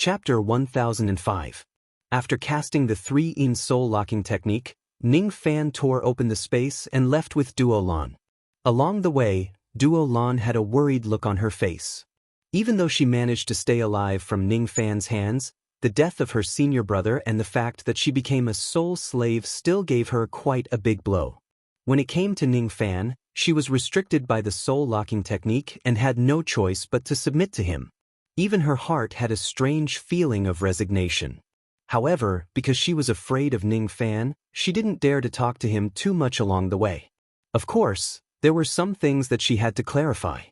Chapter 1005. After casting the 3-in soul locking technique, Ning Fan tore open the space and left with Duo Lan. Along the way, Duo Lan had a worried look on her face. Even though she managed to stay alive from Ning Fan's hands, the death of her senior brother and the fact that she became a soul slave still gave her quite a big blow. When it came to Ning Fan, she was restricted by the soul locking technique and had no choice but to submit to him. Even her heart had a strange feeling of resignation. However, because she was afraid of Ning Fan, she didn't dare to talk to him too much along the way. Of course, there were some things that she had to clarify.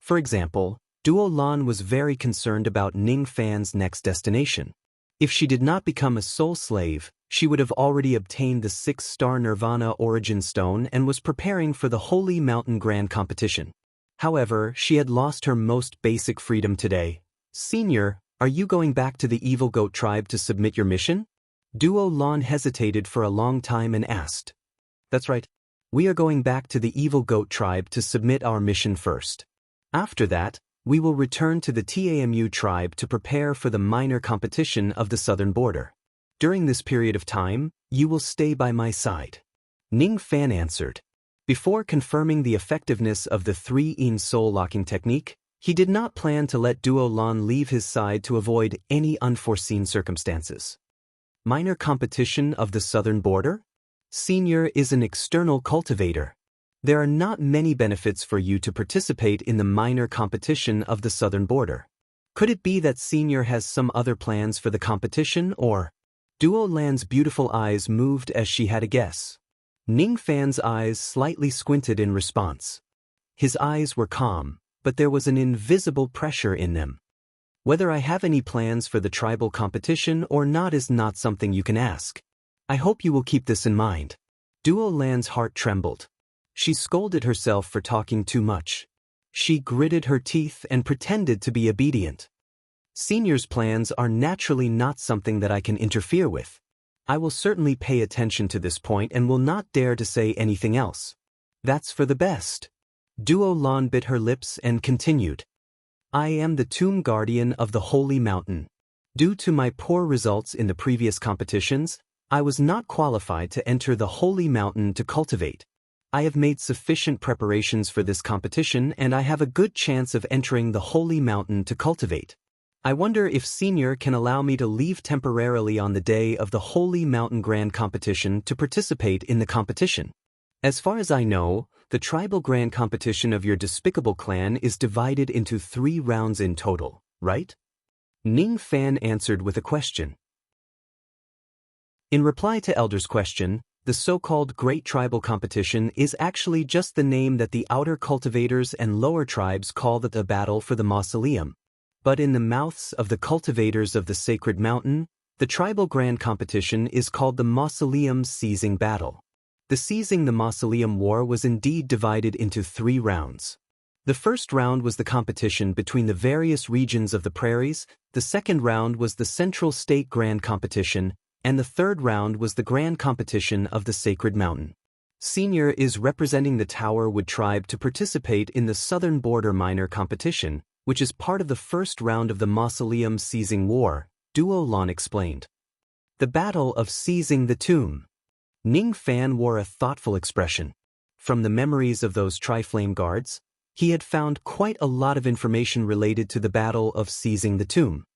For example, Duo Lan was very concerned about Ning Fan's next destination. If she did not become a soul slave, she would have already obtained the 6-star Nirvana Origin Stone and was preparing for the Holy Mountain Grand Competition. However, she had lost her most basic freedom today. "Senior, are you going back to the Evil Goat tribe to submit your mission?" Duo Lan hesitated for a long time and asked. "That's right. We are going back to the Evil Goat tribe to submit our mission first. After that, we will return to the Tamu tribe to prepare for the minor competition of the southern border. During this period of time, you will stay by my side." Ning Fan answered. Before confirming the effectiveness of the 3-in soul locking technique, he did not plan to let Duo Lan leave his side to avoid any unforeseen circumstances. Minor competition of the southern border? Senior is an external cultivator. There are not many benefits for you to participate in the minor competition of the southern border. Could it be that Senior has some other plans for the competition, or? Duo Lan's beautiful eyes moved as she had a guess. Ning Fan's eyes slightly squinted in response. His eyes were calm, but there was an invisible pressure in them. "Whether I have any plans for the tribal competition or not is not something you can ask. I hope you will keep this in mind." Duo Lan's heart trembled. She scolded herself for talking too much. She gritted her teeth and pretended to be obedient. "Senior's plans are naturally not something that I can interfere with. I will certainly pay attention to this point and will not dare to say anything else. That's for the best." Duo Lan bit her lips and continued. "I am the tomb guardian of the Holy Mountain. Due to my poor results in the previous competitions, I was not qualified to enter the Holy Mountain to cultivate. I have made sufficient preparations for this competition and I have a good chance of entering the Holy Mountain to cultivate. I wonder if Senior can allow me to leave temporarily on the day of the Holy Mountain Grand Competition to participate in the competition. As far as I know, the tribal grand competition of your despicable clan is divided into 3 rounds in total, right?" Ning Fan answered with a question. In reply to Elder's question, the so-called Great Tribal Competition is actually just the name that the outer cultivators and lower tribes call the battle for the mausoleum. But in the mouths of the cultivators of the Sacred Mountain, the Tribal Grand Competition is called the Mausoleum Seizing Battle. The Seizing the Mausoleum War was indeed divided into 3 rounds. The first round was the competition between the various regions of the prairies, the second round was the Central State Grand Competition, and the third round was the Grand Competition of the Sacred Mountain. Senior is representing the Towerwood tribe to participate in the Southern Border Minor Competition, which is part of the first round of the Mausoleum Seizing War, Duo Lan explained. The Battle of Seizing the Tomb. Ning Fan wore a thoughtful expression. From the memories of those Tri-Flame guards, he had found quite a lot of information related to the Battle of Seizing the Tomb.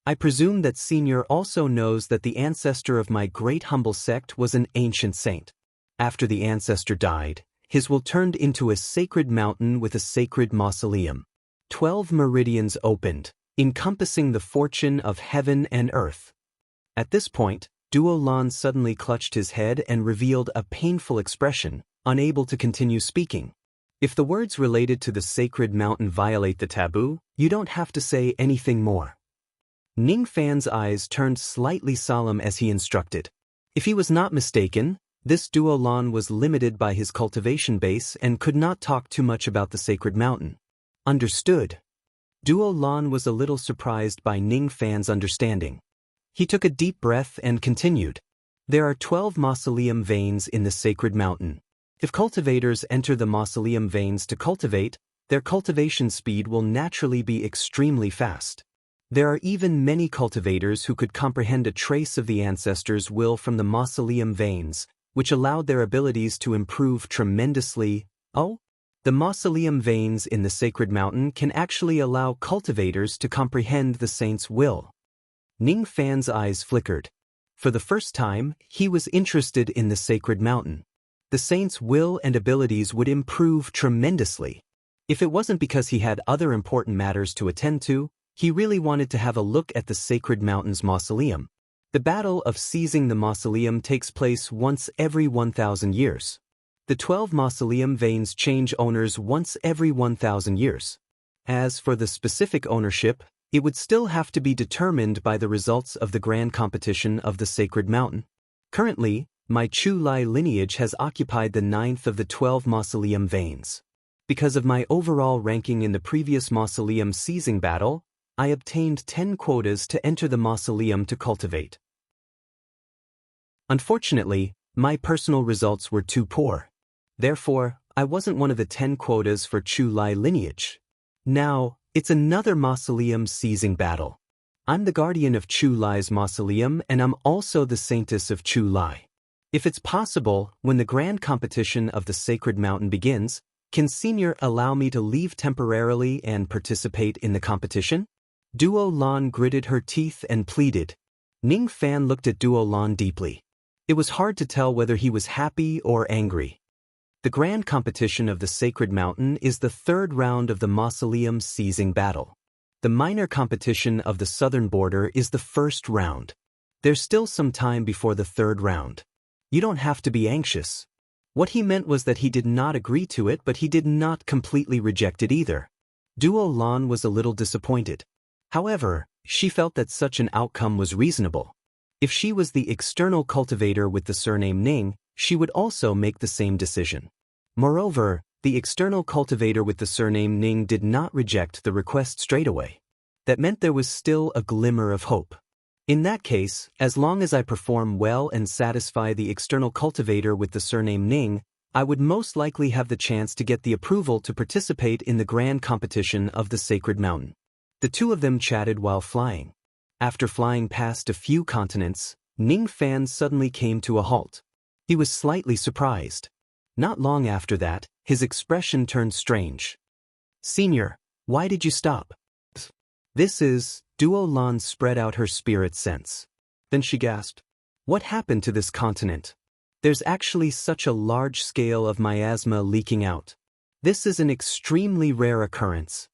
"I presume that Senior also knows that the ancestor of my great humble sect was an ancient saint. After the ancestor died, his will turned into a sacred mountain with a sacred mausoleum. 12 meridians opened, encompassing the fortune of heaven and earth." At this point, Duo Lan suddenly clutched his head and revealed a painful expression, unable to continue speaking. "If the words related to the sacred mountain violate the taboo, you don't have to say anything more." Ning Fan's eyes turned slightly solemn as he instructed. If he was not mistaken, this Duo Lan was limited by his cultivation base and could not talk too much about the sacred mountain. Understood. Duo Lan was a little surprised by Ning Fan's understanding. He took a deep breath and continued. "There are 12 mausoleum veins in the sacred mountain. If cultivators enter the mausoleum veins to cultivate, their cultivation speed will naturally be extremely fast. There are even many cultivators who could comprehend a trace of the ancestors' will from the mausoleum veins, which allowed their abilities to improve tremendously. Oh? The mausoleum veins in the sacred mountain can actually allow cultivators to comprehend the saint's will. Ning Fan's eyes flickered. For the first time, he was interested in the sacred mountain. The saint's will and abilities would improve tremendously. If it wasn't because he had other important matters to attend to, he really wanted to have a look at the sacred mountain's mausoleum. The battle of seizing the mausoleum takes place once every 1,000 years. The 12 mausoleum veins change owners once every 1,000 years. As for the specific ownership, it would still have to be determined by the results of the grand competition of the sacred mountain. Currently, my Chu Lai lineage has occupied the 9th of the 12 mausoleum veins. Because of my overall ranking in the previous mausoleum seizing battle, I obtained 10 quotas to enter the mausoleum to cultivate. Unfortunately, my personal results were too poor. Therefore, I wasn't one of the 10 quotas for Chu Lai lineage. Now, it's another mausoleum seizing battle. I'm the guardian of Chu Lai's mausoleum and I'm also the saintess of Chu Lai. If it's possible, when the grand competition of the sacred mountain begins, can Senior allow me to leave temporarily and participate in the competition? Duo Lan gritted her teeth and pleaded. Ning Fan looked at Duo Lan deeply. It was hard to tell whether he was happy or angry. The grand competition of the sacred mountain is the 3rd round of the mausoleum seizing battle. The minor competition of the southern border is the 1st round. There's still some time before the 3rd round. You don't have to be anxious. What he meant was that he did not agree to it, but he did not completely reject it either. Duo Lan was a little disappointed. However, she felt that such an outcome was reasonable. If she was the external cultivator with the surname Ning, she would also make the same decision. Moreover, the external cultivator with the surname Ning did not reject the request straight away. That meant there was still a glimmer of hope. In that case, as long as I perform well and satisfy the external cultivator with the surname Ning, I would most likely have the chance to get the approval to participate in the grand competition of the sacred mountain. The two of them chatted while flying. After flying past a few continents, Ning Fan suddenly came to a halt. He was slightly surprised. Not long after that, his expression turned strange. Senior, why did you stop? This is, Duo Lan spread out her spirit sense. Then she gasped. What happened to this continent? There's actually such a large scale of miasma leaking out. This is an extremely rare occurrence.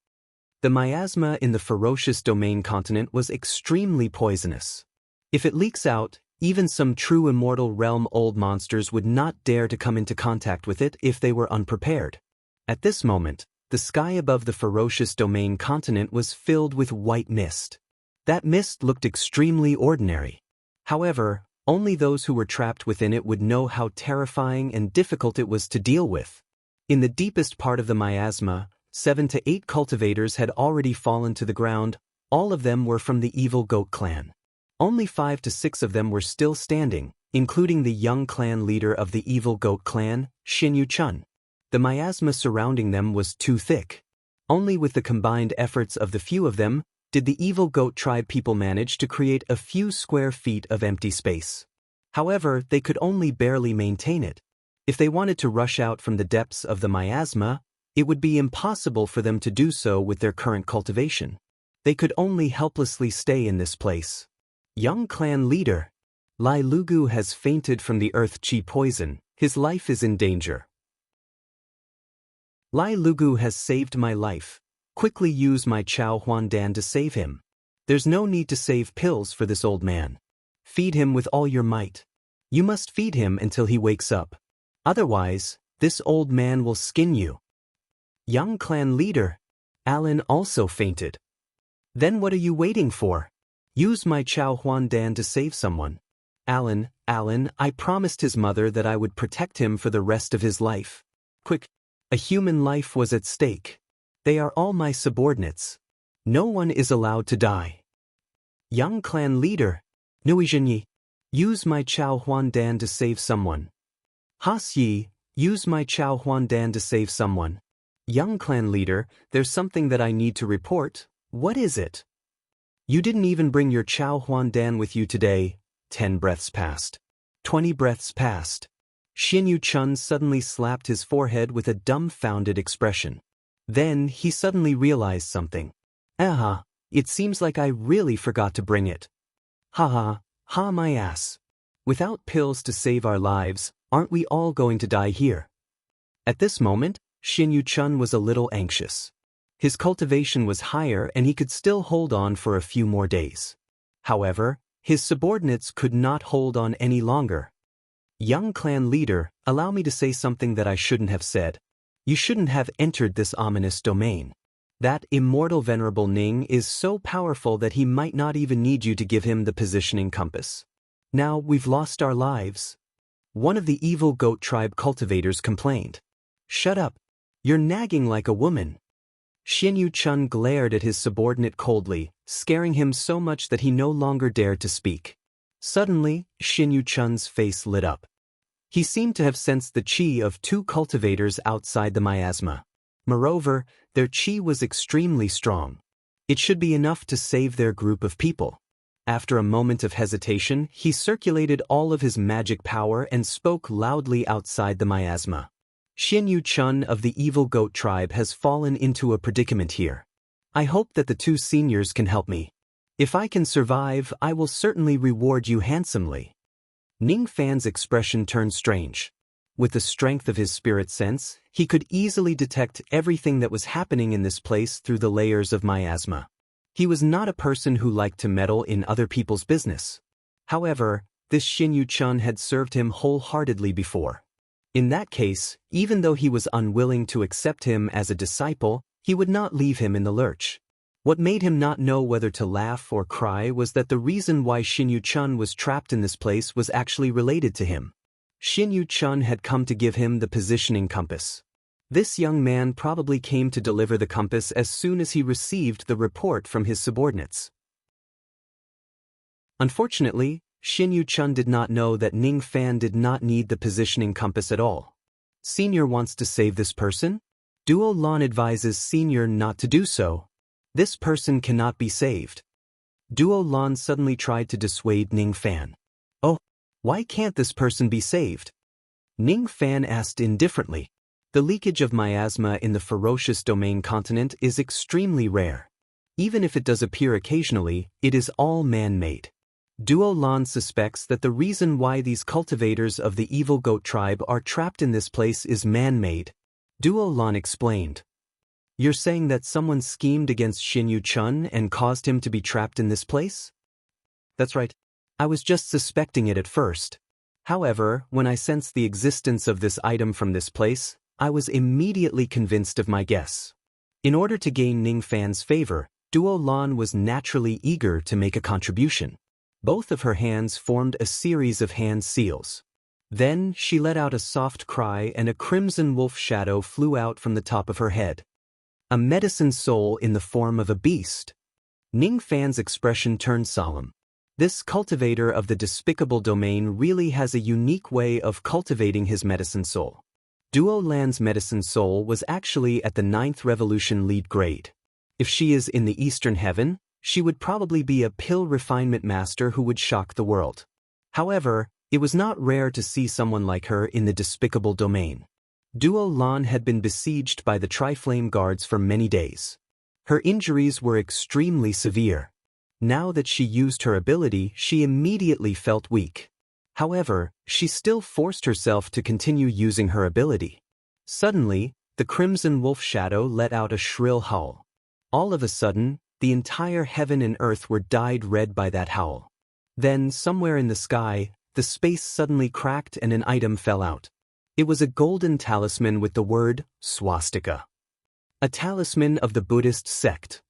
The miasma in the ferocious domain continent was extremely poisonous. If it leaks out, even some true immortal realm old monsters would not dare to come into contact with it if they were unprepared. At this moment, the sky above the ferocious domain continent was filled with white mist. That mist looked extremely ordinary. However, only those who were trapped within it would know how terrifying and difficult it was to deal with. In the deepest part of the miasma, 7 to 8 cultivators had already fallen to the ground. All of them were from the evil goat clan. Only 5 to 6 of them were still standing, including the young clan leader of the evil goat clan, Xin Yu-chun. The miasma surrounding them was too thick. Only with the combined efforts of the few of them did the evil goat tribe people manage to create a few square feet of empty space. However, they could only barely maintain it. If they wanted to rush out from the depths of the miasma, it would be impossible for them to do so with their current cultivation. They could only helplessly stay in this place. Young clan leader. Lai Lugu has fainted from the earth chi poison. His life is in danger. Lai Lugu has saved my life. Quickly use my Chao Huan Dan to save him. There's no need to save pills for this old man. Feed him with all your might. You must feed him until he wakes up. Otherwise, this old man will skin you. Young clan leader. Alan also fainted. Then what are you waiting for? Use my Chao Huan Dan to save someone. Alan, I promised his mother that I would protect him for the rest of his life. Quick. A human life was at stake. They are all my subordinates. No one is allowed to die. Young clan leader. Nui Zhenyi. Use my Chao Huan Dan to save someone. Has Yi. Use my Chao Huan Dan to save someone. Young clan leader, there's something that I need to report. What is it? You didn't even bring your Chow Huan Dan with you today. 10 breaths passed. 20 breaths passed. Xin Yu Chun suddenly slapped his forehead with a dumbfounded expression. Then he suddenly realized something. Aha, it seems like I really forgot to bring it. Ha my ass. Without pills to save our lives, aren't we all going to die here? At this moment, Xin Yu Chun was a little anxious. His cultivation was higher and he could still hold on for a few more days. However, his subordinates could not hold on any longer. Young clan leader, allow me to say something that I shouldn't have said. You shouldn't have entered this ominous domain. That immortal venerable Ning is so powerful that he might not even need you to give him the positioning compass. Now we've lost our lives. One of the evil goat tribe cultivators complained. Shut up. You're nagging like a woman. Xin Yu Chun glared at his subordinate coldly, scaring him so much that he no longer dared to speak. Suddenly, Xin Yu Chun's face lit up. He seemed to have sensed the chi of 2 cultivators outside the miasma. Moreover, their chi was extremely strong. It should be enough to save their group of people. After a moment of hesitation, he circulated all of his magic power and spoke loudly outside the miasma. Xin Yu Chun of the evil goat tribe has fallen into a predicament here. I hope that the 2 seniors can help me. If I can survive, I will certainly reward you handsomely. Ning Fan's expression turned strange. With the strength of his spirit sense, he could easily detect everything that was happening in this place through the layers of miasma. He was not a person who liked to meddle in other people's business. However, this Xin Yu Chun had served him wholeheartedly before. In that case, even though he was unwilling to accept him as a disciple, he would not leave him in the lurch. What made him not know whether to laugh or cry was that the reason why Xin Yu Chun was trapped in this place was actually related to him. Xin Yu Chun had come to give him the positioning compass. This young man probably came to deliver the compass as soon as he received the report from his subordinates. Unfortunately, Xin Yu Chun did not know that Ning Fan did not need the positioning compass at all. Senior wants to save this person? Duo Lan advises Senior not to do so. This person cannot be saved. Duo Lan suddenly tried to dissuade Ning Fan. Oh, why can't this person be saved? Ning Fan asked indifferently. The leakage of miasma in the ferocious domain continent is extremely rare. Even if it does appear occasionally, it is all man-made. Duo Lan suspects that the reason why these cultivators of the evil goat tribe are trapped in this place is man-made. Duo Lan explained. You're saying that someone schemed against Xin Yu Chun and caused him to be trapped in this place? That's right. I was just suspecting it at first. However, when I sensed the existence of this item from this place, I was immediately convinced of my guess. In order to gain Ning Fan's favor, Duo Lan was naturally eager to make a contribution. Both of her hands formed a series of hand seals. Then she let out a soft cry and a crimson wolf shadow flew out from the top of her head. A medicine soul in the form of a beast. Ning Fan's expression turned solemn. This cultivator of the despicable domain really has a unique way of cultivating his medicine soul. Duo Lan's medicine soul was actually at the 9th revolution lead grade. If she is in the Eastern Heaven, she would probably be a pill refinement master who would shock the world. However, it was not rare to see someone like her in the despicable domain. Duo Lan had been besieged by the Triflame guards for many days. Her injuries were extremely severe. Now that she used her ability, she immediately felt weak. However, she still forced herself to continue using her ability. Suddenly, the crimson wolf shadow let out a shrill howl. All of a sudden, the entire heaven and earth were dyed red by that howl. Then, somewhere in the sky, the space suddenly cracked and an item fell out. It was a golden talisman with the word swastika. A talisman of the Buddhist sect.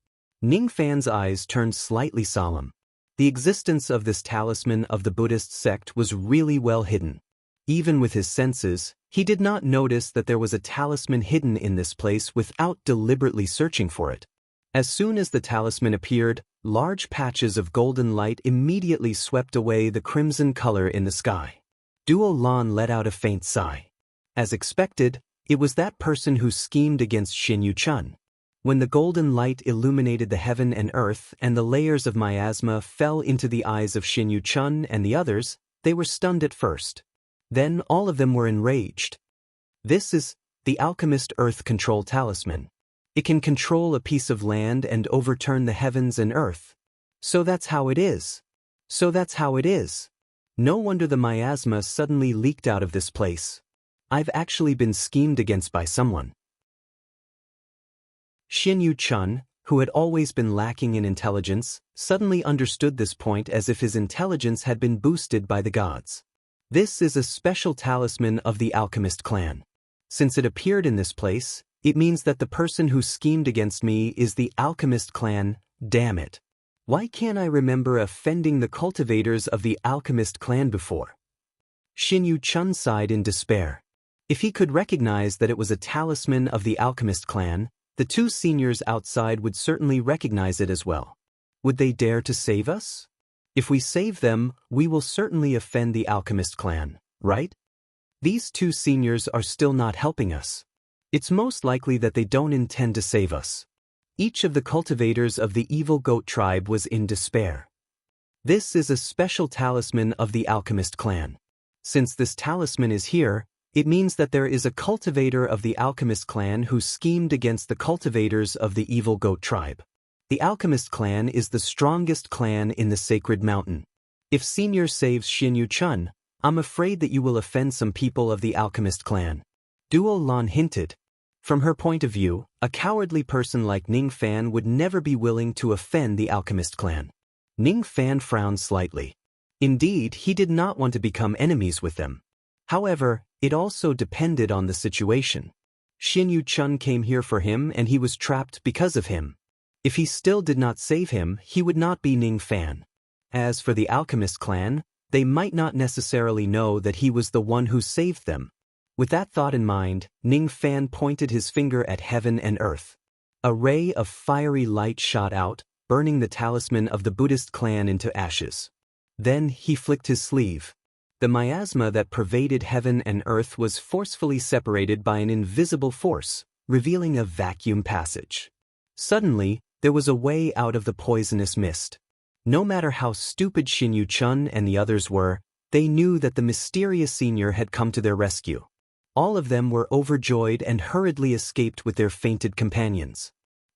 Ning Fan's eyes turned slightly solemn. The existence of this talisman of the Buddhist sect was really well hidden. Even with his senses, he did not notice that there was a talisman hidden in this place without deliberately searching for it. As soon as the talisman appeared, large patches of golden light immediately swept away the crimson color in the sky. Duo Lan let out a faint sigh. As expected, it was that person who schemed against Xin Yu Chun. When the golden light illuminated the heaven and earth and the layers of miasma fell into the eyes of Xin Yu-chun and the others, they were stunned at first. Then all of them were enraged. This is the alchemist earth control talisman. It can control a piece of land and overturn the heavens and earth. So that's how it is. So that's how it is. No wonder the miasma suddenly leaked out of this place. I've actually been schemed against by someone. Xin Yu-chun, who had always been lacking in intelligence, suddenly understood this point as if his intelligence had been boosted by the gods. This is a special talisman of the alchemist clan. Since it appeared in this place, it means that the person who schemed against me is the alchemist clan. Damn it. Why can't I remember offending the cultivators of the alchemist clan before? Xin Yu-chun sighed in despair. If he could recognize that it was a talisman of the alchemist clan, the two seniors outside would certainly recognize it as well. Would they dare to save us? If we save them, we will certainly offend the alchemist clan, right? These two seniors are still not helping us. It's most likely that they don't intend to save us. Each of the cultivators of the evil goat tribe was in despair. This is a special talisman of the alchemist clan. Since this talisman is here, it means that there is a cultivator of the alchemist clan who schemed against the cultivators of the evil goat tribe. The alchemist clan is the strongest clan in the sacred mountain. If Senior saves Xin Yu-chun, I'm afraid that you will offend some people of the alchemist clan. Duo Lan hinted. From her point of view, a cowardly person like Ning Fan would never be willing to offend the alchemist clan. Ning Fan frowned slightly. Indeed, he did not want to become enemies with them. However, it also depended on the situation. Xin Yu-chun came here for him and he was trapped because of him. If he still did not save him, he would not be Ning Fan. As for the alchemist clan, they might not necessarily know that he was the one who saved them. With that thought in mind, Ning Fan pointed his finger at heaven and earth. A ray of fiery light shot out, burning the talisman of the Buddhist clan into ashes. Then he flicked his sleeve. The miasma that pervaded heaven and earth was forcefully separated by an invisible force, revealing a vacuum passage. Suddenly, there was a way out of the poisonous mist. No matter how stupid Xin Yu-chun and the others were, they knew that the mysterious senior had come to their rescue. All of them were overjoyed and hurriedly escaped with their fainted companions.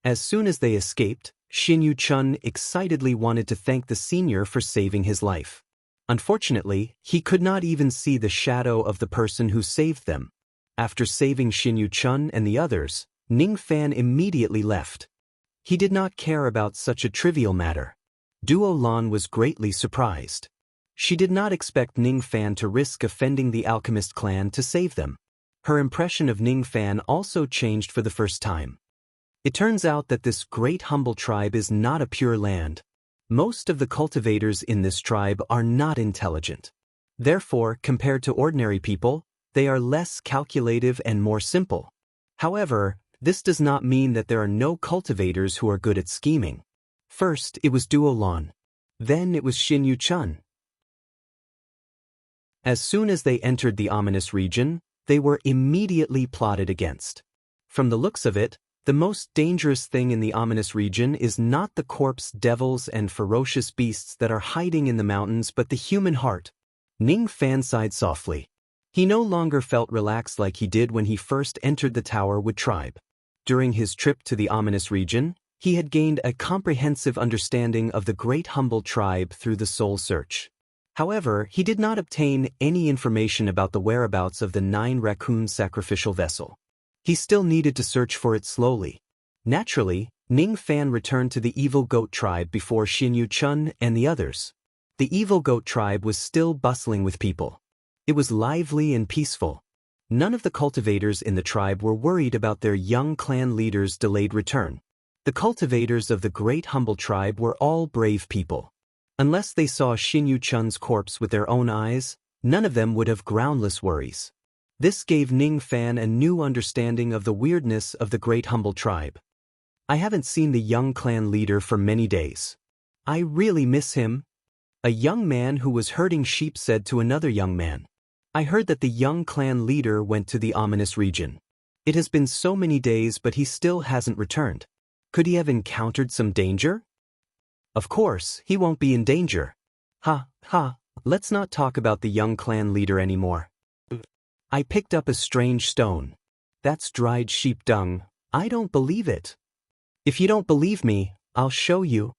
As soon as they escaped, Xin Yu-chun excitedly wanted to thank the senior for saving his life. Unfortunately, he could not even see the shadow of the person who saved them. After saving Xin Yu-chun and the others, Ning Fan immediately left. He did not care about such a trivial matter. Duo Lan was greatly surprised. She did not expect Ning Fan to risk offending the alchemist clan to save them. Her impression of Ning Fan also changed for the first time. It turns out that this great humble tribe is not a pure land. Most of the cultivators in this tribe are not intelligent. Therefore, compared to ordinary people, they are less calculative and more simple. However, this does not mean that there are no cultivators who are good at scheming. First, it was Duo Lan. Then it was Xin Yu-chun. As soon as they entered the ominous region, they were immediately plotted against. From the looks of it, the most dangerous thing in the ominous region is not the corpse devils and ferocious beasts that are hiding in the mountains but the human heart. Ning Fan sighed softly. He no longer felt relaxed like he did when he first entered the Tower Wood tribe. During his trip to the ominous region, he had gained a comprehensive understanding of the great humble tribe through the soul search. However, he did not obtain any information about the whereabouts of the 9 raccoon sacrificial vessel. He still needed to search for it slowly. Naturally, Ning Fan returned to the evil goat tribe before Xin Yu-chun and the others. The evil goat tribe was still bustling with people. It was lively and peaceful. None of the cultivators in the tribe were worried about their young clan leader's delayed return. The cultivators of the great humble tribe were all brave people. Unless they saw Xin Yu-chun's corpse with their own eyes, none of them would have groundless worries. This gave Ning Fan a new understanding of the weirdness of the great humble tribe. I haven't seen the young clan leader for many days. I really miss him. A young man who was herding sheep said to another young man. I heard that the young clan leader went to the ominous region. It has been so many days but he still hasn't returned. Could he have encountered some danger? Of course, he won't be in danger. Ha, ha, let's not talk about the young clan leader anymore. I picked up a strange stone. That's dried sheep dung. I don't believe it. If you don't believe me, I'll show you.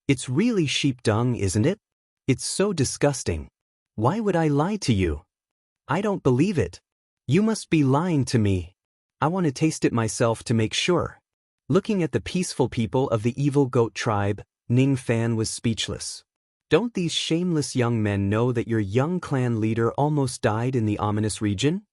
It's really sheep dung, isn't it? It's so disgusting. Why would I lie to you? I don't believe it. You must be lying to me. I want to taste it myself to make sure. Looking at the peaceful people of the evil goat tribe, Ning Fan was speechless. Don't these shameless young men know that your young clan leader almost died in the ominous region?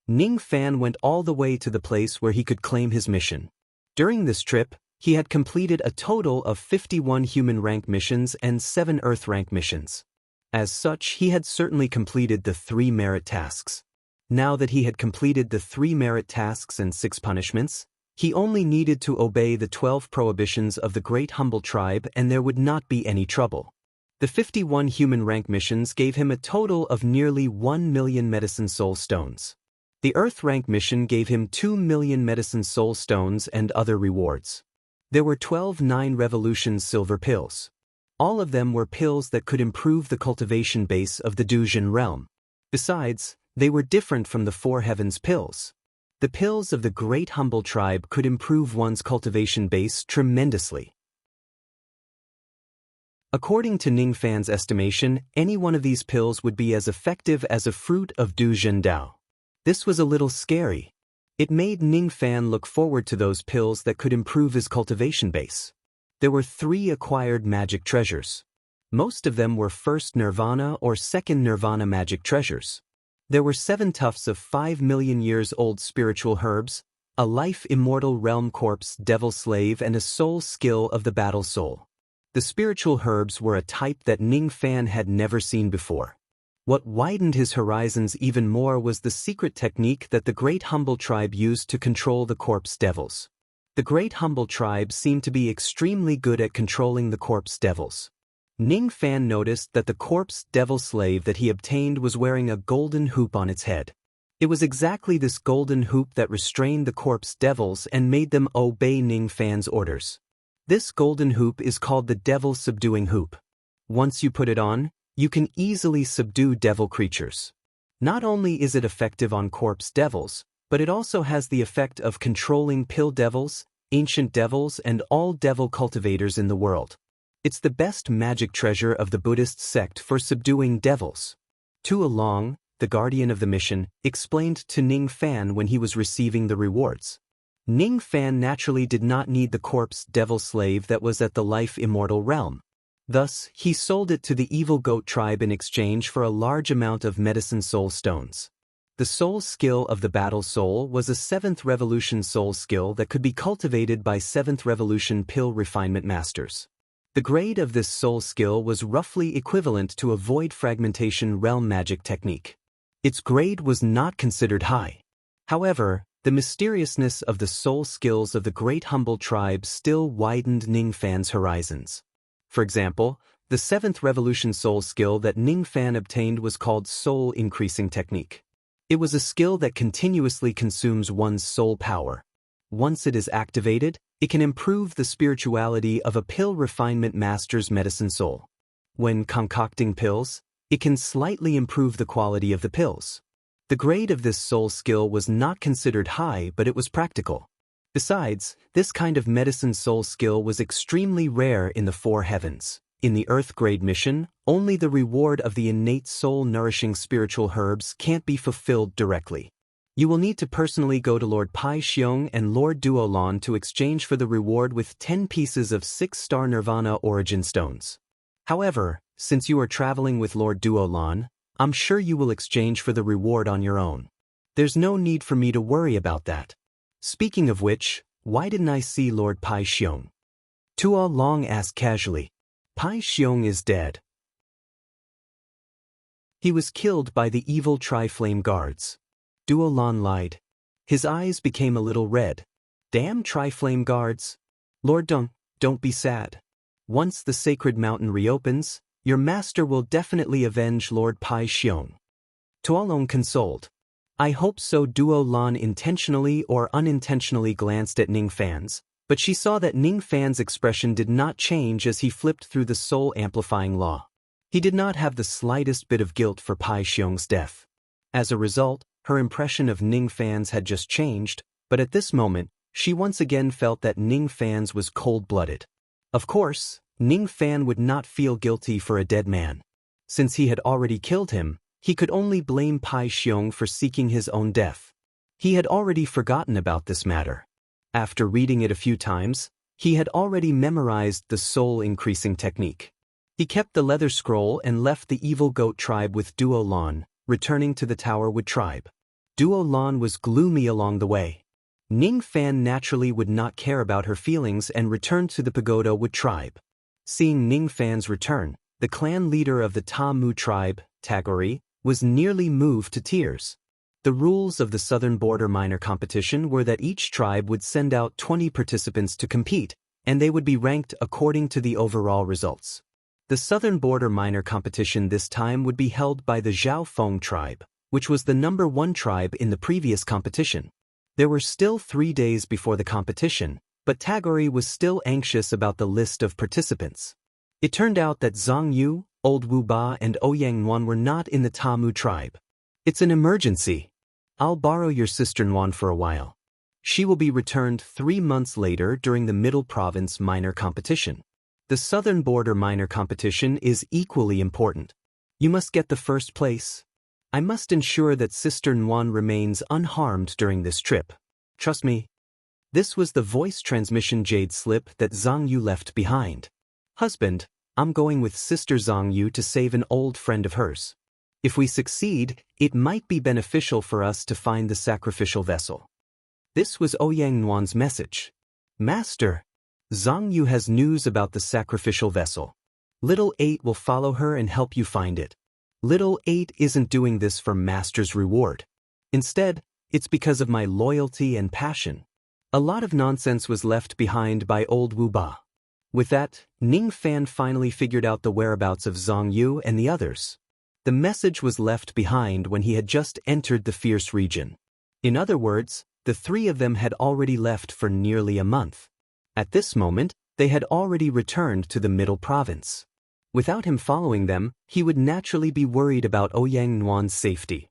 Ning Fan went all the way to the place where he could claim his mission. During this trip, he had completed a total of 51 human rank missions and 7 earth rank missions. As such, he had certainly completed the 3 merit tasks. Now that he had completed the 3 merit tasks and 6 punishments, he only needed to obey the 12 prohibitions of the Great Humble Tribe and there would not be any trouble. The 51 human rank missions gave him a total of nearly 1 million medicine soul stones. The earth rank mission gave him 2 million medicine soul stones and other rewards. There were 12 9 revolutions silver pills. All of them were pills that could improve the cultivation base of the Dujin realm. Besides, they were different from the 4 heavens pills. The pills of the Great Humble Tribe could improve one's cultivation base tremendously. According to Ning Fan's estimation, any one of these pills would be as effective as a fruit of Dujin Dao. This was a little scary. It made Ning Fan look forward to those pills that could improve his cultivation base. There were 3 acquired magic treasures. Most of them were first nirvana or second nirvana magic treasures. There were 7 tufts of 5 million years old spiritual herbs, a life immortal realm corpse devil slave and a soul skill of the battle soul. The spiritual herbs were a type that Ning Fan had never seen before. What widened his horizons even more was the secret technique that the Great Humble Tribe used to control the corpse devils. The Great Humble Tribe seemed to be extremely good at controlling the corpse devils. Ning Fan noticed that the corpse devil slave that he obtained was wearing a golden hoop on its head. It was exactly this golden hoop that restrained the corpse devils and made them obey Ning Fan's orders. This golden hoop is called the devil subduing hoop. Once you put it on, you can easily subdue devil creatures. Not only is it effective on corpse devils, but it also has the effect of controlling pill devils, ancient devils and all devil cultivators in the world. It's the best magic treasure of the Buddhist sect for subduing devils. Tu Long, the guardian of the mission, explained to Ning Fan when he was receiving the rewards. Ning Fan naturally did not need the corpse devil slave that was at the life immortal realm. Thus, he sold it to the evil goat tribe in exchange for a large amount of medicine soul stones. The soul skill of the battle soul was a 7th revolution soul skill that could be cultivated by 7th revolution pill refinement masters. The grade of this soul skill was roughly equivalent to a void fragmentation realm magic technique. Its grade was not considered high. However, the mysteriousness of the soul skills of the Great Humble Tribe still widened Ning Fan's horizons. For example, the 7th revolution soul skill that Ning Fan obtained was called Soul Increasing Technique. It was a skill that continuously consumes one's soul power. Once it is activated, it can improve the spirituality of a pill refinement master's medicine soul. When concocting pills, it can slightly improve the quality of the pills. The grade of this soul skill was not considered high, but it was practical. Besides, this kind of medicine soul skill was extremely rare in the 4 heavens. In the Earth grade mission, only the reward of the innate soul-nourishing spiritual herbs can't be fulfilled directly. You will need to personally go to Lord Pai Xiong and Lord Duolon to exchange for the reward with 10 pieces of 6-star Nirvana origin stones. However, since you are traveling with Lord Duolon, I'm sure you will exchange for the reward on your own. There's no need for me to worry about that. Speaking of which, why didn't I see Lord Pai Xiong? Tuo Long asked casually. Pai Xiong is dead. He was killed by the evil Tri-Flame guards. Duolon lied. His eyes became a little red. Damn Tri-Flame guards. Lord Dung, don't be sad. Once the sacred mountain reopens, your master will definitely avenge Lord Pai Xiong. Tuolong consoled. I hope so. Duolon intentionally or unintentionally glanced at Ning Fan's But she saw that Ning Fan's expression did not change as he flipped through the soul-amplifying law. He did not have the slightest bit of guilt for Pai Xiong's death. As a result, her impression of Ning Fan's had just changed, but at this moment, she once again felt that Ning Fan's was cold-blooded. Of course, Ning Fan would not feel guilty for a dead man. Since he had already killed him, he could only blame Pai Xiong for seeking his own death. He had already forgotten about this matter. After reading it a few times, he had already memorized the soul-increasing technique. He kept the leather scroll and left the evil goat tribe with Duo Lan, returning to the Tower Wood tribe. Duo Lan was gloomy along the way. Ning Fan naturally would not care about her feelings and returned to the Pagoda Wood tribe. Seeing Ning Fan's return, the clan leader of the Ta Mu tribe, Tagori, was nearly moved to tears. The rules of the Southern Border Minor competition were that each tribe would send out 20 participants to compete, and they would be ranked according to the overall results. The Southern Border Minor competition this time would be held by the Zhao Feng tribe, which was the number 1 tribe in the previous competition. There were still 3 days before the competition, but Tagori was still anxious about the list of participants. It turned out that Zhang Yu, Old Wu Ba and Ouyang Nuan were not in the Ta Mu tribe. It's an emergency. I'll borrow your sister Nuan for a while. She will be returned 3 months later during the Middle Province Minor competition. The Southern Border Minor competition is equally important. You must get the first place. I must ensure that Sister Nuan remains unharmed during this trip. Trust me. This was the voice transmission jade slip that Zhang Yu left behind. Husband, I'm going with Sister Zhang Yu to save an old friend of hers. If we succeed, it might be beneficial for us to find the sacrificial vessel. This was Ouyang Nuan's message. Master, Zhang Yu has news about the sacrificial vessel. Little 8 will follow her and help you find it. Little 8 isn't doing this for Master's reward. Instead, it's because of my loyalty and passion. A lot of nonsense was left behind by Old Wu Ba. With that, Ning Fan finally figured out the whereabouts of Zhang Yu and the others. The message was left behind when he had just entered the fierce region. In other words, the 3 of them had already left for nearly a month. At this moment, they had already returned to the Middle Province. Without him following them, he would naturally be worried about Ouyang Nuan's safety.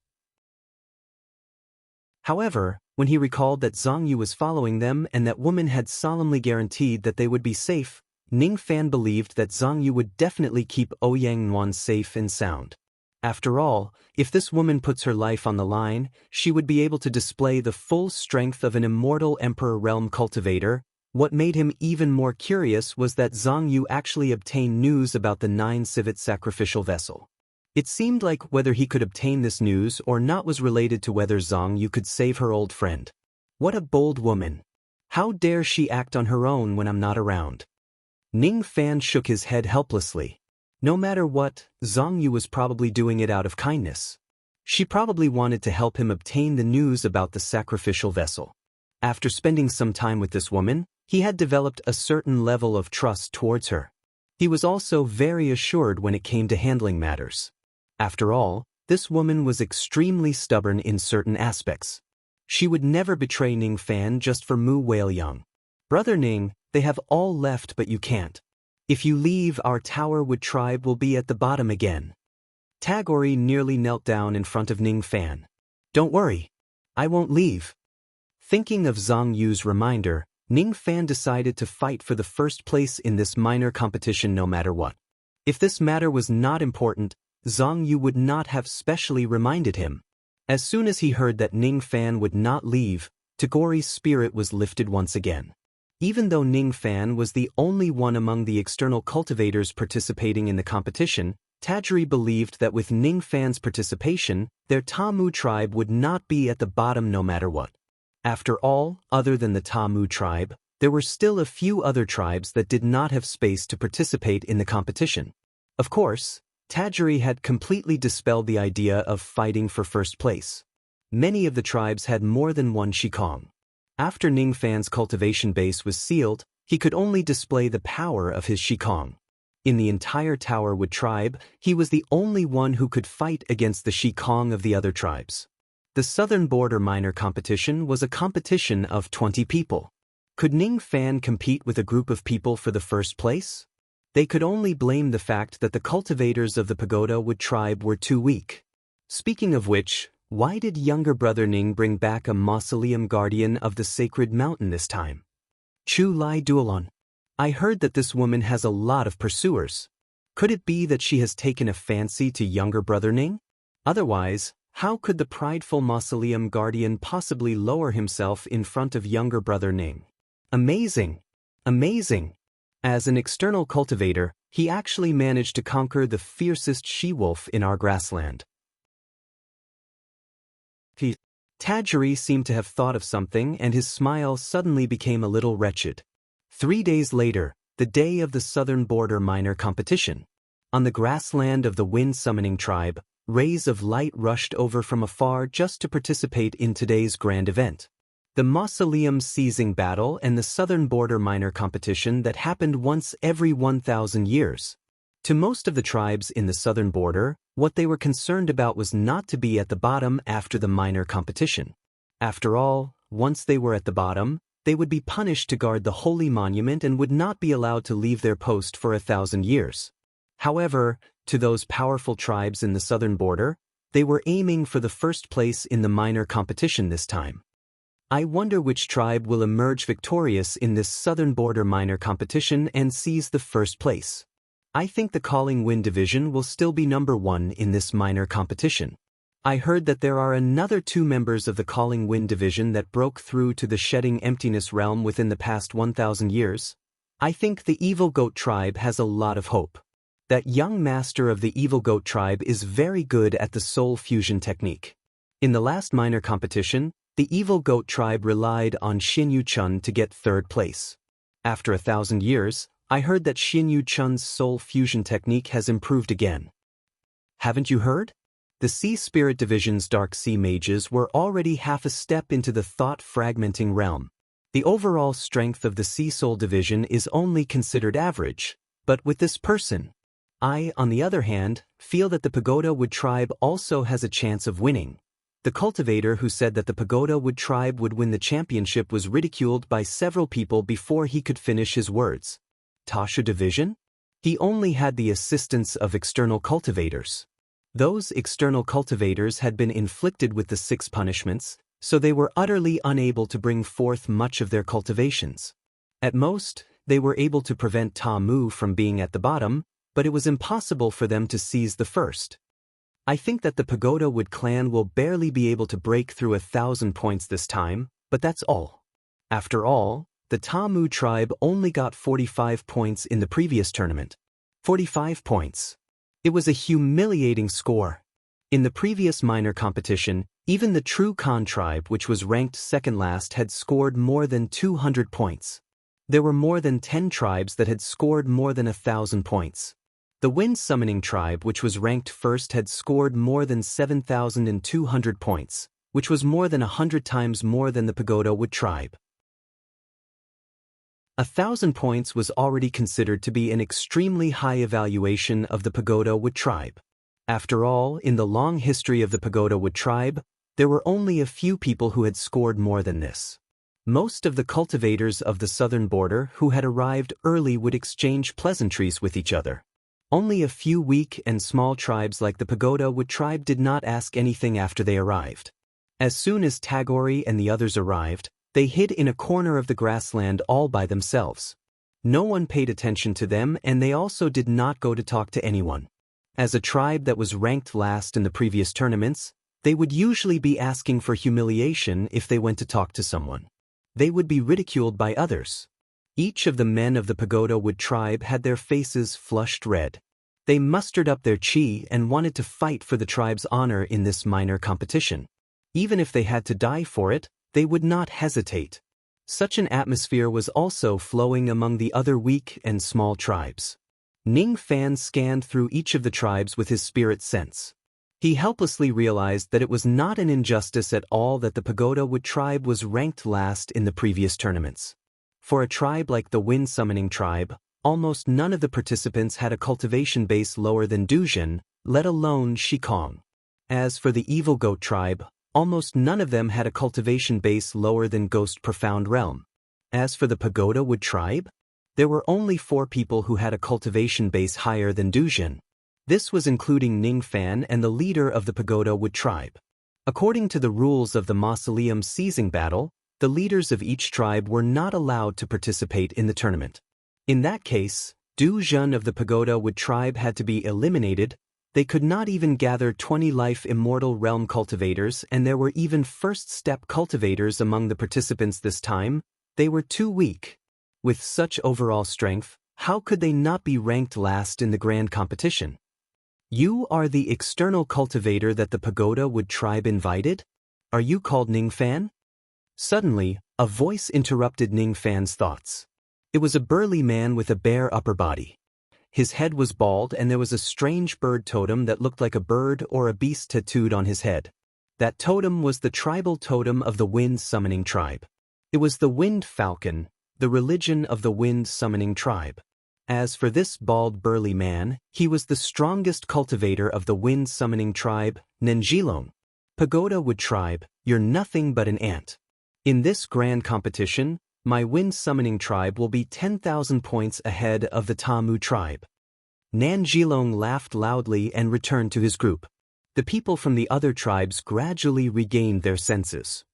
However, when he recalled that Zhang Yu was following them and that woman had solemnly guaranteed that they would be safe, Ning Fan believed that Zhang Yu would definitely keep Ouyang Nuan safe and sound. After all, if this woman puts her life on the line, she would be able to display the full strength of an immortal Emperor Realm cultivator. What made him even more curious was that Zhang Yu actually obtained news about the 9 civet sacrificial vessel. It seemed like whether he could obtain this news or not was related to whether Zhang Yu could save her old friend. What a bold woman. How dare she act on her own when I'm not around? Ning Fan shook his head helplessly. No matter what, Zhang Yu was probably doing it out of kindness. She probably wanted to help him obtain the news about the sacrificial vessel. After spending some time with this woman, he had developed a certain level of trust towards her. He was also very assured when it came to handling matters. After all, this woman was extremely stubborn in certain aspects. She would never betray Ning Fan just for Mu Weiliang. Brother Ning, they have all left but you can't. If you leave, our Tower Wood tribe will be at the bottom again. Tagori nearly knelt down in front of Ning Fan. Don't worry. I won't leave. Thinking of Zhang Yu's reminder, Ning Fan decided to fight for the first place in this minor competition no matter what. If this matter was not important, Zhang Yu would not have specially reminded him. As soon as he heard that Ning Fan would not leave, Tagori's spirit was lifted once again. Even though Ning Fan was the only one among the external cultivators participating in the competition, Tagori believed that with Ning Fan's participation, their Ta Mu tribe would not be at the bottom no matter what. After all, other than the Ta Mu tribe, there were still a few other tribes that did not have space to participate in the competition. Of course, Tagori had completely dispelled the idea of fighting for first place. Many of the tribes had more than one Shikong. After Ning Fan's cultivation base was sealed, he could only display the power of his Shikong. In the entire Tower Wood tribe, he was the only one who could fight against the Shikong of the other tribes. The Southern Border Minor competition was a competition of 20 people. Could Ning Fan compete with a group of people for the first place? They could only blame the fact that the cultivators of the Pagoda Wood tribe were too weak. Speaking of which, why did younger brother Ning bring back a mausoleum guardian of the sacred mountain this time? Chu Lai Duolon. I heard that this woman has a lot of pursuers. Could it be that she has taken a fancy to younger brother Ning? Otherwise, how could the prideful mausoleum guardian possibly lower himself in front of younger brother Ning? Amazing! Amazing! As an external cultivator, he actually managed to conquer the fiercest she-wolf in our grassland. Tajiri seemed to have thought of something, and his smile suddenly became a little wretched. 3 days later, the day of the southern border minor competition. On the grassland of the wind summoning tribe, rays of light rushed over from afar just to participate in today's grand event. The mausoleum seizing battle and the southern border minor competition that happened once every 1,000 years. To most of the tribes in the southern border, what they were concerned about was not to be at the bottom after the minor competition. After all, once they were at the bottom, they would be punished to guard the holy monument and would not be allowed to leave their post for 1,000 years. However, to those powerful tribes in the southern border, they were aiming for the first place in the minor competition this time. I wonder which tribe will emerge victorious in this southern border minor competition and seize the first place. I think the Calling Wind division will still be number 1 in this minor competition. I heard that there are another 2 members of the Calling Wind division that broke through to the Shedding Emptiness realm within the past 1,000 years. I think the Evil Goat tribe has a lot of hope. That young master of the Evil Goat tribe is very good at the soul fusion technique. In the last minor competition, the Evil Goat tribe relied on Xin Yu Chun to get 3rd place. After 1,000 years, I heard that Xin Yu Chun's soul fusion technique has improved again. Haven't you heard? The Sea Spirit Division's Dark Sea Mages were already half a step into the thought-fragmenting realm. The overall strength of the Sea Soul Division is only considered average, but with this person, I, on the other hand, feel that the Pagoda Wood tribe also has a chance of winning. The cultivator who said that the Pagoda Wood tribe would win the championship was ridiculed by several people before he could finish his words. Tasha Division? He only had the assistance of external cultivators. Those external cultivators had been inflicted with the 6 punishments, so they were utterly unable to bring forth much of their cultivations. At most, they were able to prevent Ta Mu from being at the bottom, but it was impossible for them to seize the first. I think that the Pagoda Wood clan will barely be able to break through 1,000 points this time, but that's all. After all, the Ta Mu tribe only got 45 points in the previous tournament. 45 points. It was a humiliating score. In the previous minor competition, even the True Khan tribe, which was ranked second last, had scored more than 200 points. There were more than 10 tribes that had scored more than 1,000 points. The Wind Summoning tribe, which was ranked first, had scored more than 7,200 points, which was more than 100 times more than the Pagoda Wood tribe. 1,000 points was already considered to be an extremely high evaluation of the Pagoda Wood tribe. After all, in the long history of the Pagoda Wood tribe, there were only a few people who had scored more than this. Most of the cultivators of the southern border who had arrived early would exchange pleasantries with each other. Only a few weak and small tribes like the Pagoda Wood tribe did not ask anything after they arrived. As soon as Tagori and the others arrived, they hid in a corner of the grassland all by themselves. No one paid attention to them, and they also did not go to talk to anyone. As a tribe that was ranked last in the previous tournaments, they would usually be asking for humiliation if they went to talk to someone. They would be ridiculed by others. Each of the men of the Pagoda Wood tribe had their faces flushed red. They mustered up their chi and wanted to fight for the tribe's honor in this minor competition. Even if they had to die for it, they would not hesitate. Such an atmosphere was also flowing among the other weak and small tribes. Ning Fan scanned through each of the tribes with his spirit sense. He helplessly realized that it was not an injustice at all that the Pagoda Wood tribe was ranked last in the previous tournaments. For a tribe like the Wind Summoning tribe, almost none of the participants had a cultivation base lower than Duzhen, let alone Shikong. As for the Evil Goat tribe, almost none of them had a cultivation base lower than Ghost Profound Realm. As for the Pagoda Wood tribe, there were only 4 people who had a cultivation base higher than Duzhen. This was including Ning Fan and the leader of the Pagoda Wood tribe. According to the rules of the Mausoleum Seizing Battle, the leaders of each tribe were not allowed to participate in the tournament. In that case, Du Zhen of the Pagoda Wood tribe had to be eliminated. They could not even gather 20 life immortal realm cultivators, and there were even first step cultivators among the participants this time. They were too weak. With such overall strength, how could they not be ranked last in the grand competition? You are the external cultivator that the Pagoda Wood tribe invited? Are you called Ning Fan? Suddenly, a voice interrupted Ning Fan's thoughts. It was a burly man with a bare upper body. His head was bald and there was a strange bird totem that looked like a bird or a beast tattooed on his head. That totem was the tribal totem of the Wind Summoning Tribe. It was the Wind Falcon, the religion of the Wind Summoning Tribe. As for this bald burly man, he was the strongest cultivator of the Wind Summoning Tribe, Nenjilong. Pagoda Wood tribe, you're nothing but an ant. In this grand competition, my Wind Summoning Tribe will be 10,000 points ahead of the Tamu tribe. Nanjilong laughed loudly and returned to his group. The people from the other tribes gradually regained their senses.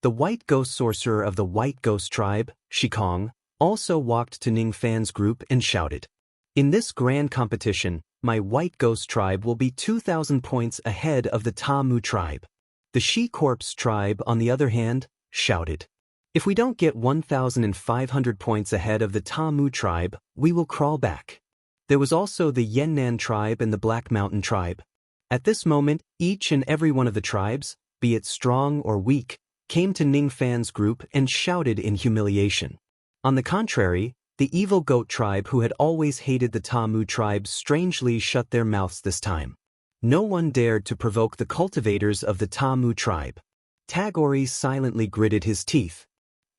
The White Ghost Sorcerer of the White Ghost tribe, Shikong, also walked to Ning Fan's group and shouted, "In this grand competition, my White Ghost tribe will be 2,000 points ahead of the Tamu tribe." The She Corpse tribe, on the other hand, shouted, "If we don't get 1,500 points ahead of the Tamu tribe, we will crawl back." There was also the Yannan tribe and the Black Mountain tribe. At this moment, each and every one of the tribes, be it strong or weak, came to Ning Fan's group and shouted in humiliation. On the contrary, the Evil Goat tribe, who had always hated the Tamu tribe, strangely shut their mouths this time. No one dared to provoke the cultivators of the Tamu tribe. Tagore silently gritted his teeth.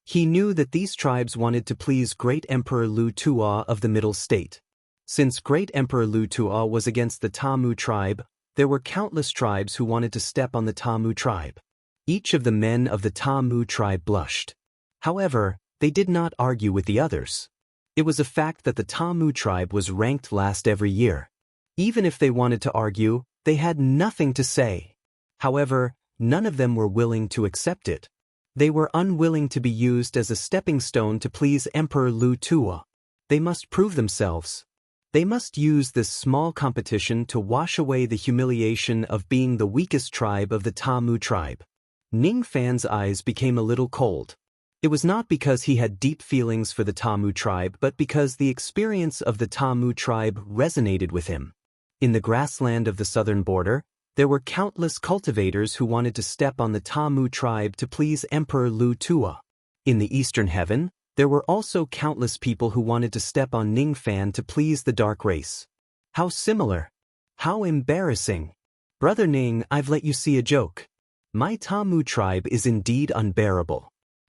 He knew that these tribes wanted to please Great Emperor Lu Tuo of the Middle State. Since Great Emperor Lu Tuo was against the Tamu tribe, there were countless tribes who wanted to step on the Tamu tribe. Each of the men of the Tamu tribe blushed. However, they did not argue with the others. It was a fact that the Tamu tribe was ranked last every year. Even if they wanted to argue, they had nothing to say. However, none of them were willing to accept it. They were unwilling to be used as a stepping stone to please Emperor Lu Tuo. They must prove themselves. They must use this small competition to wash away the humiliation of being the weakest tribe of the Tamu tribe. Ning Fan's eyes became a little cold. It was not because he had deep feelings for the Tamu tribe, but because the experience of the Tamu tribe resonated with him. In the grassland of the southern border, there were countless cultivators who wanted to step on the Tamu tribe to please Emperor Lu Tuo. In the eastern heaven, there were also countless people who wanted to step on Ning Fan to please the dark race. How similar! How embarrassing! Brother Ning, I've let you see a joke. My Tamu tribe is indeed unbearable.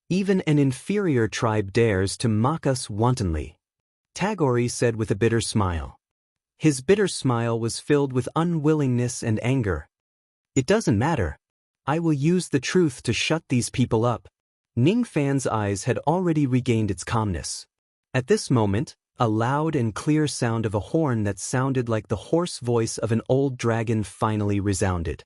Even an inferior tribe dares to mock us wantonly. Tagore said with a bitter smile. His bitter smile was filled with unwillingness and anger. It doesn't matter. I will use the truth to shut these people up. Ning Fan's eyes had already regained its calmness. At this moment, a loud and clear sound of a horn that sounded like the hoarse voice of an old dragon finally resounded.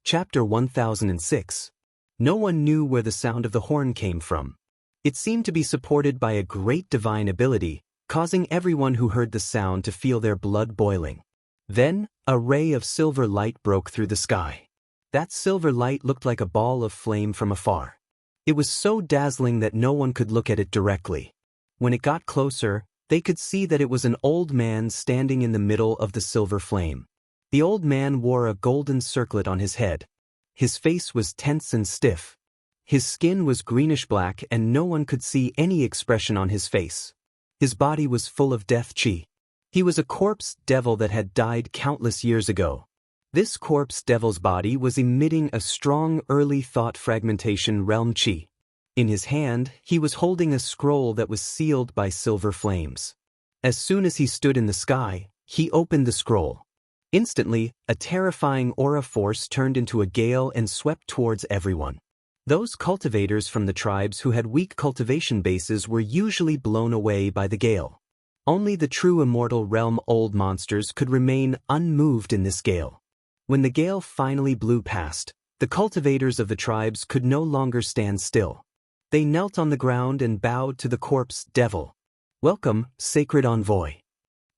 Chapter 1006. No one knew where the sound of the horn came from. It seemed to be supported by a great divine ability, causing everyone who heard the sound to feel their blood boiling. Then, a ray of silver light broke through the sky. That silver light looked like a ball of flame from afar. It was so dazzling that no one could look at it directly. When it got closer, they could see that it was an old man standing in the middle of the silver flame. The old man wore a golden circlet on his head. His face was tense and stiff. His skin was greenish-black and no one could see any expression on his face. His body was full of death chi. He was a corpse devil that had died countless years ago. This corpse devil's body was emitting a strong early thought fragmentation realm chi. In his hand, he was holding a scroll that was sealed by silver flames. As soon as he stood in the sky, he opened the scroll. Instantly, a terrifying aura force turned into a gale and swept towards everyone. Those cultivators from the tribes who had weak cultivation bases were usually blown away by the gale. Only the true immortal realm old monsters could remain unmoved in this gale. When the gale finally blew past, the cultivators of the tribes could no longer stand still. They knelt on the ground and bowed to the corpse devil. "Welcome, sacred envoy."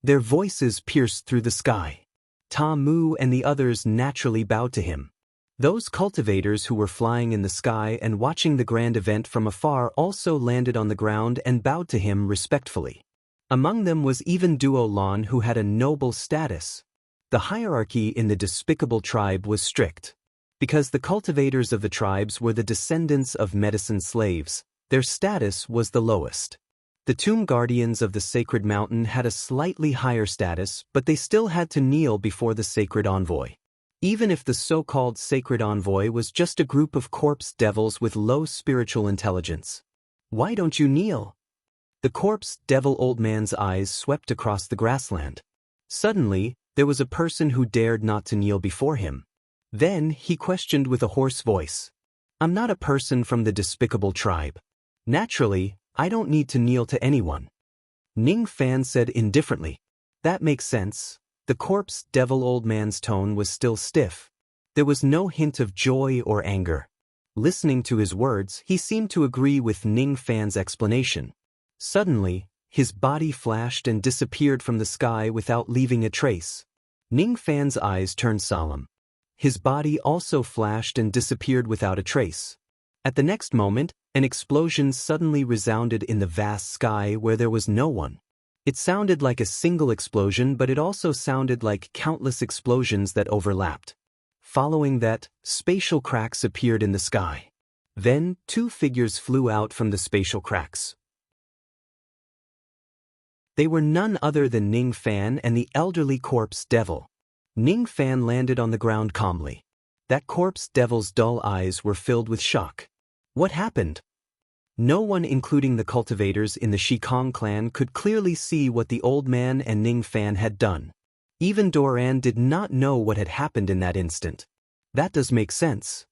Their voices pierced through the sky. Ta Mu and the others naturally bowed to him. Those cultivators who were flying in the sky and watching the grand event from afar also landed on the ground and bowed to him respectfully. Among them was even Duo Lon, who had a noble status. The hierarchy in the despicable tribe was strict. Because the cultivators of the tribes were the descendants of medicine slaves, their status was the lowest. The tomb guardians of the sacred mountain had a slightly higher status, but they still had to kneel before the sacred envoy. Even if the so-called sacred envoy was just a group of corpse devils with low spiritual intelligence. "Why don't you kneel?" The corpse devil old man's eyes swept across the grassland. Suddenly, there was a person who dared not to kneel before him. Then, he questioned with a hoarse voice. "I'm not a person from the despicable tribe. Naturally, I don't need to kneel to anyone." Ning Fan said indifferently. "That makes sense." The corpse devil old man's tone was still stiff. There was no hint of joy or anger. Listening to his words, he seemed to agree with Ning Fan's explanation. Suddenly, his body flashed and disappeared from the sky without leaving a trace. Ning Fan's eyes turned solemn. His body also flashed and disappeared without a trace. At the next moment, an explosion suddenly resounded in the vast sky where there was no one. It sounded like a single explosion, but it also sounded like countless explosions that overlapped. Following that, spatial cracks appeared in the sky. Then, two figures flew out from the spatial cracks. They were none other than Ning Fan and the elderly corpse devil. Ning Fan landed on the ground calmly. That corpse devil's dull eyes were filled with shock. What happened? No one, including the cultivators in the Shikong clan, could clearly see what the old man and Ning Fan had done. Even Doran did not know what had happened in that instant. That does make sense.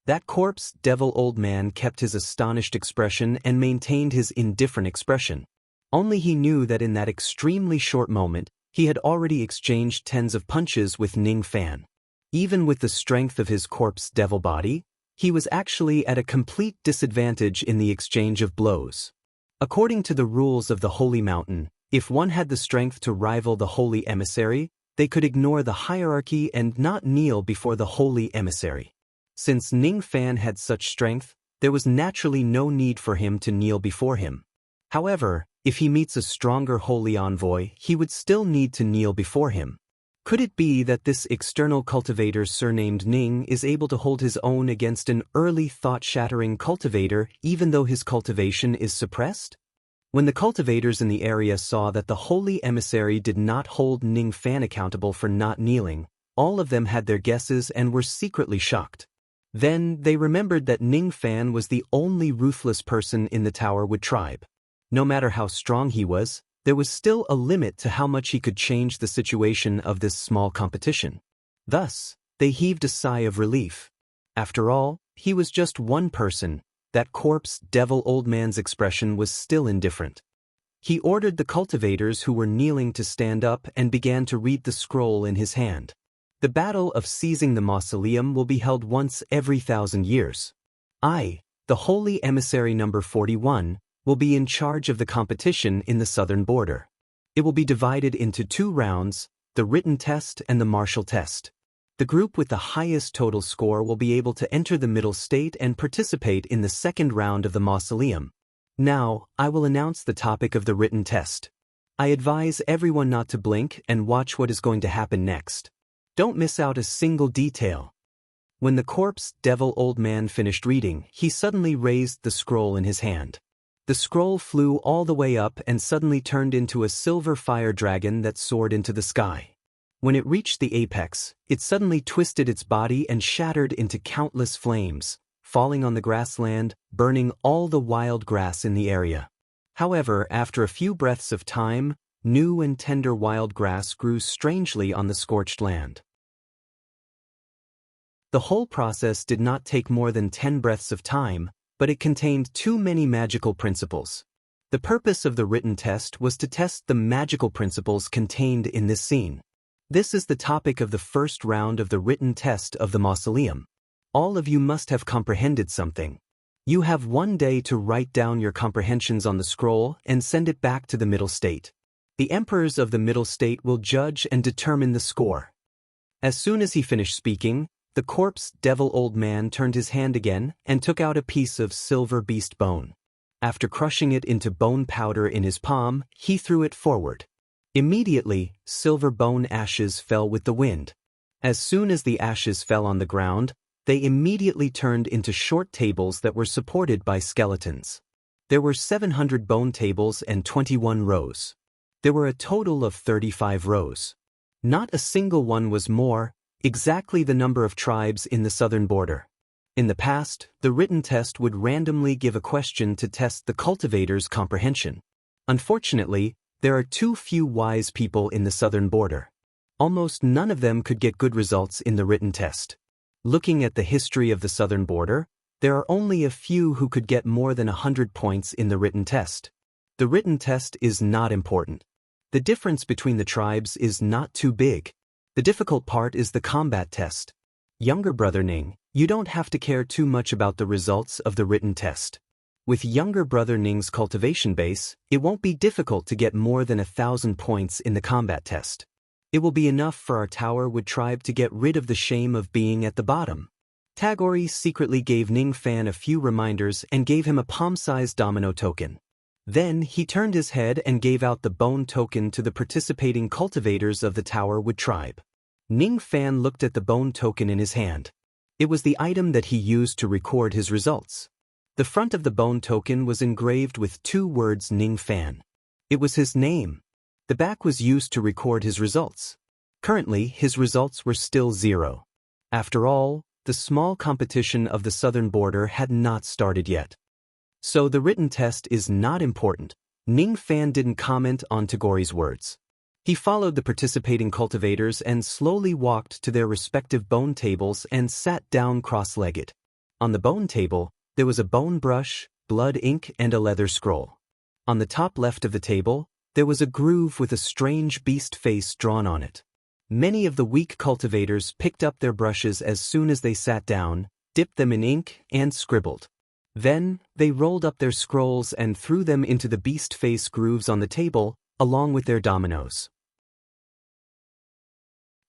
That corpse devil old man kept his astonished expression and maintained his indifferent expression. Only he knew that in that extremely short moment, he had already exchanged tens of punches with Ning Fan. Even with the strength of his corpse devil body, he was actually at a complete disadvantage in the exchange of blows. According to the rules of the Holy Mountain, if one had the strength to rival the Holy Emissary, they could ignore the hierarchy and not kneel before the Holy Emissary. Since Ning Fan had such strength, there was naturally no need for him to kneel before him. However, if he meets a stronger Holy Envoy, he would still need to kneel before him. Could it be that this external cultivator surnamed Ning is able to hold his own against an early thought-shattering cultivator even though his cultivation is suppressed? When the cultivators in the area saw that the Holy Emissary did not hold Ning Fan accountable for not kneeling, all of them had their guesses and were secretly shocked. Then they remembered that Ning Fan was the only ruthless person in the Towerwood tribe. No matter how strong he was, there was still a limit to how much he could change the situation of this small competition. Thus, they heaved a sigh of relief. After all, he was just one person. That corpse devil old man's expression was still indifferent. He ordered the cultivators who were kneeling to stand up and began to read the scroll in his hand. The battle of seizing the mausoleum will be held once every 1,000 years. I, the Holy Emissary number 41, will be in charge of the competition in the southern border. It will be divided into 2 rounds, the written test and the martial test. The group with the highest total score will be able to enter the middle state and participate in the second round of the mausoleum. Now, I will announce the topic of the written test. I advise everyone not to blink and watch what is going to happen next. Don't miss out a single detail. When the corpse devil old man finished reading, he suddenly raised the scroll in his hand. The scroll flew all the way up and suddenly turned into a silver fire dragon that soared into the sky. When it reached the apex, it suddenly twisted its body and shattered into countless flames, falling on the grassland, burning all the wild grass in the area. However, after a few breaths of time, New and tender wild grass grew strangely on the scorched land. The whole process did not take more than 10 breaths of time, but it contained too many magical principles. The purpose of the written test was to test the magical principles contained in this scene. This is the topic of the first round of the written test of the mausoleum. All of you must have comprehended something. You have 1 day to write down your comprehensions on the scroll and send it back to the middle state. The emperors of the middle state will judge and determine the score. As soon as he finished speaking, the corpse devil old man turned his hand again and took out a piece of silver beast bone. After crushing it into bone powder in his palm, he threw it forward. Immediately, silver bone ashes fell with the wind. As soon as the ashes fell on the ground, they immediately turned into short tables that were supported by skeletons. There were 700 bone tables and 21 rows. There were a total of 35 rows. Not a single one was more, exactly the number of tribes in the southern border. In the past, the written test would randomly give a question to test the cultivator's comprehension. Unfortunately, there are too few wise people in the southern border. Almost none of them could get good results in the written test. Looking at the history of the southern border, there are only a few who could get more than 100 points in the written test. The written test is not important. The difference between the tribes is not too big. The difficult part is the combat test. Younger brother Ning, you don't have to care too much about the results of the written test. With younger brother Ning's cultivation base, it won't be difficult to get more than 1,000 points in the combat test. It will be enough for our Tower Wood tribe to get rid of the shame of being at the bottom. Tagore secretly gave Ning Fan a few reminders and gave him a palm-sized domino token. Then he turned his head and gave out the bone token to the participating cultivators of the Tower Wood tribe. Ning Fan looked at the bone token in his hand. It was the item that he used to record his results. The front of the bone token was engraved with 2 words Ning Fan. It was his name. The back was used to record his results. Currently, his results were still 0. After all, the small competition of the southern border had not started yet. So the written test is not important. Ning Fan didn't comment on Tagore's words. He followed the participating cultivators and slowly walked to their respective bone tables and sat down cross-legged. On the bone table, there was a bone brush, blood ink, and a leather scroll. On the top left of the table, there was a groove with a strange beast face drawn on it. Many of the weak cultivators picked up their brushes as soon as they sat down, dipped them in ink, and scribbled. Then, they rolled up their scrolls and threw them into the beast face grooves on the table, along with their dominoes.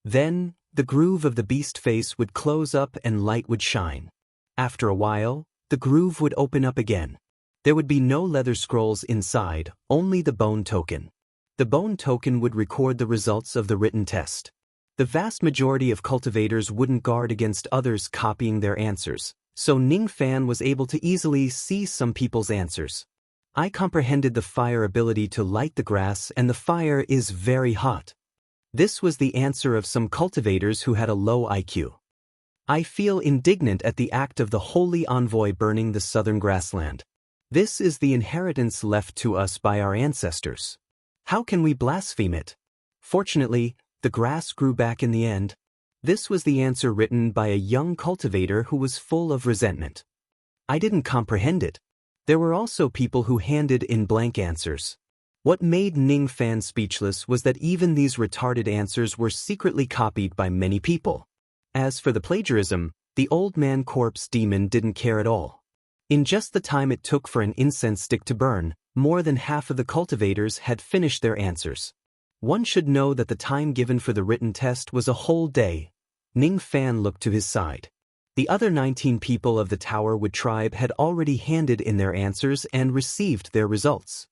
Then, the groove of the beast face would close up and light would shine. After a while, the groove would open up again. There would be no leather scrolls inside, only the bone token. The bone token would record the results of the written test. The vast majority of cultivators wouldn't guard against others copying their answers, so Ning Fan was able to easily see some people's answers. I comprehended the fire ability to light the grass, and the fire is very hot. This was the answer of some cultivators who had a low IQ. I feel indignant at the act of the holy envoy burning the southern grassland. This is the inheritance left to us by our ancestors. How can we blaspheme it? Fortunately, the grass grew back in the end. This was the answer written by a young cultivator who was full of resentment. I didn't comprehend it. There were also people who handed in blank answers. What made Ning Fan speechless was that even these retarded answers were secretly copied by many people. As for the plagiarism, the old man corpse demon didn't care at all. In just the time it took for an incense stick to burn, more than half of the cultivators had finished their answers. One should know that the time given for the written test was a whole day. Ning Fan looked to his side. The other 19 people of the Tower Wood tribe had already handed in their answers and received their results.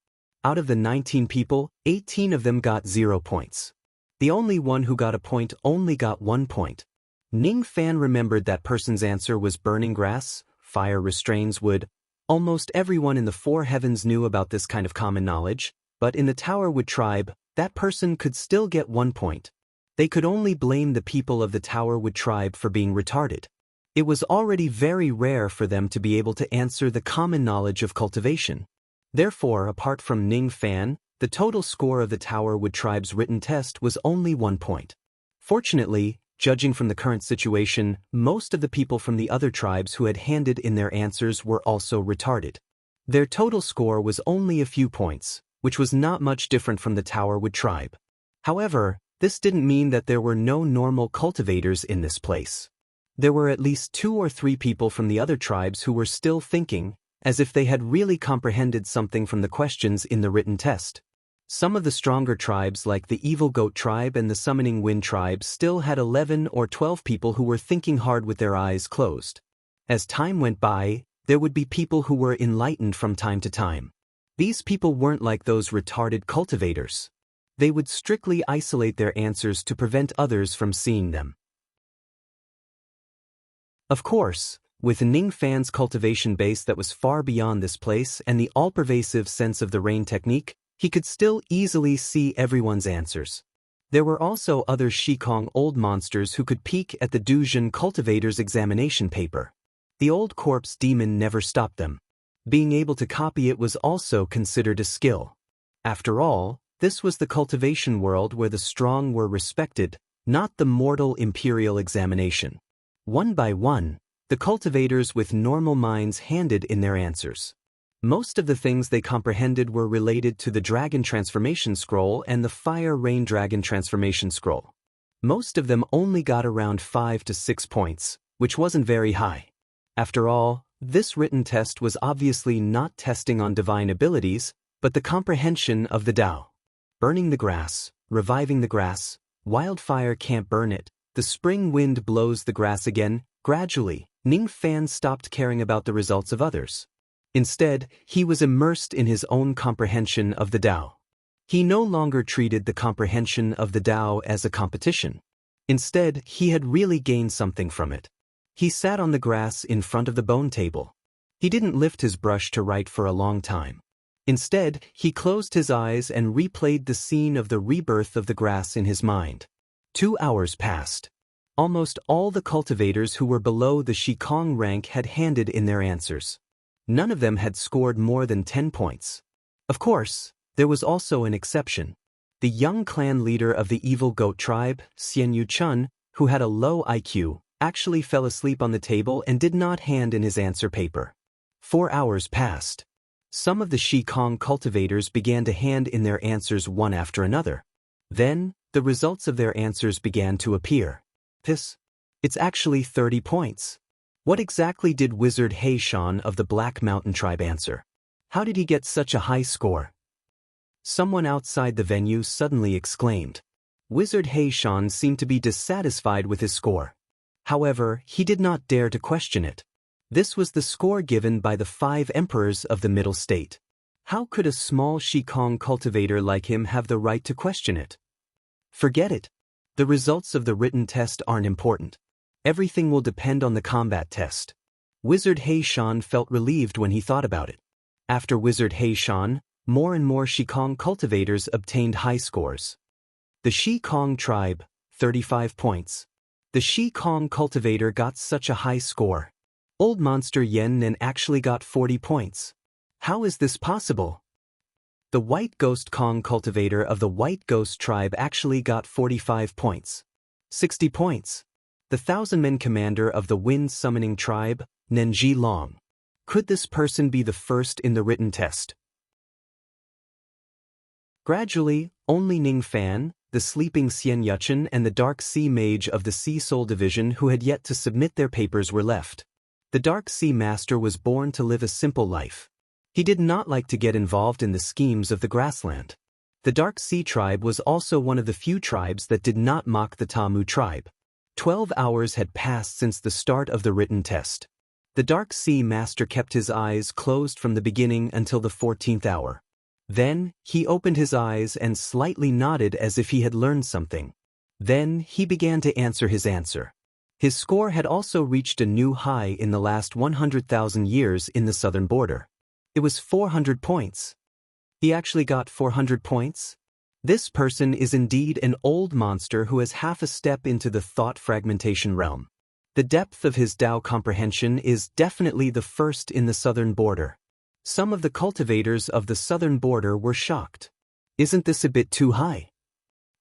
Out of the 19 people, 18 of them got 0 points. The only one who got a point only got 1 point. Ning Fan remembered that person's answer was burning grass, fire restrains wood. Almost everyone in the 4 heavens knew about this kind of common knowledge, but in the Tower Wood tribe, that person could still get 1 point. They could only blame the people of the Tower Wood tribe for being retarded. It was already very rare for them to be able to answer the common knowledge of cultivation. Therefore, apart from Ning Fan, The total score of the Towerwood tribe's written test was only 1 point. Fortunately, judging from the current situation, most of the people from the other tribes who had handed in their answers were also retarded. Their total score was only a few points, which was not much different from the Towerwood tribe. However, this didn't mean that there were no normal cultivators in this place. There were at least 2 or 3 people from the other tribes who were still thinking, as if they had really comprehended something from the questions in the written test. Some of the stronger tribes like the Evil Goat tribe and the Summoning Wind tribe still had 11 or 12 people who were thinking hard with their eyes closed. As time went by, there would be people who were enlightened from time to time. These people weren't like those retarded cultivators. They would strictly isolate their answers to prevent others from seeing them. Of course, with Ning Fan's cultivation base that was far beyond this place and the all-pervasive sense of the rain technique, he could still easily see everyone's answers. There were also other Shikong old monsters who could peek at the Duzhen cultivator's examination paper. The old corpse demon never stopped them. Being able to copy it was also considered a skill. After all, this was the cultivation world where the strong were respected, not the mortal imperial examination. One by one, the cultivators with normal minds handed in their answers. Most of the things they comprehended were related to the Dragon Transformation Scroll and the Fire Rain Dragon Transformation Scroll. Most of them only got around 5 to 6 points, which wasn't very high. After all, this written test was obviously not testing on divine abilities, but the comprehension of the Tao. Burning the grass, reviving the grass, wildfire can't burn it, the spring wind blows the grass again. Gradually, Ning Fan stopped caring about the results of others. Instead, he was immersed in his own comprehension of the Tao. He no longer treated the comprehension of the Tao as a competition. Instead, he had really gained something from it. He sat on the grass in front of the bone table. He didn't lift his brush to write for a long time. Instead, he closed his eyes and replayed the scene of the rebirth of the grass in his mind. 2 hours passed. Almost all the cultivators who were below the Shikong rank had handed in their answers. None of them had scored more than 10 points. Of course, there was also an exception. The young clan leader of the Evil Goat tribe, Xian Yuchun, who had a low IQ, actually fell asleep on the table and did not hand in his answer paper. 4 hours passed. Some of the Shikong cultivators began to hand in their answers one after another. Then, the results of their answers began to appear. It's actually 30 points. What exactly did Wizard Heishan of the Black Mountain tribe answer? How did he get such a high score? Someone outside the venue suddenly exclaimed. Wizard Heishan seemed to be dissatisfied with his score. However, he did not dare to question it. This was the score given by the 5 emperors of the Middle State. How could a small Shikong cultivator like him have the right to question it? Forget it. The results of the written test aren't important. Everything will depend on the combat test. Wizard Heishan felt relieved when he thought about it. After Wizard Heishan, more and more Shikong cultivators obtained high scores. The Shikong tribe, 35 points. The Shikong cultivator got such a high score. Old Monster Yen Nen actually got 40 points. How is this possible? The White Ghost Kong cultivator of the White Ghost tribe actually got 45 points. 60 points. The Thousand-Men commander of the Wind Summoning tribe, Nenji Long. Could this person be the first in the written test? Gradually, only Ning Fan, the sleeping Xian Yuchun and the Dark Sea Mage of the Sea Soul Division who had yet to submit their papers were left. The Dark Sea Master was born to live a simple life. He did not like to get involved in the schemes of the grassland. The Dark Sea tribe was also one of the few tribes that did not mock the Tamu tribe. 12 hours had passed since the start of the written test. The Dark Sea Master kept his eyes closed from the beginning until the 14th hour. Then, he opened his eyes and slightly nodded as if he had learned something. Then, he began to answer his answer. His score had also reached a new high in the last 100,000 years in the southern border. It was 400 points. He actually got 400 points? This person is indeed an old monster who has half a step into the thought fragmentation realm. The depth of his Tao comprehension is definitely the first in the southern border. Some of the cultivators of the southern border were shocked. Isn't this a bit too high?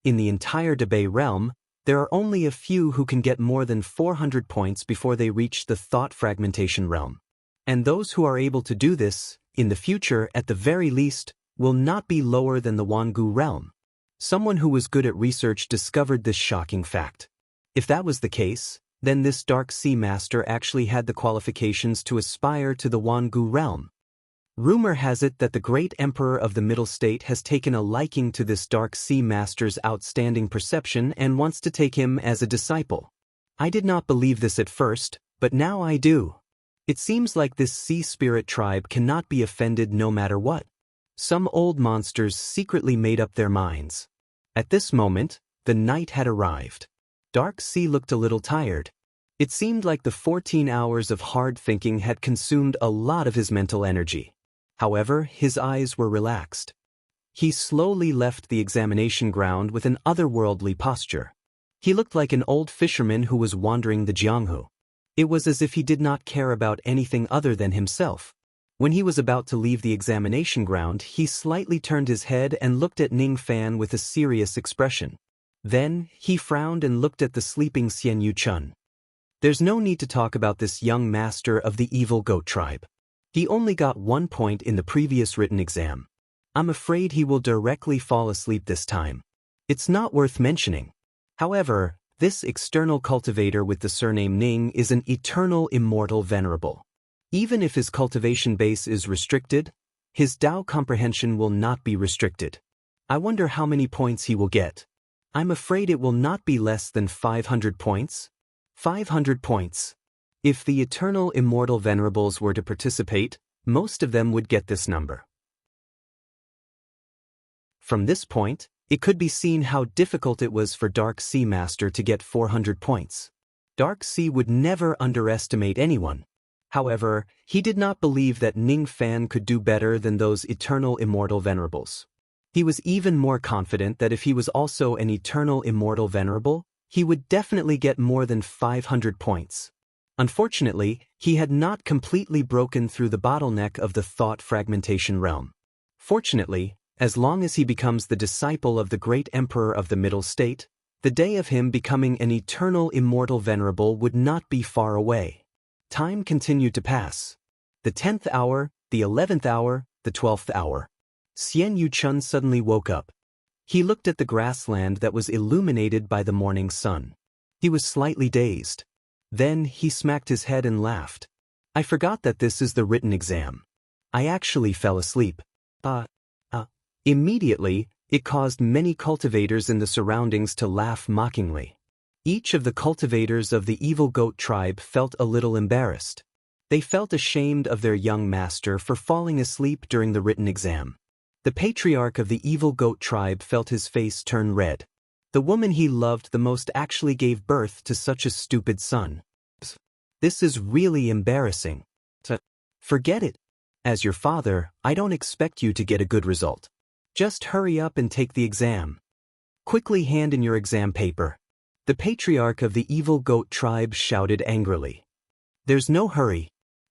In the entire Debay realm, there are only a few who can get more than 400 points before they reach the thought fragmentation realm. And those who are able to do this, in the future at the very least, will not be lower than the Wangu realm. Someone who was good at research discovered this shocking fact. If that was the case, then this Dark Sea Master actually had the qualifications to aspire to the Wangu realm. Rumor has it that the great emperor of the Middle State has taken a liking to this Dark Sea Master's outstanding perception and wants to take him as a disciple. I did not believe this at first, but now I do. It seems like this sea spirit tribe cannot be offended no matter what. Some old monsters secretly made up their minds. At this moment, the night had arrived. Dark Sea looked a little tired. It seemed like the 14 hours of hard thinking had consumed a lot of his mental energy. However, his eyes were relaxed. He slowly left the examination ground with an otherworldly posture. He looked like an old fisherman who was wandering the Jianghu. It was as if he did not care about anything other than himself. When he was about to leave the examination ground, he slightly turned his head and looked at Ning Fan with a serious expression. Then, he frowned and looked at the sleeping Xian Yuchun. There's no need to talk about this young master of the evil goat tribe. He only got 1 point in the previous written exam. I'm afraid he will directly fall asleep this time. It's not worth mentioning. However, this external cultivator with the surname Ning is an eternal immortal venerable. Even if his cultivation base is restricted, his Dao comprehension will not be restricted. I wonder how many points he will get. I'm afraid it will not be less than 500 points. 500 points. If the eternal immortal venerables were to participate, most of them would get this number. From this point, it could be seen how difficult it was for Dark Sea Master to get 400 points. Dark Sea would never underestimate anyone. However, he did not believe that Ning Fan could do better than those eternal immortal venerables. He was even more confident that if he was also an eternal immortal venerable, he would definitely get more than 500 points. Unfortunately, he had not completely broken through the bottleneck of the thought fragmentation realm. Fortunately, as long as he becomes the disciple of the great emperor of the Middle State, the day of him becoming an eternal immortal venerable would not be far away. Time continued to pass. The 10th hour, the 11th hour, the 12th hour. Xian Yuchun suddenly woke up. He looked at the grassland that was illuminated by the morning sun. He was slightly dazed. Then he smacked his head and laughed. I forgot that this is the written exam. I actually fell asleep. Immediately, it caused many cultivators in the surroundings to laugh mockingly. Each of the cultivators of the evil goat tribe felt a little embarrassed. They felt ashamed of their young master for falling asleep during the written exam. The patriarch of the evil goat tribe felt his face turn red. The woman he loved the most actually gave birth to such a stupid son. This is really embarrassing. Forget it. As your father, I don't expect you to get a good result. Just hurry up and take the exam. Quickly hand in your exam paper. The patriarch of the evil goat tribe shouted angrily. There's no hurry.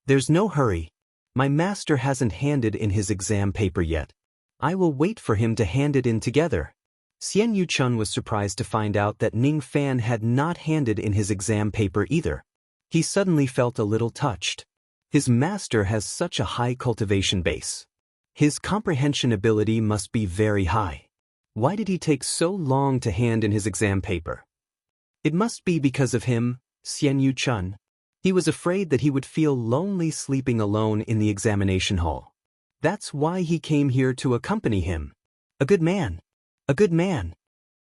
There's no hurry. My master hasn't handed in his exam paper yet. I will wait for him to hand it in together. Xian Yuchun was surprised to find out that Ning Fan had not handed in his exam paper either. He suddenly felt a little touched. His master has such a high cultivation base. His comprehension ability must be very high. Why did he take so long to hand in his exam paper? It must be because of him, Xian Yuchun. He was afraid that he would feel lonely sleeping alone in the examination hall. That's why he came here to accompany him. A good man. A good man.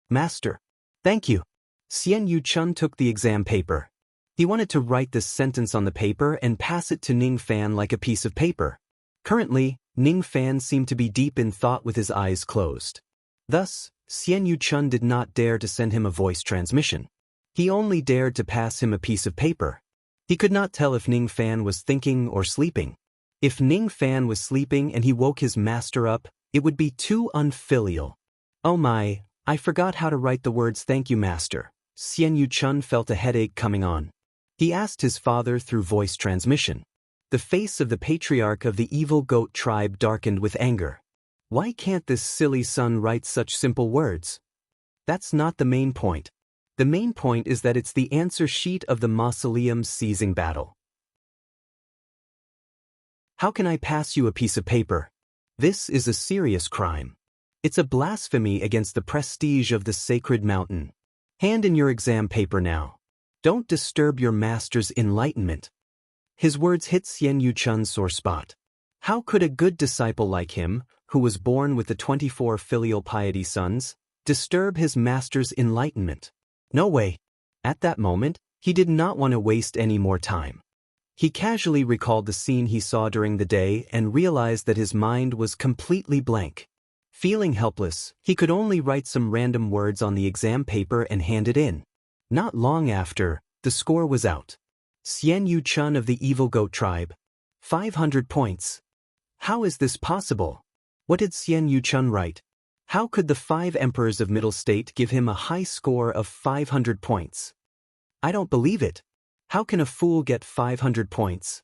Master. Thank you. Xian Yuchun took the exam paper. He wanted to write this sentence on the paper and pass it to Ning Fan like a piece of paper. Currently, Ning Fan seemed to be deep in thought with his eyes closed. Thus, Xian Yuchun did not dare to send him a voice transmission. He only dared to pass him a piece of paper. He could not tell if Ning Fan was thinking or sleeping. If Ning Fan was sleeping and he woke his master up, it would be too unfilial. Oh my, I forgot how to write the words thank you master. Xian Yuchun felt a headache coming on. He asked his father through voice transmission. The face of the patriarch of the evil goat tribe darkened with anger. Why can't this silly son write such simple words? That's not the main point. The main point is that it's the answer sheet of the mausoleum seizing battle. How can I pass you a piece of paper? This is a serious crime. It's a blasphemy against the prestige of the sacred mountain. Hand in your exam paper now. Don't disturb your master's enlightenment. His words hit Xian Yuchun's sore spot. How could a good disciple like him, who was born with the 24 filial piety sons, disturb his master's enlightenment? No way. At that moment, he did not want to waste any more time. He casually recalled the scene he saw during the day and realized that his mind was completely blank. Feeling helpless, he could only write some random words on the exam paper and hand it in. Not long after, the score was out. Xian Yuchun of the Evil Goat Tribe. 500 points. How is this possible? What did Xian Yuchun write? How could the 5 emperors of Middle State give him a high score of 500 points? I don't believe it. How can a fool get 500 points?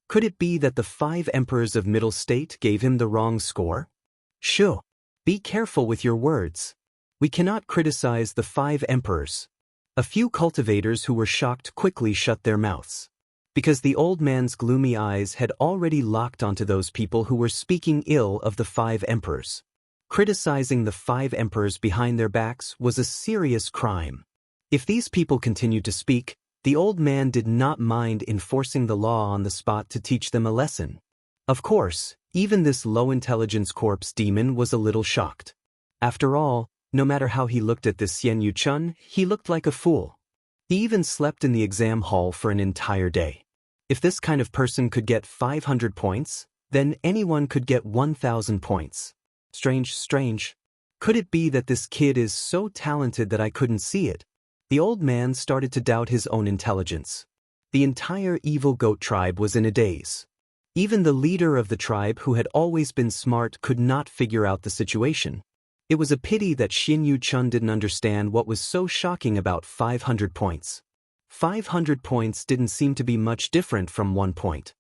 Could it be that the 5 emperors of Middle State gave him the wrong score? Shoo! Be careful with your words. We cannot criticize the 5 emperors. A few cultivators who were shocked quickly shut their mouths. Because the old man's gloomy eyes had already locked onto those people who were speaking ill of the 5 emperors. Criticizing the 5 emperors behind their backs was a serious crime. If these people continued to speak, the old man did not mind enforcing the law on the spot to teach them a lesson. Of course, even this low-intelligence corpse demon was a little shocked. After all, no matter how he looked at this Xian Yuchun, he looked like a fool. He even slept in the exam hall for an entire day. If this kind of person could get 500 points, then anyone could get 1,000 points. Strange. Could it be that this kid is so talented that I couldn't see it? The old man started to doubt his own intelligence. The entire Evil Goat Tribe was in a daze. Even the leader of the tribe, who had always been smart, could not figure out the situation. It was a pity that Xian Yuchun didn't understand what was so shocking about 500 points. 500 points didn't seem to be much different from 1 point.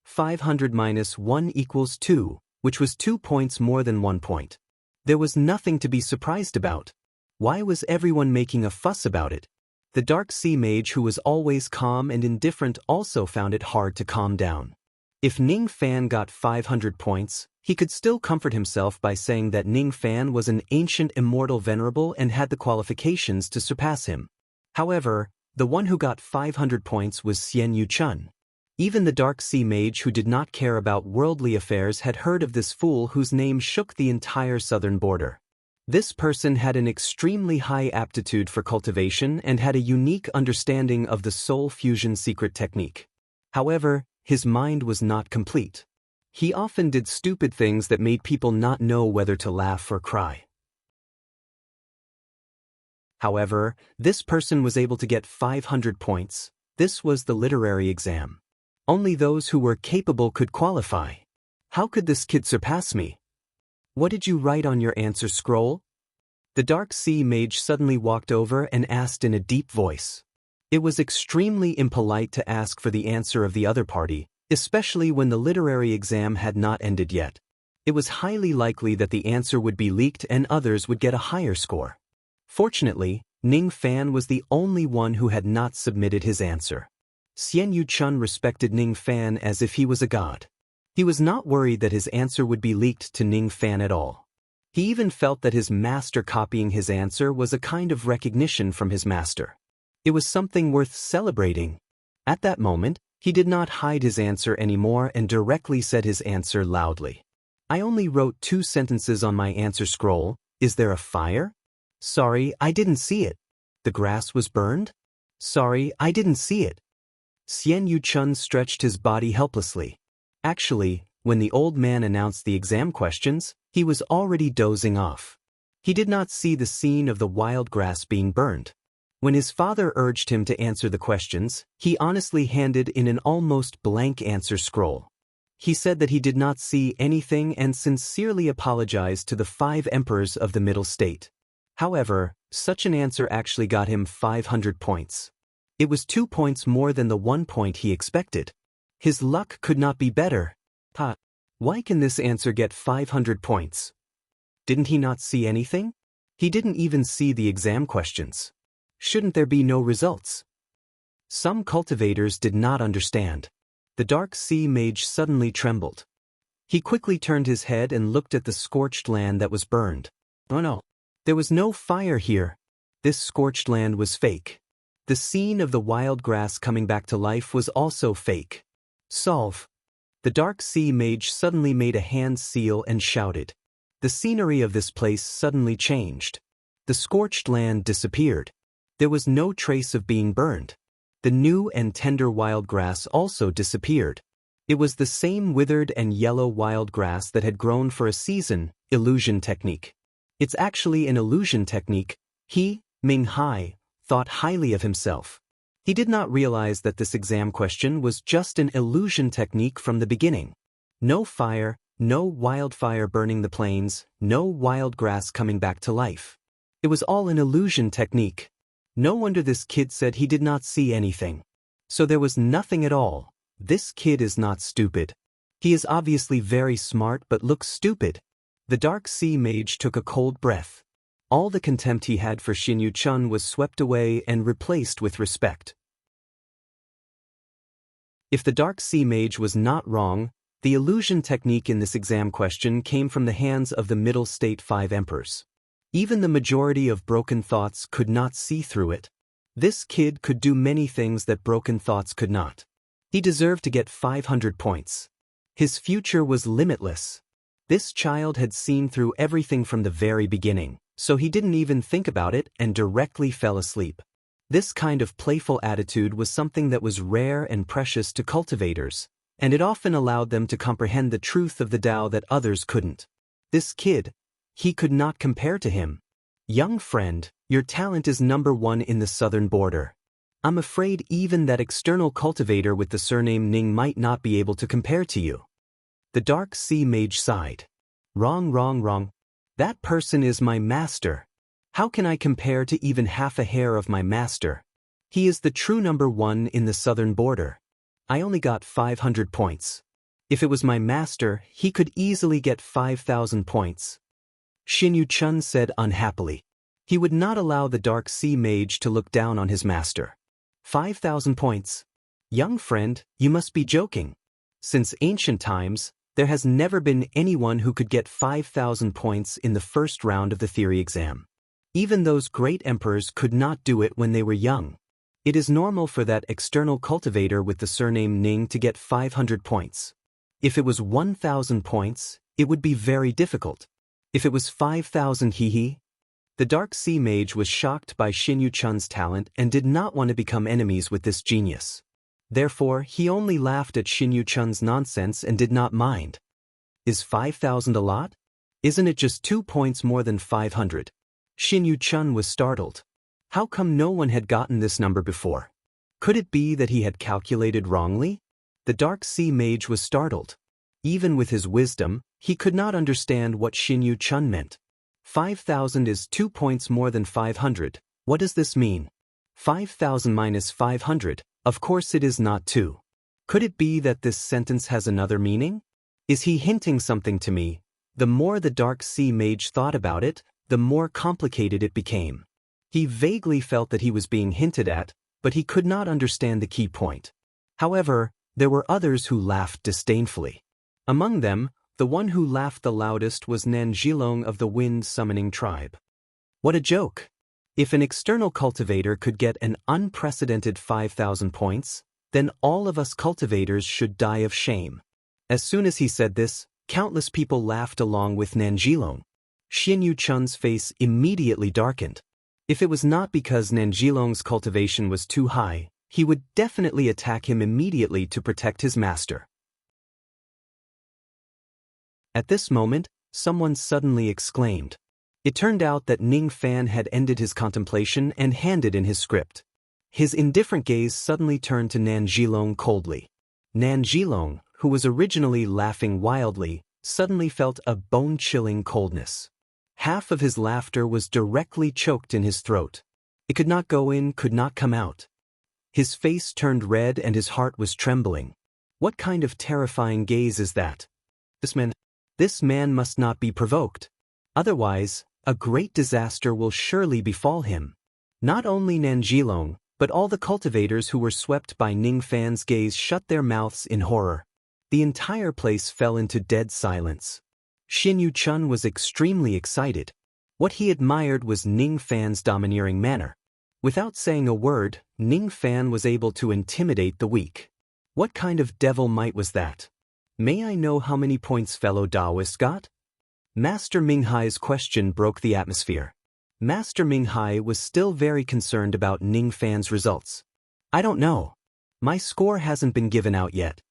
500 minus 1 equals 2, which was 2 points more than 1 point. There was nothing to be surprised about. Why was everyone making a fuss about it? The Dark Sea Mage, who was always calm and indifferent, also found it hard to calm down. If Ning Fan got 500 points, he could still comfort himself by saying that Ning Fan was an ancient immortal venerable and had the qualifications to surpass him. However, the one who got 500 points was Xian Yuchun. Even the Dark Sea Mage, who did not care about worldly affairs, had heard of this fool whose name shook the entire southern border. This person had an extremely high aptitude for cultivation and had a unique understanding of the soul fusion secret technique. However, his mind was not complete. He often did stupid things that made people not know whether to laugh or cry. However, this person was able to get 500 points. This was the literary exam. Only those who were capable could qualify. How could this kid surpass me? What did you write on your answer scroll? The Dark Sea Mage suddenly walked over and asked in a deep voice. It was extremely impolite to ask for the answer of the other party, especially when the literary exam had not ended yet. It was highly likely that the answer would be leaked and others would get a higher score. Fortunately, Ning Fan was the only one who had not submitted his answer. Xian Yuchun respected Ning Fan as if he was a god. He was not worried that his answer would be leaked to Ning Fan at all. He even felt that his master copying his answer was a kind of recognition from his master. It was something worth celebrating. At that moment, he did not hide his answer anymore and directly said his answer loudly. I only wrote 2 sentences on my answer scroll. Is there a fire? Sorry, I didn't see it. The grass was burned? Sorry, I didn't see it. Xian Yuchun stretched his body helplessly. Actually, when the old man announced the exam questions, he was already dozing off. He did not see the scene of the wild grass being burned. When his father urged him to answer the questions, he honestly handed in an almost blank answer scroll. He said that he did not see anything and sincerely apologized to the 5 emperors of the Middle State. However, such an answer actually got him 500 points. It was 2 points more than the 1 point he expected. His luck could not be better. Why can this answer get 500 points? Didn't he not see anything? He didn't even see the exam questions. Shouldn't there be no results? Some cultivators did not understand. The dark sea mage suddenly trembled. He quickly turned his head and looked at the scorched land that was burned. Oh no! There was no fire here. This scorched land was fake. The scene of the wild grass coming back to life was also fake. Solve. The dark sea mage suddenly made a hand seal and shouted. The scenery of this place suddenly changed. The scorched land disappeared. There was no trace of being burned. The new and tender wild grass also disappeared. It was the same withered and yellow wild grass that had grown for a season. Illusion technique. It's actually an illusion technique. He, Ming Hai, thought highly of himself. He did not realize that this exam question was just an illusion technique from the beginning. No fire, no wildfire burning the plains, no wild grass coming back to life. It was all an illusion technique. No wonder this kid said he did not see anything. So there was nothing at all. This kid is not stupid. He is obviously very smart but looks stupid. The dark sea mage took a cold breath. All the contempt he had for Xinyu Chun was swept away and replaced with respect. If the dark sea mage was not wrong, the illusion technique in this exam question came from the hands of the middle state 5 emperors. Even the majority of broken thoughts could not see through it. This kid could do many things that broken thoughts could not. He deserved to get 500 points. His future was limitless. This child had seen through everything from the very beginning, so he didn't even think about it and directly fell asleep. This kind of playful attitude was something that was rare and precious to cultivators, and it often allowed them to comprehend the truth of the Tao that others couldn't. This kid, he could not compare to him. Young friend, your talent is #1 in the southern border. I'm afraid even that external cultivator with the surname Ning might not be able to compare to you. The dark sea mage sighed. Wrong, wrong, wrong. That person is my master. How can I compare to even half a hair of my master? He is the true #1 in the southern border. I only got 500 points. If it was my master, he could easily get 5,000 points. Xinyu Chun said unhappily. He would not allow the dark sea mage to look down on his master. 5,000 points. Young friend, you must be joking. Since ancient times, there has never been anyone who could get 5,000 points in the first round of the theory exam. Even those great emperors could not do it when they were young. It is normal for that external cultivator with the surname Ning to get 500 points. If it was 1,000 points, it would be very difficult. If it was 5,000 hee. The dark sea mage was shocked by Xinyu Chun's talent and did not want to become enemies with this genius. Therefore, he only laughed at Xinyu Chun's nonsense and did not mind. Is 5,000 a lot? Isn't it just 2 points more than 500? Xinyu Chun was startled. How come no one had gotten this number before? Could it be that he had calculated wrongly? The dark sea mage was startled. Even with his wisdom, he could not understand what Xinyu Chun meant. 5,000 is 2 points more than 500. What does this mean? 5,000 minus 500, of course it is not 2. Could it be that this sentence has another meaning? Is he hinting something to me? The more the dark sea mage thought about it, the more complicated it became. He vaguely felt that he was being hinted at, but he could not understand the key point. However, there were others who laughed disdainfully. Among them, the one who laughed the loudest was Nanjilong of the Wind Summoning Tribe. What a joke! If an external cultivator could get an unprecedented 5,000 points, then all of us cultivators should die of shame. As soon as he said this, countless people laughed along with Nanjilong. Xinyu Chun's face immediately darkened. If it was not because Nanjilong's cultivation was too high, he would definitely attack him immediately to protect his master. At this moment, someone suddenly exclaimed. It turned out that Ning Fan had ended his contemplation and handed in his script. His indifferent gaze suddenly turned to Nanjilong coldly. Nanjilong, who was originally laughing wildly, suddenly felt a bone-chilling coldness. Half of his laughter was directly choked in his throat. It could not go in, could not come out. His face turned red and his heart was trembling. What kind of terrifying gaze is that? This man must not be provoked. Otherwise, a great disaster will surely befall him. Not only Nanjilong, but all the cultivators who were swept by Ning Fan's gaze shut their mouths in horror. The entire place fell into dead silence. Xin Yuchun was extremely excited. What he admired was Ning Fan's domineering manner. Without saying a word, Ning Fan was able to intimidate the weak. What kind of devil might was that? May I know how many points fellow Taoist got? Master Minghai's question broke the atmosphere. Master Minghai was still very concerned about Ning Fan's results. I don't know. My score hasn't been given out yet.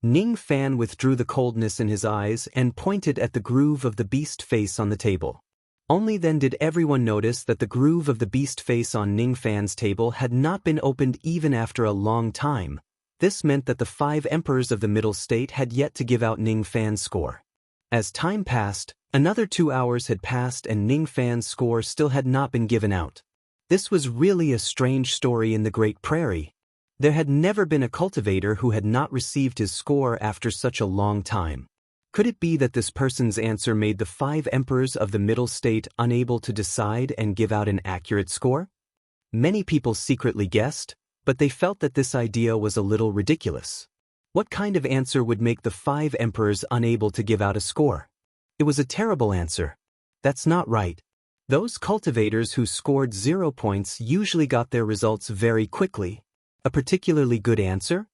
Ning Fan withdrew the coldness in his eyes and pointed at the groove of the beast face on the table. Only then did everyone notice that the groove of the beast face on Ning Fan's table had not been opened even after a long time. This meant that the 5 emperors of the Middle State had yet to give out Ning Fan's score. As time passed, another 2 hours had passed and Ning Fan's score still had not been given out. This was really a strange story in the Great Prairie. There had never been a cultivator who had not received his score after such a long time. Could it be that this person's answer made the 5 emperors of the Middle State unable to decide and give out an accurate score? Many people secretly guessed, but they felt that this idea was a little ridiculous. What kind of answer would make the 5 emperors unable to give out a score? It was a terrible answer. That's not right. Those cultivators who scored 0 points usually got their results very quickly. A particularly good answer?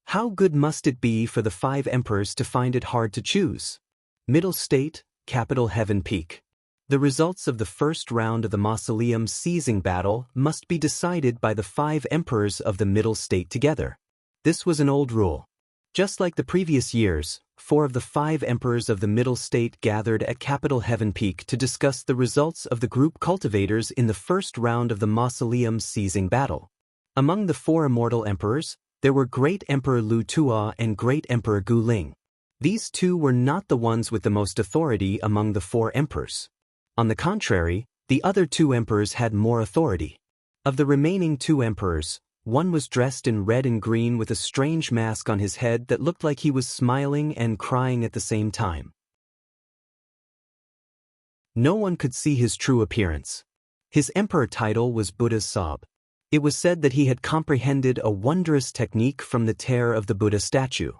How good must it be for the 5 emperors to find it hard to choose? Middle State, Capital Heaven Peak. The results of the first round of the Mausoleum seizing battle must be decided by the 5 emperors of the Middle State together. This was an old rule. Just like the previous years, 4 of the 5 emperors of the Middle State gathered at Capital Heaven Peak to discuss the results of the group cultivators in the first round of the Mausoleum seizing battle. Among the 4 immortal emperors, there were Great Emperor Lu Tuo and Great Emperor Gu Ling. These 2 were not the ones with the most authority among the 4 emperors. On the contrary, the other 2 emperors had more authority. Of the remaining 2 emperors, one was dressed in red and green with a strange mask on his head that looked like he was smiling and crying at the same time. No one could see his true appearance. His emperor title was Buddha's Sob. It was said that he had comprehended a wondrous technique from the tear of the Buddha statue.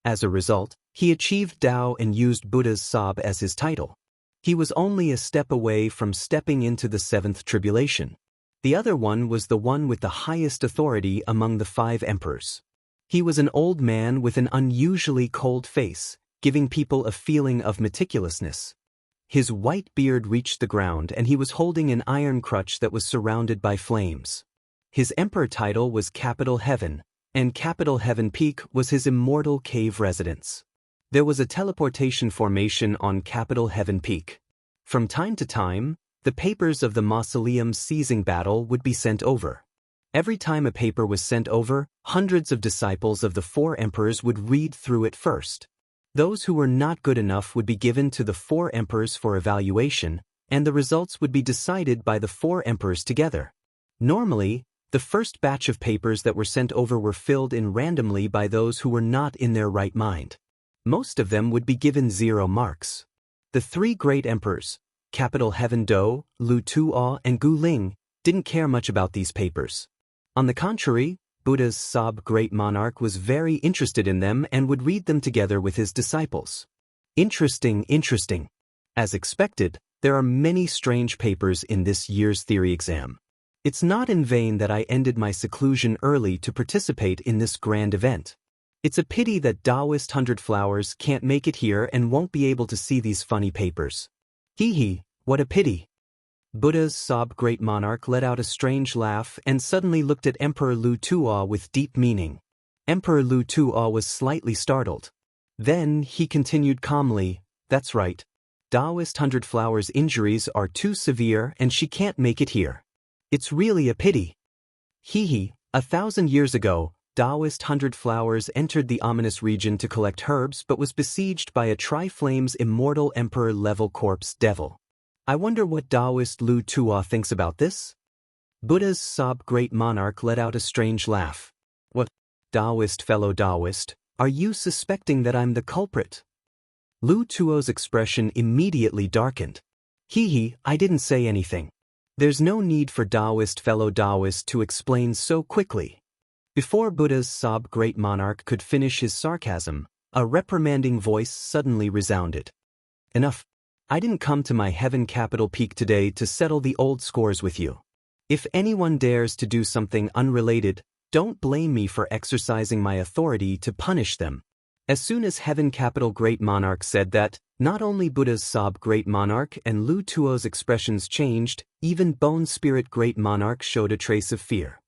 As a result, he achieved Tao and used Buddha's Sob as his title. He was only a step away from stepping into the 7th tribulation. The other one was the one with the highest authority among the 5 emperors. He was an old man with an unusually cold face, giving people a feeling of meticulousness. His white beard reached the ground and he was holding an iron crutch that was surrounded by flames. His emperor title was Capital Heaven, and Capital Heaven Peak was his immortal cave residence. There was a teleportation formation on Capital Heaven Peak. From time to time, the papers of the Mausoleum seizing battle would be sent over. Every time a paper was sent over, hundreds of disciples of the 4 emperors would read through it first. Those who were not good enough would be given to the 4 emperors for evaluation, and the results would be decided by the 4 emperors together. Normally, the first batch of papers that were sent over were filled in randomly by those who were not in their right mind. Most of them would be given 0 marks. The 3 great emperors, Capital Heaven Do, Lu Tuo, and Gu Ling, didn't care much about these papers. On the contrary, Buddha's Sob Great Monarch was very interested in them and would read them together with his disciples. Interesting. As expected, there are many strange papers in this year's theory exam. It's not in vain that I ended my seclusion early to participate in this grand event. It's a pity that Taoist 100 Flowers can't make it here and won't be able to see these funny papers. Hee, what a pity. Buddha's Sob Great Monarch let out a strange laugh and suddenly looked at Emperor Lu Tuo with deep meaning. Emperor Lu Tuo was slightly startled. Then he continued calmly, "That's right. Taoist 100 Flowers' injuries are too severe and she can't make it here. It's really a pity." Hee, 1,000 years ago, Taoist 100 Flowers entered the ominous region to collect herbs but was besieged by a Tri-Flames immortal emperor-level corpse devil. I wonder what Taoist Lu Tuo thinks about this? Buddha's Sob Great Monarch let out a strange laugh. "What? Taoist fellow Taoist, are you suspecting that I'm the culprit?" Lu Tuo's expression immediately darkened. Hee, I didn't say anything. There's no need for fellow Taoist to explain so quickly. Before Buddha's sob great monarch could finish his sarcasm, a reprimanding voice suddenly resounded. Enough. I didn't come to my heaven capital peak today to settle the old scores with you. If anyone dares to do something unrelated, don't blame me for exercising my authority to punish them. As soon as heaven capital great monarch said that, not only Buddha's sob great monarch and Lu Tuo's expressions changed, even bone spirit great monarch showed a trace of fear.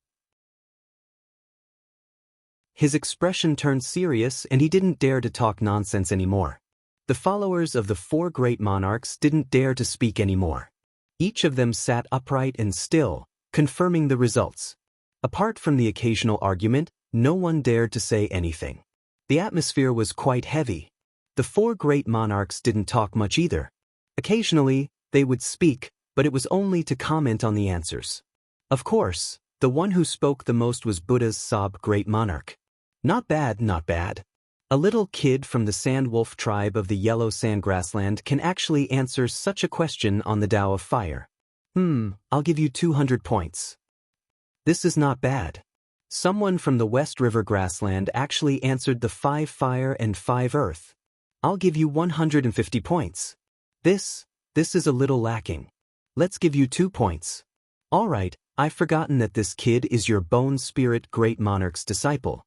His expression turned serious and he didn't dare to talk nonsense anymore. The followers of the four great monarchs didn't dare to speak anymore. Each of them sat upright and still, confirming the results. Apart from the occasional argument, no one dared to say anything. The atmosphere was quite heavy. The four great monarchs didn't talk much either. Occasionally, they would speak, but it was only to comment on the answers. Of course, the one who spoke the most was Buddha's sob great monarch. Not bad, not bad. A little kid from the Sandwolf tribe of the Yellow Sand Grassland can actually answer such a question on the Tao of Fire. I'll give you 200 points. This is not bad. Someone from the West River Grassland actually answered the 5 Fire and 5 Earth. I'll give you 150 points. This is a little lacking. Let's give you 2 points. Alright, I've forgotten that this kid is your bone spirit great monarch's disciple.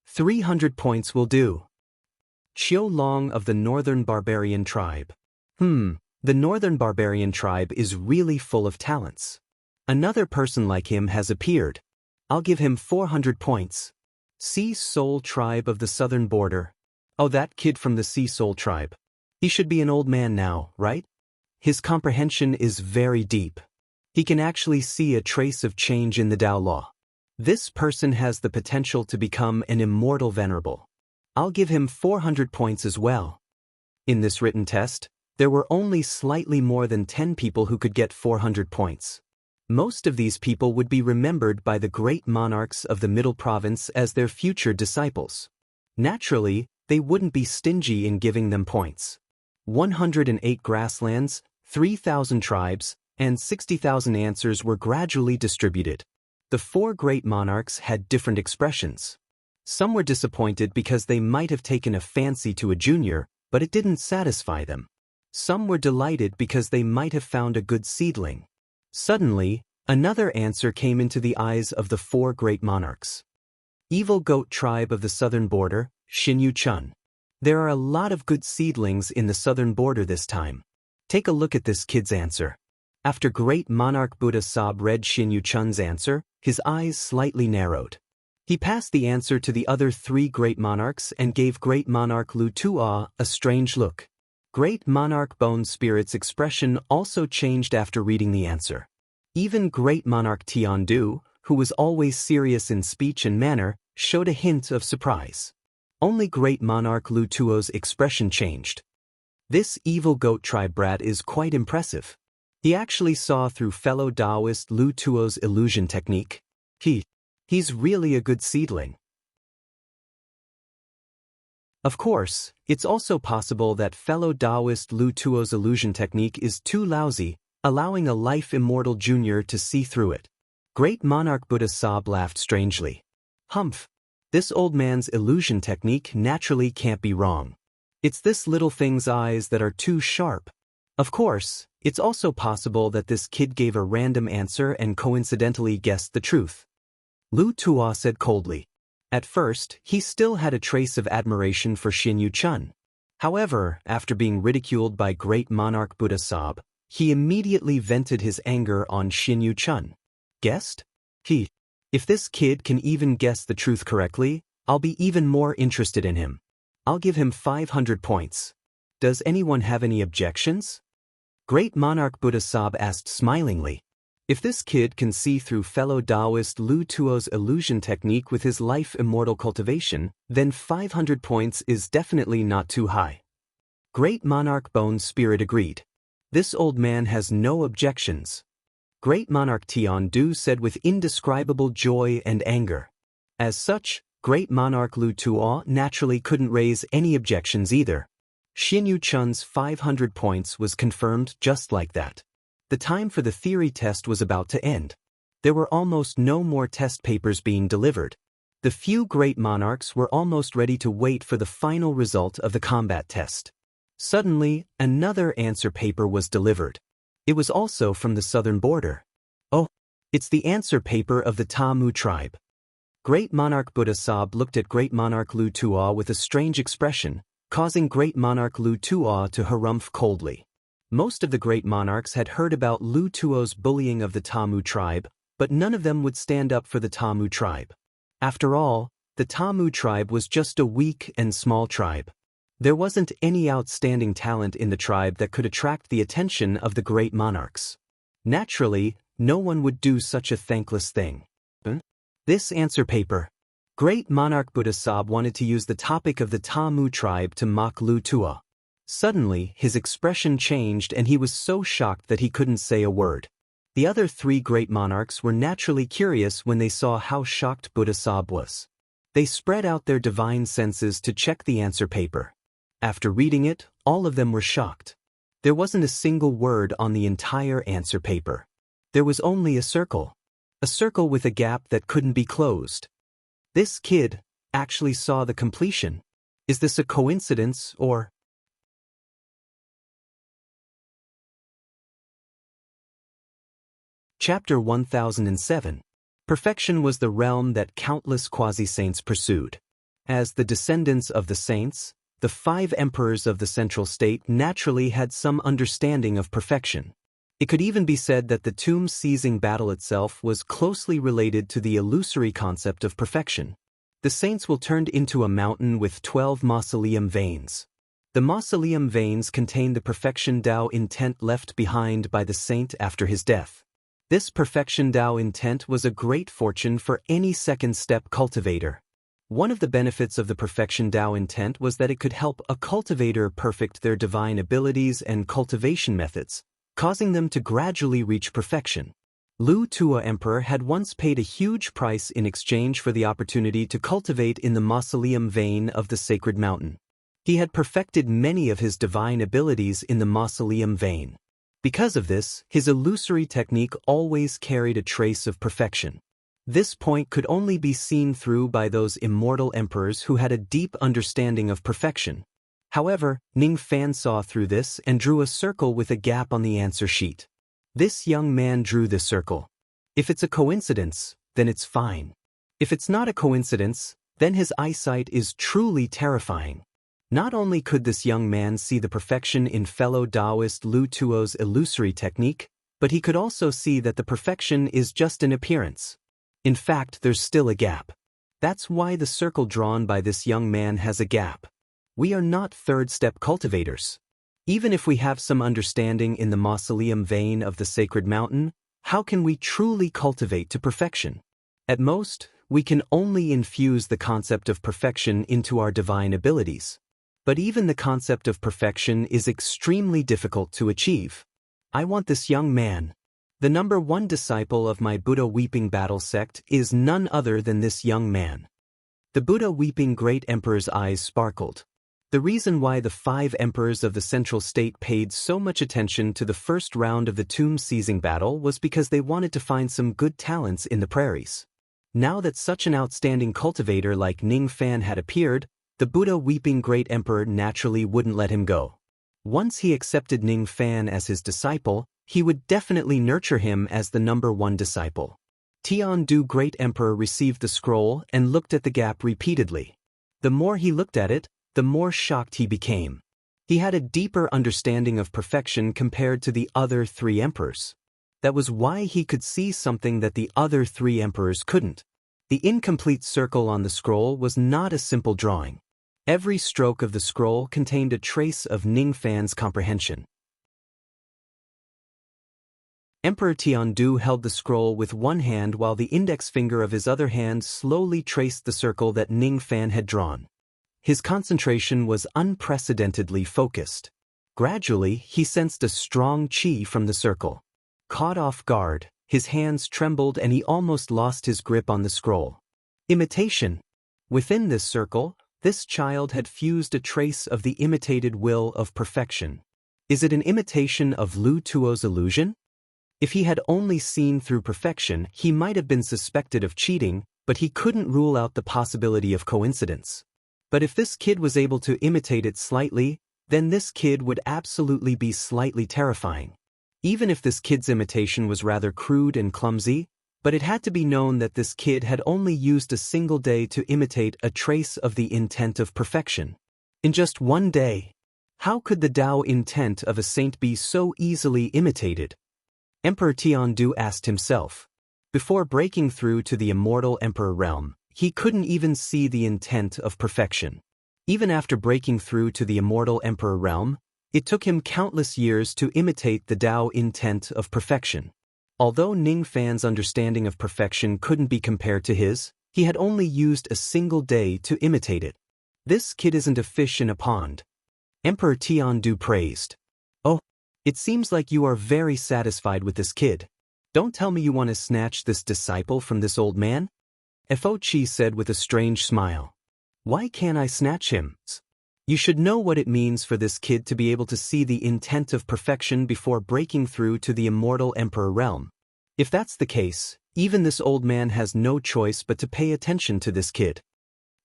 300 points will do. Chiu Long of the Northern Barbarian Tribe. The Northern Barbarian Tribe is really full of talents. Another person like him has appeared. I'll give him 400 points. Sea Soul Tribe of the Southern Border. Oh, that kid from the Sea Soul Tribe. He should be an old man now, right? His comprehension is very deep. He can actually see a trace of change in the Tao law. This person has the potential to become an immortal venerable. I'll give him 400 points as well. In this written test, there were only slightly more than 10 people who could get 400 points. Most of these people would be remembered by the great monarchs of the Middle Province as their future disciples. Naturally, they wouldn't be stingy in giving them points. 108 grasslands, 3,000 tribes, and 60,000 answers were gradually distributed. The four great monarchs had different expressions. Some were disappointed because they might have taken a fancy to a junior, but it didn't satisfy them. Some were delighted because they might have found a good seedling. Suddenly, another answer came into the eyes of the four great monarchs. Evil Goat Tribe of the Southern Border, Xinyu Chun. There are a lot of good seedlings in the southern border this time. Take a look at this kid's answer. After great monarch Buddha Sob read Xinyu Chun's answer, his eyes slightly narrowed. He passed the answer to the other three great monarchs and gave great monarch Lu Tuo a strange look. Great monarch Bone Spirit's expression also changed after reading the answer. Even great monarch Tian Du, who was always serious in speech and manner, showed a hint of surprise. Only great monarch Lu Tuo's expression changed. This evil goat tribe brat is quite impressive. He actually saw through fellow Taoist Lu Tuo's illusion technique. He's really a good seedling. Of course, it's also possible that fellow Taoist Lu Tuo's illusion technique is too lousy, allowing a life immortal junior to see through it. Great monarch Buddha Sob laughed strangely. Humph! This old man's illusion technique naturally can't be wrong. It's this little thing's eyes that are too sharp. Of course, it's also possible that this kid gave a random answer and coincidentally guessed the truth. Lu Tuo said coldly. At first, he still had a trace of admiration for Xinyu Chun. However, after being ridiculed by great monarch Buddha Sob, he immediately vented his anger on Xinyu Chun. Guessed? If this kid can even guess the truth correctly, I'll be even more interested in him. I'll give him 500 points. Does anyone have any objections? Great monarch Buddha Sob asked smilingly. If this kid can see through fellow Taoist Lu Tuo's illusion technique with his life immortal cultivation, then 500 points is definitely not too high. Great monarch Bone Spirit agreed. This old man has no objections. Great monarch Tian Du said with indescribable joy and anger. As such, great monarch Lu Tuo naturally couldn't raise any objections either. Xinyu Chun's 500 points was confirmed just like that. The time for the theory test was about to end. There were almost no more test papers being delivered. The few great monarchs were almost ready to wait for the final result of the combat test. Suddenly, another answer paper was delivered. It was also from the southern border. Oh, it's the answer paper of the Ta-Mu tribe. Great Monarch Buddha Sab looked at Great Monarch Lu Tuo with a strange expression, causing Great Monarch Lu Tuo to harumph coldly. Most of the great monarchs had heard about Lu Tuo's bullying of the Ta-Mu tribe, but none of them would stand up for the Ta-Mu tribe. After all, the Ta-Mu tribe was just a weak and small tribe. There wasn't any outstanding talent in the tribe that could attract the attention of the great monarchs. Naturally, no one would do such a thankless thing. This answer paper. Great Monarch Buddha Sab wanted to use the topic of the Ta-Mu tribe to mock Lu Tuo. Suddenly, his expression changed and he was so shocked that he couldn't say a word. The other three great monarchs were naturally curious when they saw how shocked Buddha Sab was. They spread out their divine senses to check the answer paper. After reading it, all of them were shocked. There wasn't a single word on the entire answer paper. There was only a circle with a gap that couldn't be closed. This kid actually saw the completion. Is this a coincidence or... Chapter 1007. Perfection was the realm that countless quasi-saints pursued. As the descendants of the saints, the 5 emperors of the central state naturally had some understanding of perfection. It could even be said that the tomb-seizing battle itself was closely related to the illusory concept of perfection. The saints were turned into a mountain with 12 mausoleum veins. The mausoleum veins contained the perfection Tao intent left behind by the saint after his death. This perfection Tao intent was a great fortune for any second-step cultivator. One of the benefits of the perfection Tao intent was that it could help a cultivator perfect their divine abilities and cultivation methods, causing them to gradually reach perfection. Lu Tuo Emperor had once paid a huge price in exchange for the opportunity to cultivate in the mausoleum vein of the sacred mountain. He had perfected many of his divine abilities in the mausoleum vein. Because of this, his illusory technique always carried a trace of perfection. This point could only be seen through by those immortal emperors who had a deep understanding of perfection. However, Ning Fan saw through this and drew a circle with a gap on the answer sheet. This young man drew this circle. If it's a coincidence, then it's fine. If it's not a coincidence, then his eyesight is truly terrifying. Not only could this young man see the perfection in fellow Taoist Lu Tuo's illusory technique, but he could also see that the perfection is just an appearance. In fact, there's still a gap. That's why the circle drawn by this young man has a gap. We are not third-step cultivators. Even if we have some understanding in the mausoleum vein of the sacred mountain, how can we truly cultivate to perfection? At most, we can only infuse the concept of perfection into our divine abilities. But even the concept of perfection is extremely difficult to achieve. I want this young man. The number 1 disciple of my Buddha Weeping Battle sect is none other than this young man. The Buddha Weeping Great Emperor's eyes sparkled. The reason why the 5 emperors of the central state paid so much attention to the first round of the tomb-seizing battle was because they wanted to find some good talents in the prairies. Now that such an outstanding cultivator like Ning Fan had appeared, the Buddha Weeping Great Emperor naturally wouldn't let him go. Once he accepted Ning Fan as his disciple, he would definitely nurture him as the number 1 disciple. Tiandu Great Emperor received the scroll and looked at the gap repeatedly. The more he looked at it, the more shocked he became. He had a deeper understanding of perfection compared to the other 3 emperors. That was why he could see something that the other 3 emperors couldn't. The incomplete circle on the scroll was not a simple drawing. Every stroke of the scroll contained a trace of Ning Fan's comprehension. Emperor Tiandu held the scroll with one hand while the index finger of his other hand slowly traced the circle that Ning Fan had drawn. His concentration was unprecedentedly focused. Gradually, he sensed a strong qi from the circle. Caught off guard, his hands trembled and he almost lost his grip on the scroll. Imitation. Within this circle, This child had fused a trace of the imitated will of perfection. Is it an imitation of Lu Tuo's illusion? If he had only seen through perfection, he might have been suspected of cheating, but he couldn't rule out the possibility of coincidence. But if this kid was able to imitate it slightly, then this kid would absolutely be slightly terrifying. Even if this kid's imitation was rather crude and clumsy, but it had to be known that this kid had only used a single day to imitate a trace of the intent of perfection. In just one day. How could the Tao intent of a saint be so easily imitated? Emperor Tiandu asked himself. Before breaking through to the immortal emperor realm, he couldn't even see the intent of perfection. Even after breaking through to the immortal emperor realm, it took him countless years to imitate the Tao intent of perfection. Although Ning Fan's understanding of perfection couldn't be compared to his, he had only used a single day to imitate it. This kid isn't a fish in a pond. Emperor Tiandu praised. Oh, it seems like you are very satisfied with this kid. Don't tell me you want to snatch this disciple from this old man? Fo Chi said with a strange smile. Why can't I snatch him? You should know what it means for this kid to be able to see the intent of perfection before breaking through to the immortal emperor realm. If that's the case, even this old man has no choice but to pay attention to this kid.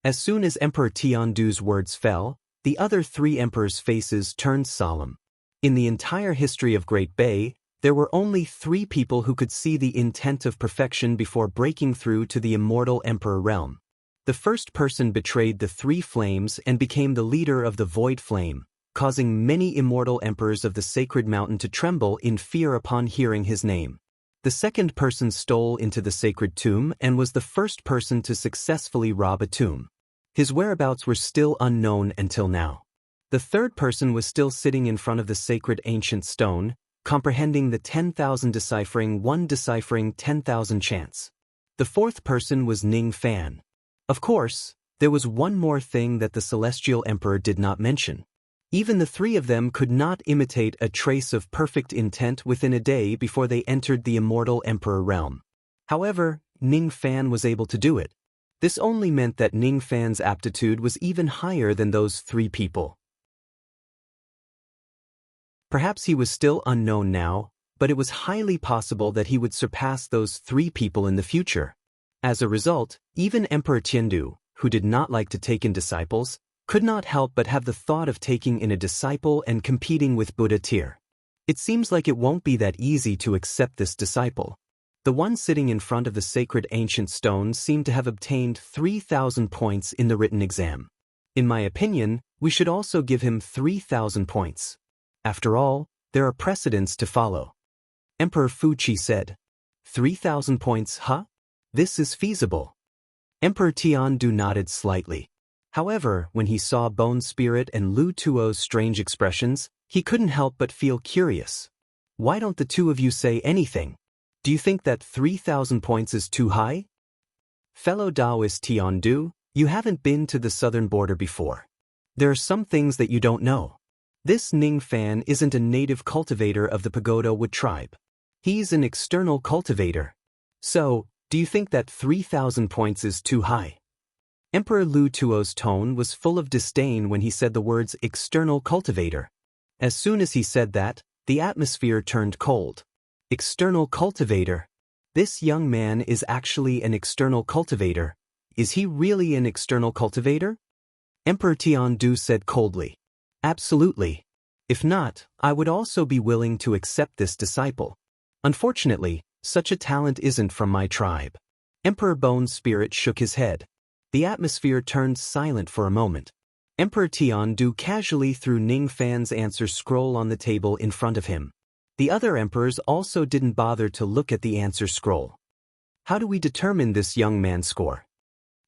As soon as Emperor Tiandu's words fell, the other three emperors' faces turned solemn. In the entire history of Great Bay, there were only 3 people who could see the intent of perfection before breaking through to the immortal emperor realm. The first person betrayed the 3 flames and became the leader of the void flame, causing many immortal emperors of the sacred mountain to tremble in fear upon hearing his name. The second person stole into the sacred tomb and was the first person to successfully rob a tomb. His whereabouts were still unknown until now. The third person was still sitting in front of the sacred ancient stone, comprehending the 10,000 deciphering 1 deciphering 10,000 chants. The fourth person was Ning Fan. Of course, there was one more thing that the celestial emperor did not mention. Even the 3 of them could not imitate a trace of perfect intent within a day before they entered the immortal emperor realm. However, Ning Fan was able to do it. This only meant that Ning Fan's aptitude was even higher than those 3 people. Perhaps he was still unknown now, but it was highly possible that he would surpass those 3 people in the future. As a result, even Emperor Tiandu, who did not like to take in disciples, could not help but have the thought of taking in a disciple and competing with Buddha Tir. It seems like it won't be that easy to accept this disciple. The one sitting in front of the sacred ancient stone seemed to have obtained 3,000 points in the written exam. In my opinion, we should also give him 3,000 points. After all, there are precedents to follow. Emperor Fuqi said. 3,000 points, huh? This is feasible. Emperor Tiandu nodded slightly. However, when he saw Bone Spirit and Lu Tuo's strange expressions, he couldn't help but feel curious. Why don't the 2 of you say anything? Do you think that 3,000 points is too high? Fellow Taoist Tiandu, you haven't been to the southern border before. There are some things that you don't know. This Ning Fan isn't a native cultivator of the Pagoda Wood tribe. He's an external cultivator. So, do you think that 3,000 points is too high? Emperor Lu Tuo's tone was full of disdain when he said the words external cultivator. As soon as he said that, the atmosphere turned cold. External cultivator. This young man is actually an external cultivator. Is he really an external cultivator? Emperor Tiandu said coldly. Absolutely. If not, I would also be willing to accept this disciple. Unfortunately, such a talent isn't from my tribe. Emperor Bone Spirit shook his head. The atmosphere turned silent for a moment. Emperor Tiandu casually threw Ning Fan's answer scroll on the table in front of him. The other emperors also didn't bother to look at the answer scroll. How do we determine this young man's score?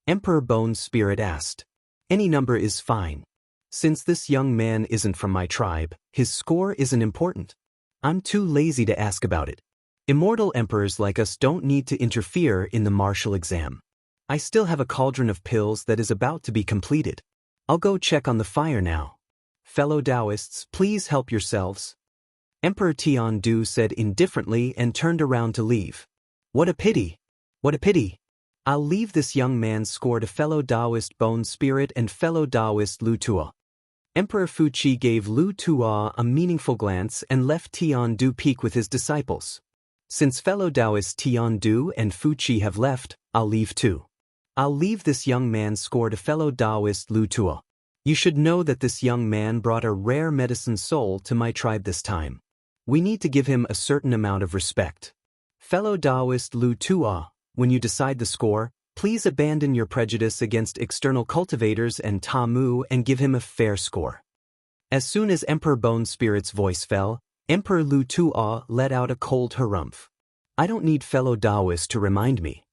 Emperor Bone Spirit asked. Any number is fine. Since this young man isn't from my tribe, his score isn't important. I'm too lazy to ask about it. Immortal emperors like us don't need to interfere in the martial exam. I still have a cauldron of pills that is about to be completed. I'll go check on the fire now. Fellow Taoists, please help yourselves. Emperor Tiandu said indifferently and turned around to leave. What a pity! What a pity! I'll leave this young man's score to fellow Taoist Bone Spirit and fellow Taoist Lu Tuo. Emperor Fuqi gave Lu Tuo a meaningful glance and left Tian-du Peak with his disciples. Since fellow Taoists Tian-du and Fuqi have left, I'll leave too. I'll leave this young man's score to fellow Taoist Lu Tuo. You should know that this young man brought a rare medicine soul to my tribe this time. We need to give him a certain amount of respect. Fellow Taoist Lu Tuo, when you decide the score, please abandon your prejudice against external cultivators and Tamu and give him a fair score. As soon as Emperor Bone Spirit's voice fell, Emperor Lu Tuo let out a cold harumph. I don't need fellow Taoists to remind me.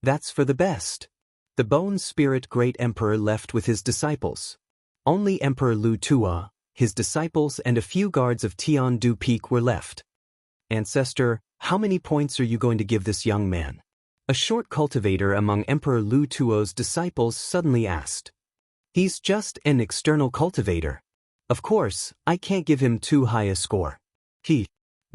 That's for the best. The Bone Spirit Great Emperor left with his disciples. Only Emperor Lu Tuo, his disciples and a few guards of Tian-du Peak were left. Ancestor, how many points are you going to give this young man? A short cultivator among Emperor Lu Tuo's disciples suddenly asked. He's just an external cultivator. Of course, I can't give him too high a score.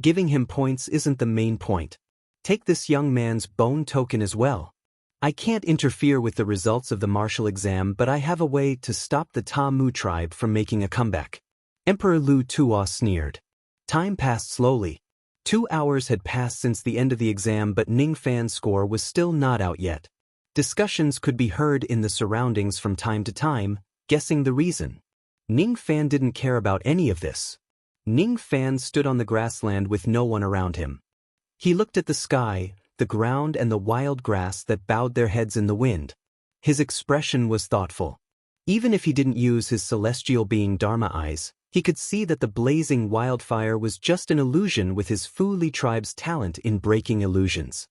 Giving him points isn't the main point. Take this young man's bone token as well. I can't interfere with the results of the martial exam, but I have a way to stop the Tamu tribe from making a comeback. Emperor Lu Tuo sneered. Time passed slowly. 2 hours had passed since the end of the exam, but Ning Fan's score was still not out yet. Discussions could be heard in the surroundings from time to time, guessing the reason. Ning Fan didn't care about any of this. Ning Fan stood on the grassland with no one around him. He looked at the sky, the ground and the wild grass that bowed their heads in the wind. His expression was thoughtful. Even if he didn't use his celestial being Dharma eyes, he could see that the blazing wildfire was just an illusion with his Fu Li tribe's talent in breaking illusions.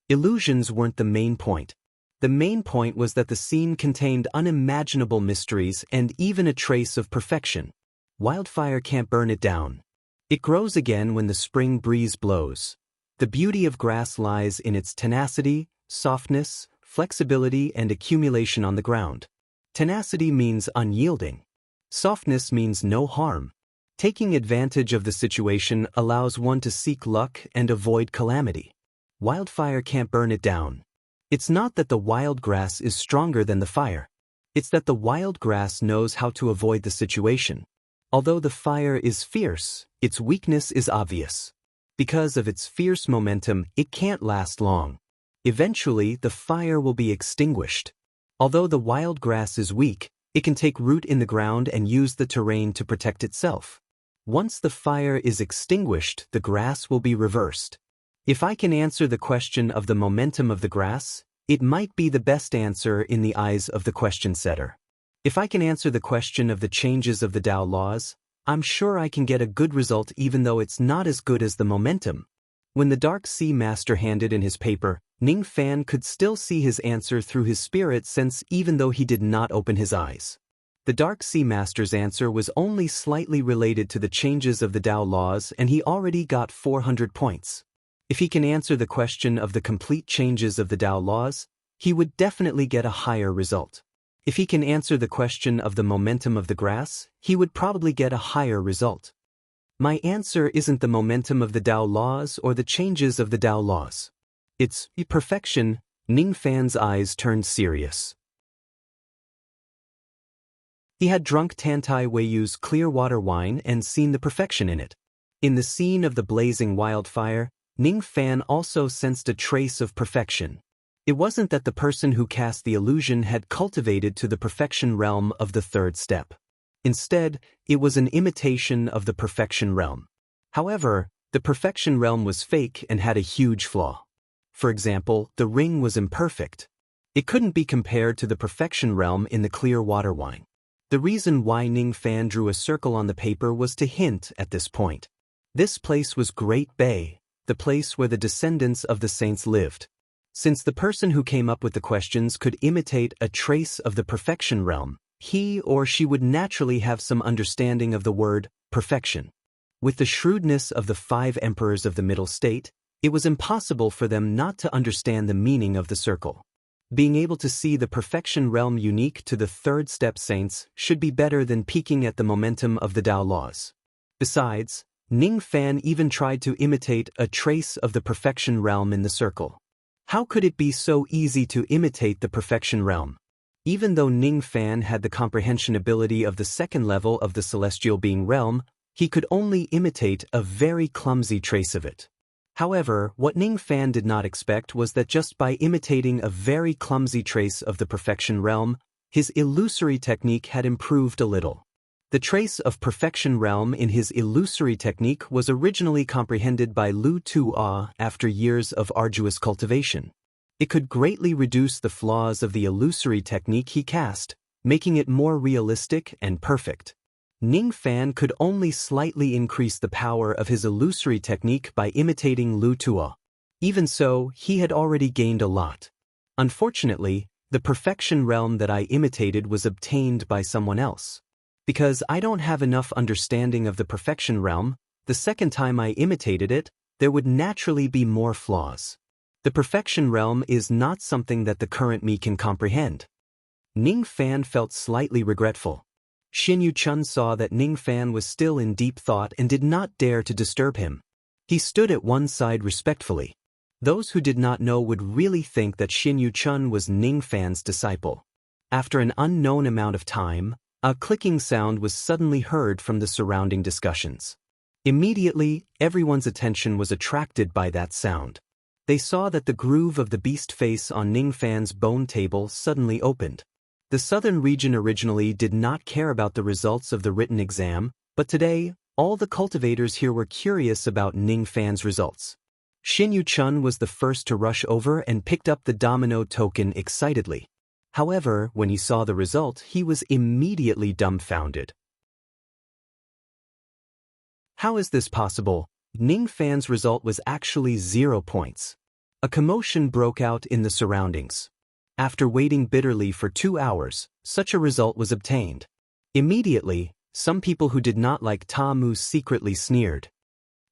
Illusions weren't the main point. The main point was that the scene contained unimaginable mysteries and even a trace of perfection. Wildfire can't burn it down. It grows again when the spring breeze blows. The beauty of grass lies in its tenacity, softness, flexibility, and accumulation on the ground. Tenacity means unyielding. Softness means no harm. Taking advantage of the situation allows one to seek luck and avoid calamity. Wildfire can't burn it down. It's not that the wild grass is stronger than the fire. It's that the wild grass knows how to avoid the situation. Although the fire is fierce, its weakness is obvious. Because of its fierce momentum, it can't last long. Eventually, the fire will be extinguished. Although the wild grass is weak, it can take root in the ground and use the terrain to protect itself. Once the fire is extinguished, the grass will be reversed. If I can answer the question of the momentum of the grass, it might be the best answer in the eyes of the question setter. If I can answer the question of the changes of the Tao laws, I'm sure I can get a good result even though it's not as good as the momentum. When the Dark Sea Master handed in his paper, Ning Fan could still see his answer through his spirit sense even though he did not open his eyes. The Dark Sea Master's answer was only slightly related to the changes of the Tao laws and he already got 400 points. If he can answer the question of the complete changes of the Tao laws, he would definitely get a higher result. If he can answer the question of the momentum of the grass, he would probably get a higher result. My answer isn't the momentum of the Tao laws or the changes of the Tao laws. It's perfection. Ning Fan's eyes turned serious. He had drunk Tantai Weiyu's clear water wine and seen the perfection in it. In the scene of the blazing wildfire, Ning Fan also sensed a trace of perfection. It wasn't that the person who cast the illusion had cultivated to the perfection realm of the third step. Instead, it was an imitation of the perfection realm. However, the perfection realm was fake and had a huge flaw. For example, the ring was imperfect. It couldn't be compared to the perfection realm in the clear water wine. The reason why Ning Fan drew a circle on the paper was to hint at this point. This place was Great Bay, the place where the descendants of the saints lived. Since the person who came up with the questions could imitate a trace of the perfection realm, he or she would naturally have some understanding of the word perfection. With the shrewdness of the 5 emperors of the middle state, it was impossible for them not to understand the meaning of the circle. Being able to see the perfection realm unique to the third step saints should be better than peeking at the momentum of the Tao laws. Besides, Ning Fan even tried to imitate a trace of the perfection realm in the circle. How could it be so easy to imitate the perfection realm? Even though Ning Fan had the comprehension ability of the second level of the celestial being realm, he could only imitate a very clumsy trace of it. However, what Ning Fan did not expect was that just by imitating a very clumsy trace of the perfection realm, his illusory technique had improved a little. The trace of perfection realm in his illusory technique was originally comprehended by Lu Tuo after years of arduous cultivation. It could greatly reduce the flaws of the illusory technique he cast, making it more realistic and perfect. Ning Fan could only slightly increase the power of his illusory technique by imitating Lu Tuo. Even so, he had already gained a lot. Unfortunately, the perfection realm that I imitated was obtained by someone else. Because I don't have enough understanding of the perfection realm, the second time I imitated it, there would naturally be more flaws. The perfection realm is not something that the current me can comprehend. Ning Fan felt slightly regretful. Xin Yuchun saw that Ning Fan was still in deep thought and did not dare to disturb him. He stood at one side respectfully. Those who did not know would really think that Xin Yuchun was Ning Fan's disciple. After an unknown amount of time, a clicking sound was suddenly heard from the surrounding discussions. Immediately, everyone's attention was attracted by that sound. They saw that the groove of the beast face on Ning Fan's bone table suddenly opened. The southern region originally did not care about the results of the written exam, but today, all the cultivators here were curious about Ning Fan's results. Xin Yuchun was the first to rush over and picked up the domino token excitedly. However, when he saw the result, he was immediately dumbfounded. How is this possible? Ning Fan's result was actually 0 points. A commotion broke out in the surroundings. After waiting bitterly for 2 hours, such a result was obtained. Immediately, some people who did not like Ta Mu secretly sneered.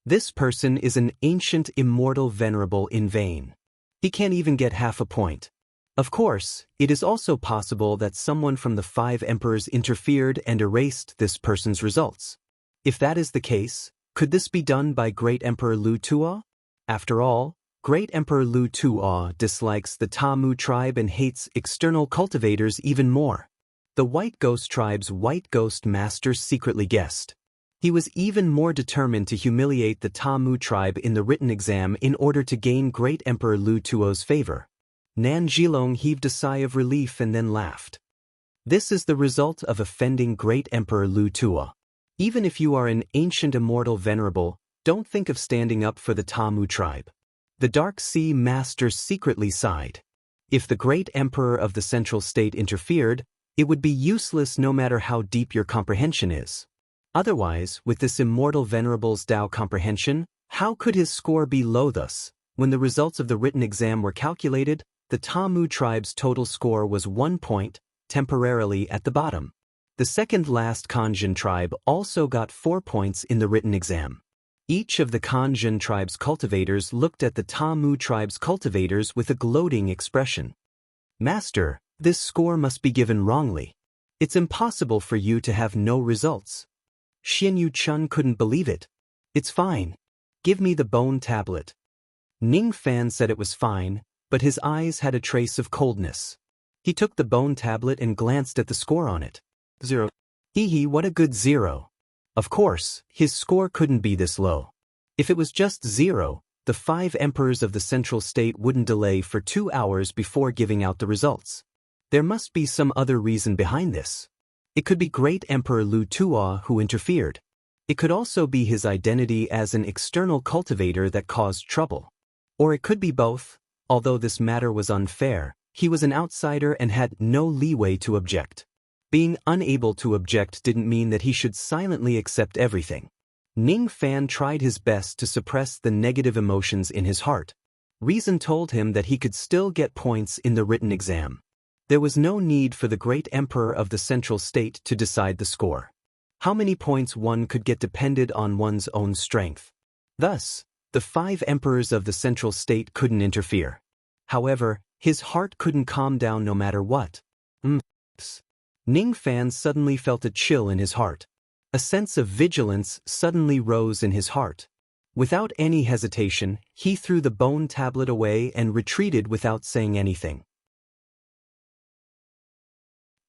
This person is an ancient immortal venerable in vain. He can't even get half a point. Of course, it is also possible that someone from the 5 emperors interfered and erased this person's results. If that is the case, could this be done by Great Emperor Lu Tuo? After all, Great Emperor Lu Tuo dislikes the Ta Mu tribe and hates external cultivators even more. The White Ghost tribe's White Ghost master secretly guessed. He was even more determined to humiliate the Ta Mu tribe in the written exam in order to gain Great Emperor Lu Tuo's favor. Nan Zhilong heaved a sigh of relief and then laughed. This is the result of offending Great Emperor Lu Tuo. Even if you are an ancient immortal venerable, don't think of standing up for the Ta Mu tribe. The Dark Sea Master secretly sighed. If the great emperor of the Central State interfered, it would be useless no matter how deep your comprehension is. Otherwise, with this immortal venerable's Tao comprehension, how could his score be low thus? When the results of the written exam were calculated, the Ta Mu tribe's total score was 1 point, temporarily at the bottom. The second last Kanjin tribe also got 4 points in the written exam. Each of the Kanjin tribe's cultivators looked at the Ta Mu tribe's cultivators with a gloating expression. Master, this score must be given wrongly. It's impossible for you to have no results. Xin Yuchun couldn't believe it. It's fine. Give me the bone tablet. Ning Fan said it was fine, but his eyes had a trace of coldness. He took the bone tablet and glanced at the score on it. 0. Hee, what a good 0. Of course, his score couldn't be this low. If it was just 0, the 5 emperors of the Central State wouldn't delay for 2 hours before giving out the results. There must be some other reason behind this. It could be Great Emperor Lu Tuo who interfered. It could also be his identity as an external cultivator that caused trouble. Or it could be both. Although this matter was unfair, he was an outsider and had no leeway to object. Being unable to object didn't mean that he should silently accept everything. Ning Fan tried his best to suppress the negative emotions in his heart. Reason told him that he could still get points in the written exam. There was no need for the great emperor of the Central State to decide the score. How many points one could get depended on one's own strength. Thus, the 5 emperors of the Central State couldn't interfere. However, his heart couldn't calm down no matter what. Ning Fan suddenly felt a chill in his heart. A sense of vigilance suddenly rose in his heart. Without any hesitation, he threw the bone tablet away and retreated without saying anything.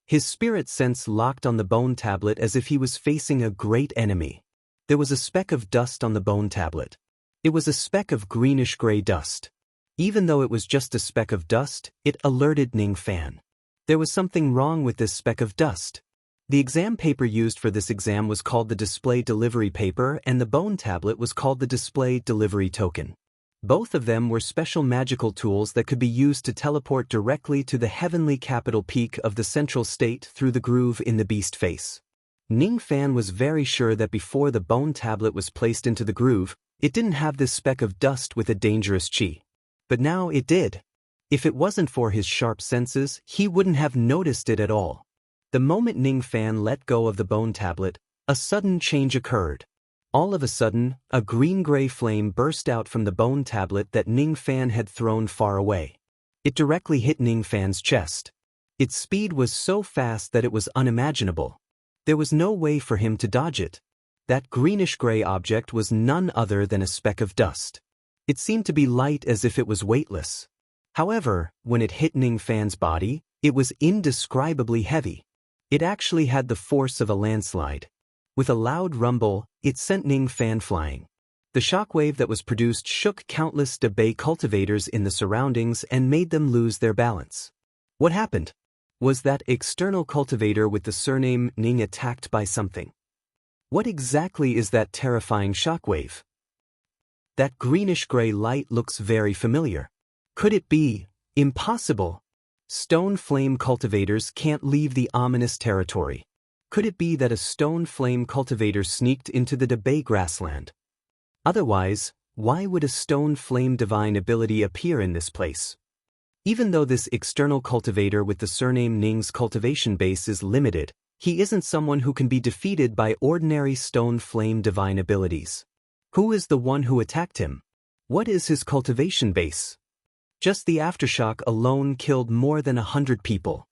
His spirit sense locked on the bone tablet as if he was facing a great enemy. There was a speck of dust on the bone tablet. It was a speck of greenish-gray dust. Even though it was just a speck of dust, it alerted Ning Fan. There was something wrong with this speck of dust. The exam paper used for this exam was called the display delivery paper, and the bone tablet was called the display delivery token. Both of them were special magical tools that could be used to teleport directly to the heavenly capital peak of the central state through the groove in the beast face. Ning Fan was very sure that before the bone tablet was placed into the groove, it didn't have this speck of dust with a dangerous chi. But now it did. If it wasn't for his sharp senses, he wouldn't have noticed it at all. The moment Ning Fan let go of the bone tablet, a sudden change occurred. All of a sudden, a green-gray flame burst out from the bone tablet that Ning Fan had thrown far away. It directly hit Ning Fan's chest. Its speed was so fast that it was unimaginable. There was no way for him to dodge it. That greenish-gray object was none other than a speck of dust. It seemed to be light as if it was weightless. However, when it hit Ning Fan's body, it was indescribably heavy. It actually had the force of a landslide. With a loud rumble, it sent Ning Fan flying. The shockwave that was produced shook countless Debay cultivators in the surroundings and made them lose their balance. What happened? Was that external cultivator with the surname Ning attacked by something? What exactly is that terrifying shockwave? That greenish-gray light looks very familiar. Could it be? Impossible! Stone flame cultivators can't leave the ominous territory. Could it be that a stone flame cultivator sneaked into the Debay grassland? Otherwise, why would a stone flame divine ability appear in this place? Even though this external cultivator with the surname Ning's cultivation base is limited, he isn't someone who can be defeated by ordinary stone flame divine abilities. Who is the one who attacked him? What is his cultivation base? Just the aftershock alone killed more than 100 people.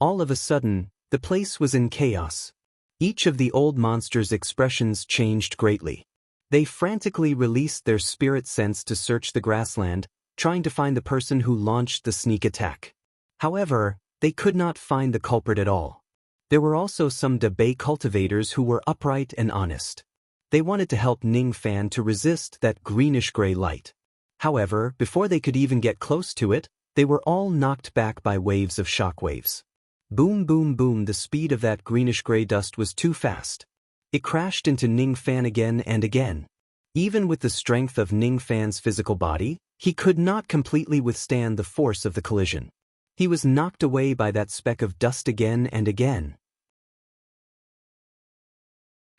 All of a sudden, the place was in chaos. Each of the old monsters' expressions changed greatly. They frantically released their spirit sense to search the grassland, trying to find the person who launched the sneak attack. However, they could not find the culprit at all. There were also some Debay cultivators who were upright and honest. They wanted to help Ning Fan to resist that greenish-gray light. However, before they could even get close to it, they were all knocked back by waves of shockwaves. Boom, boom, boom, the speed of that greenish-gray dust was too fast. It crashed into Ning Fan again and again. Even with the strength of Ning Fan's physical body, he could not completely withstand the force of the collision. He was knocked away by that speck of dust again and again.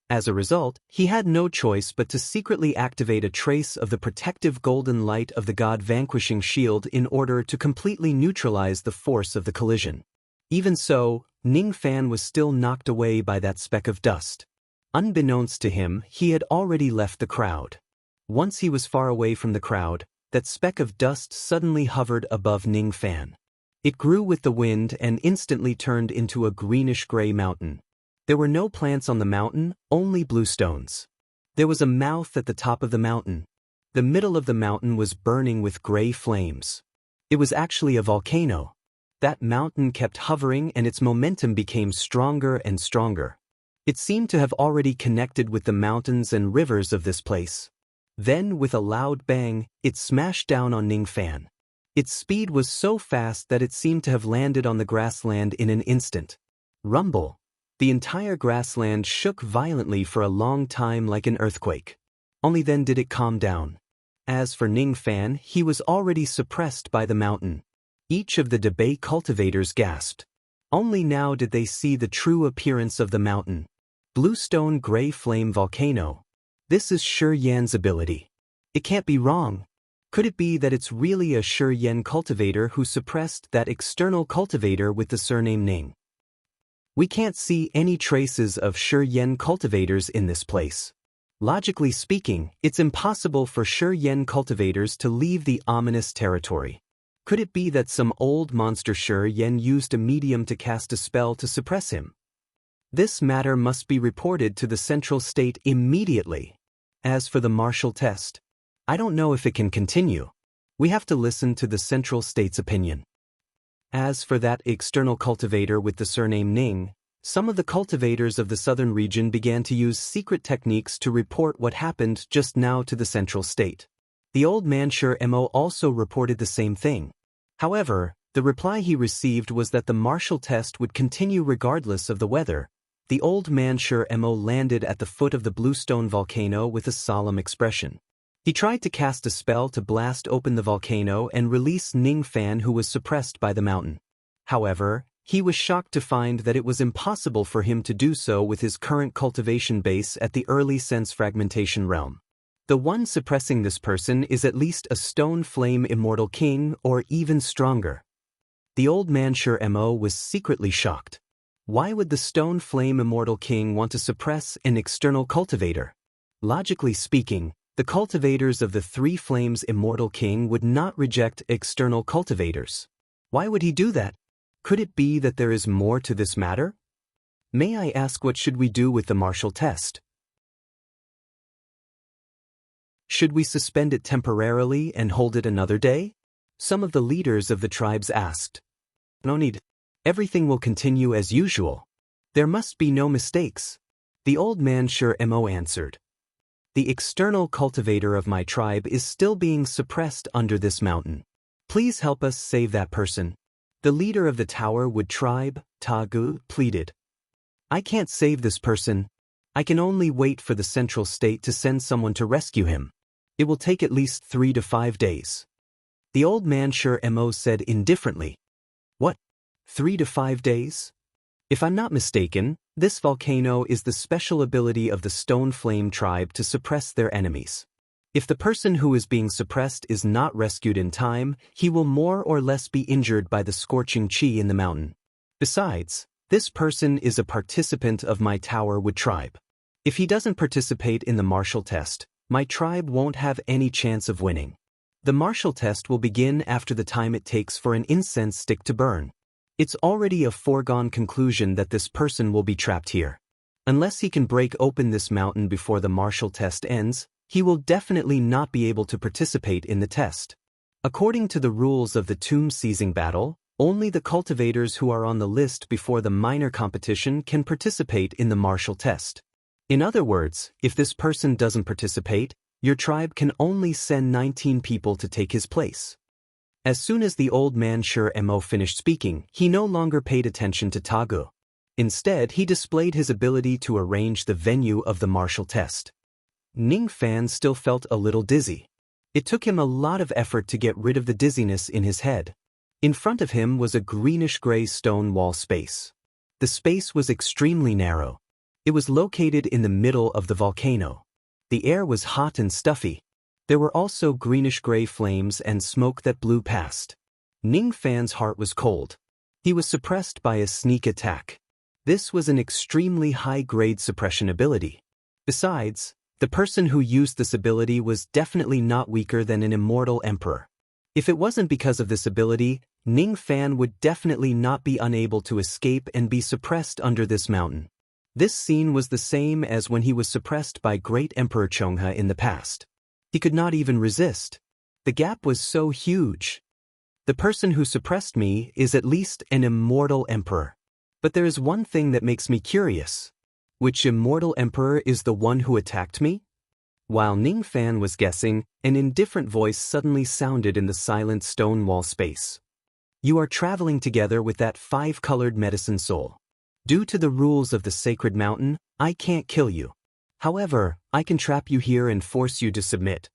As a result, he had no choice but to secretly activate a trace of the protective golden light of the God-vanquishing shield in order to completely neutralize the force of the collision. Even so, Ning Fan was still knocked away by that speck of dust. Unbeknownst to him, he had already left the crowd. Once he was far away from the crowd, that speck of dust suddenly hovered above Ning Fan. It grew with the wind and instantly turned into a greenish-gray mountain. There were no plants on the mountain, only blue stones. There was a mouth at the top of the mountain. The middle of the mountain was burning with gray flames. It was actually a volcano. That mountain kept hovering and its momentum became stronger and stronger. It seemed to have already connected with the mountains and rivers of this place. Then, with a loud bang, it smashed down on Ning Fan. Its speed was so fast that it seemed to have landed on the grassland in an instant. Rumble. The entire grassland shook violently for a long time like an earthquake. Only then did it calm down. As for Ning Fan, he was already suppressed by the mountain. Each of the Debay cultivators gasped. Only now did they see the true appearance of the mountain. Bluestone Gray Flame Volcano. This is Shi Yan's ability. It can't be wrong. Could it be that it's really a Shi Yan cultivator who suppressed that external cultivator with the surname Ning? We can't see any traces of Shi Yan cultivators in this place. Logically speaking, it's impossible for Shi Yan cultivators to leave the ominous territory. Could it be that some old monster Shi Yan used a medium to cast a spell to suppress him? This matter must be reported to the central state immediately. As for the martial test, I don't know if it can continue. We have to listen to the Central State's opinion. As for that external cultivator with the surname Ning, some of the cultivators of the southern region began to use secret techniques to report what happened just now to the Central State. The old Manshur Mo also reported the same thing. However, the reply he received was that the martial test would continue regardless of the weather. The old Manshur Mo landed at the foot of the Bluestone volcano with a solemn expression. He tried to cast a spell to blast open the volcano and release Ning Fan, who was suppressed by the mountain. However, he was shocked to find that it was impossible for him to do so with his current cultivation base at the early sense fragmentation realm. The one suppressing this person is at least a stone flame immortal king or even stronger. The old Manshur Mo was secretly shocked. Why would the stone flame immortal king want to suppress an external cultivator? Logically speaking, the cultivators of the three flames immortal king would not reject external cultivators. Why would he do that? Could it be that there is more to this matter? May I ask, what should we do with the martial test? Should we suspend it temporarily and hold it another day? Some of the leaders of the tribes asked. No need. Everything will continue as usual. There must be no mistakes. The old Manshur Mo answered. The external cultivator of my tribe is still being suppressed under this mountain. Please help us save that person. The leader of the Tower Wood tribe, Tagu, pleaded. I can't save this person. I can only wait for the Central State to send someone to rescue him. It will take at least 3 to 5 days. The old Manshur Mo said indifferently. What? 3 to 5 days? If I'm not mistaken, this volcano is the special ability of the Stone Flame tribe to suppress their enemies. If the person who is being suppressed is not rescued in time, he will more or less be injured by the scorching chi in the mountain. Besides, this person is a participant of my Tower Wood tribe. If he doesn't participate in the martial test, my tribe won't have any chance of winning. The martial test will begin after the time it takes for an incense stick to burn. It's already a foregone conclusion that this person will be trapped here. Unless he can break open this mountain before the martial test ends, he will definitely not be able to participate in the test. According to the rules of the tomb seizing battle, only the cultivators who are on the list before the minor competition can participate in the martial test. In other words, if this person doesn't participate, your tribe can only send 19 people to take his place. As soon as the old Manshur Mo finished speaking, he no longer paid attention to Tagu. Instead, he displayed his ability to arrange the venue of the martial test. Ning Fan still felt a little dizzy. It took him a lot of effort to get rid of the dizziness in his head. In front of him was a greenish-gray stone wall space. The space was extremely narrow. It was located in the middle of the volcano. The air was hot and stuffy. There were also greenish-gray flames and smoke that blew past. Ning Fan's heart was cold. He was suppressed by a sneak attack. This was an extremely high-grade suppression ability. Besides, the person who used this ability was definitely not weaker than an immortal emperor. If it wasn't because of this ability, Ning Fan would definitely not be unable to escape and be suppressed under this mountain. This scene was the same as when he was suppressed by Great Emperor Chonghe in the past. He could not even resist. The gap was so huge. The person who suppressed me is at least an immortal emperor. But there is one thing that makes me curious. Which immortal emperor is the one who attacked me? While Ning Fan was guessing, an indifferent voice suddenly sounded in the silent stone wall space. You are traveling together with that 5-colored medicine soul. Due to the rules of the sacred mountain, I can't kill you. However, I can trap you here and force you to submit.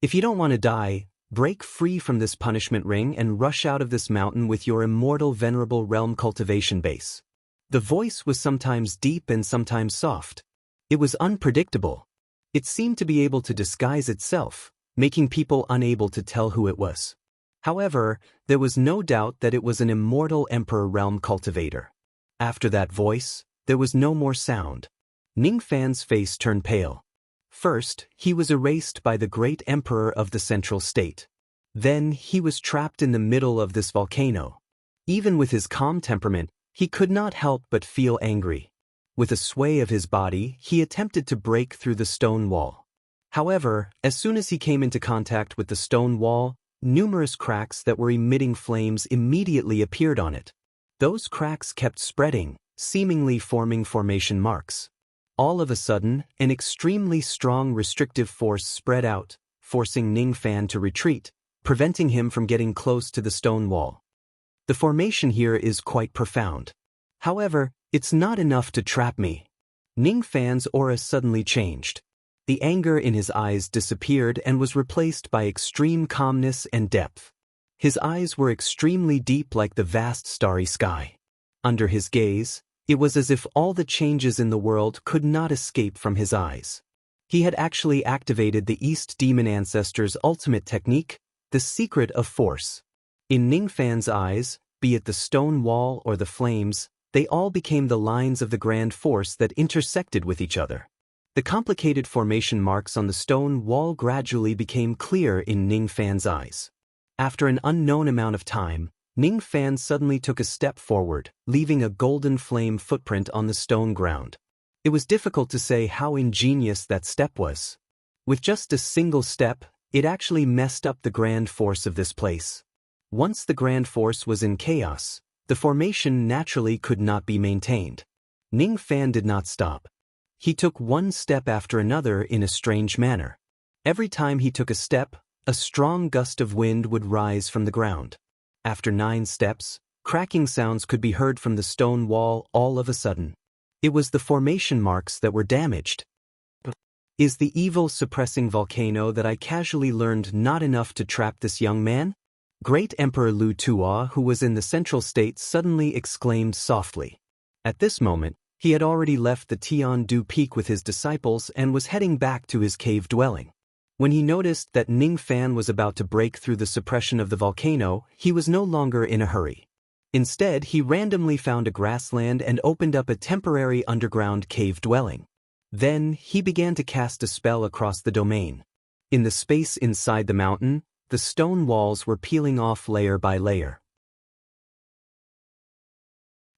If you don't want to die, break free from this punishment ring and rush out of this mountain with your immortal venerable realm cultivation base. The voice was sometimes deep and sometimes soft. It was unpredictable. It seemed to be able to disguise itself, making people unable to tell who it was. However, there was no doubt that it was an immortal emperor realm cultivator. After that voice, there was no more sound. Ning Fan's face turned pale. First, he was erased by the great emperor of the Central State. Then, he was trapped in the middle of this volcano. Even with his calm temperament, he could not help but feel angry. With a sway of his body, he attempted to break through the stone wall. However, as soon as he came into contact with the stone wall, numerous cracks that were emitting flames immediately appeared on it. Those cracks kept spreading, seemingly forming formation marks. All of a sudden, an extremely strong restrictive force spread out, forcing Ning Fan to retreat, preventing him from getting close to the stone wall. The formation here is quite profound. However, it's not enough to trap me. Ning Fan's aura suddenly changed. The anger in his eyes disappeared and was replaced by extreme calmness and depth. His eyes were extremely deep like the vast starry sky. Under his gaze, it was as if all the changes in the world could not escape from his eyes. He had actually activated the East Demon Ancestor's ultimate technique, the secret of force. In Ning Fan's eyes, be it the stone wall or the flames, they all became the lines of the grand force that intersected with each other. The complicated formation marks on the stone wall gradually became clear in Ning Fan's eyes. After an unknown amount of time, Ning Fan suddenly took a step forward, leaving a golden flame footprint on the stone ground. It was difficult to say how ingenious that step was. With just a single step, it actually messed up the grand force of this place. Once the grand force was in chaos, the formation naturally could not be maintained. Ning Fan did not stop. He took one step after another in a strange manner. Every time he took a step, a strong gust of wind would rise from the ground. After 9 steps, cracking sounds could be heard from the stone wall all of a sudden. It was the formation marks that were damaged. Is the evil suppressing volcano that I casually learned not enough to trap this young man? Great Emperor Lu Tuo, who was in the central state, suddenly exclaimed softly. At this moment, he had already left the Tian-Du Peak with his disciples and was heading back to his cave dwelling. When he noticed that Ning Fan was about to break through the suppression of the volcano, he was no longer in a hurry. Instead, he randomly found a grassland and opened up a temporary underground cave dwelling. Then, he began to cast a spell across the domain. In the space inside the mountain, the stone walls were peeling off layer by layer.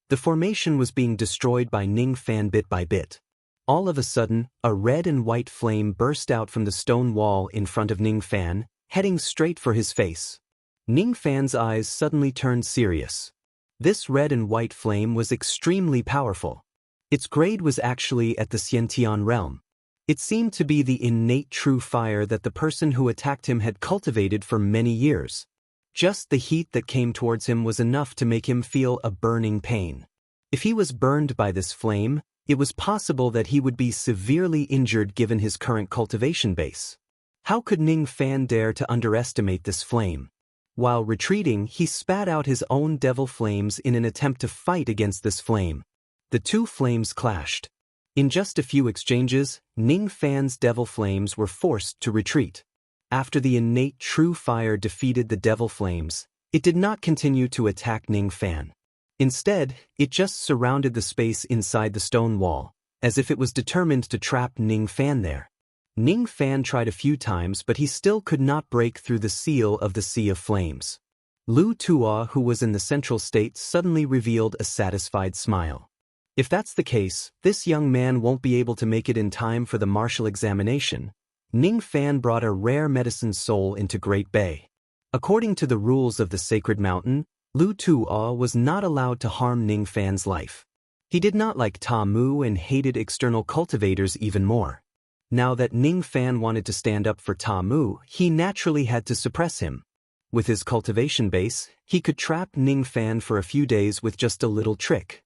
The formation was being destroyed by Ning Fan bit by bit. All of a sudden, a red and white flame burst out from the stone wall in front of Ning Fan, heading straight for his face. Ning Fan's eyes suddenly turned serious. This red and white flame was extremely powerful. Its grade was actually at the Xiantian realm. It seemed to be the innate true fire that the person who attacked him had cultivated for many years. Just the heat that came towards him was enough to make him feel a burning pain. If he was burned by this flame, it was possible that he would be severely injured given his current cultivation base. How could Ning Fan dare to underestimate this flame? While retreating, he spat out his own devil flames in an attempt to fight against this flame. The two flames clashed. In just a few exchanges, Ning Fan's devil flames were forced to retreat. After the innate true fire defeated the devil flames, it did not continue to attack Ning Fan. Instead, it just surrounded the space inside the stone wall, as if it was determined to trap Ning Fan there. Ning Fan tried a few times, but he still could not break through the seal of the Sea of Flames. Lu Tuo, who was in the central state, suddenly revealed a satisfied smile. If that's the case, this young man won't be able to make it in time for the martial examination. Ning Fan brought a rare medicine soul into Great Bay. According to the rules of the sacred mountain, Lu Tuo was not allowed to harm Ning Fan's life. He did not like Ta Mu and hated external cultivators even more. Now that Ning Fan wanted to stand up for Ta Mu, he naturally had to suppress him. With his cultivation base, he could trap Ning Fan for a few days with just a little trick.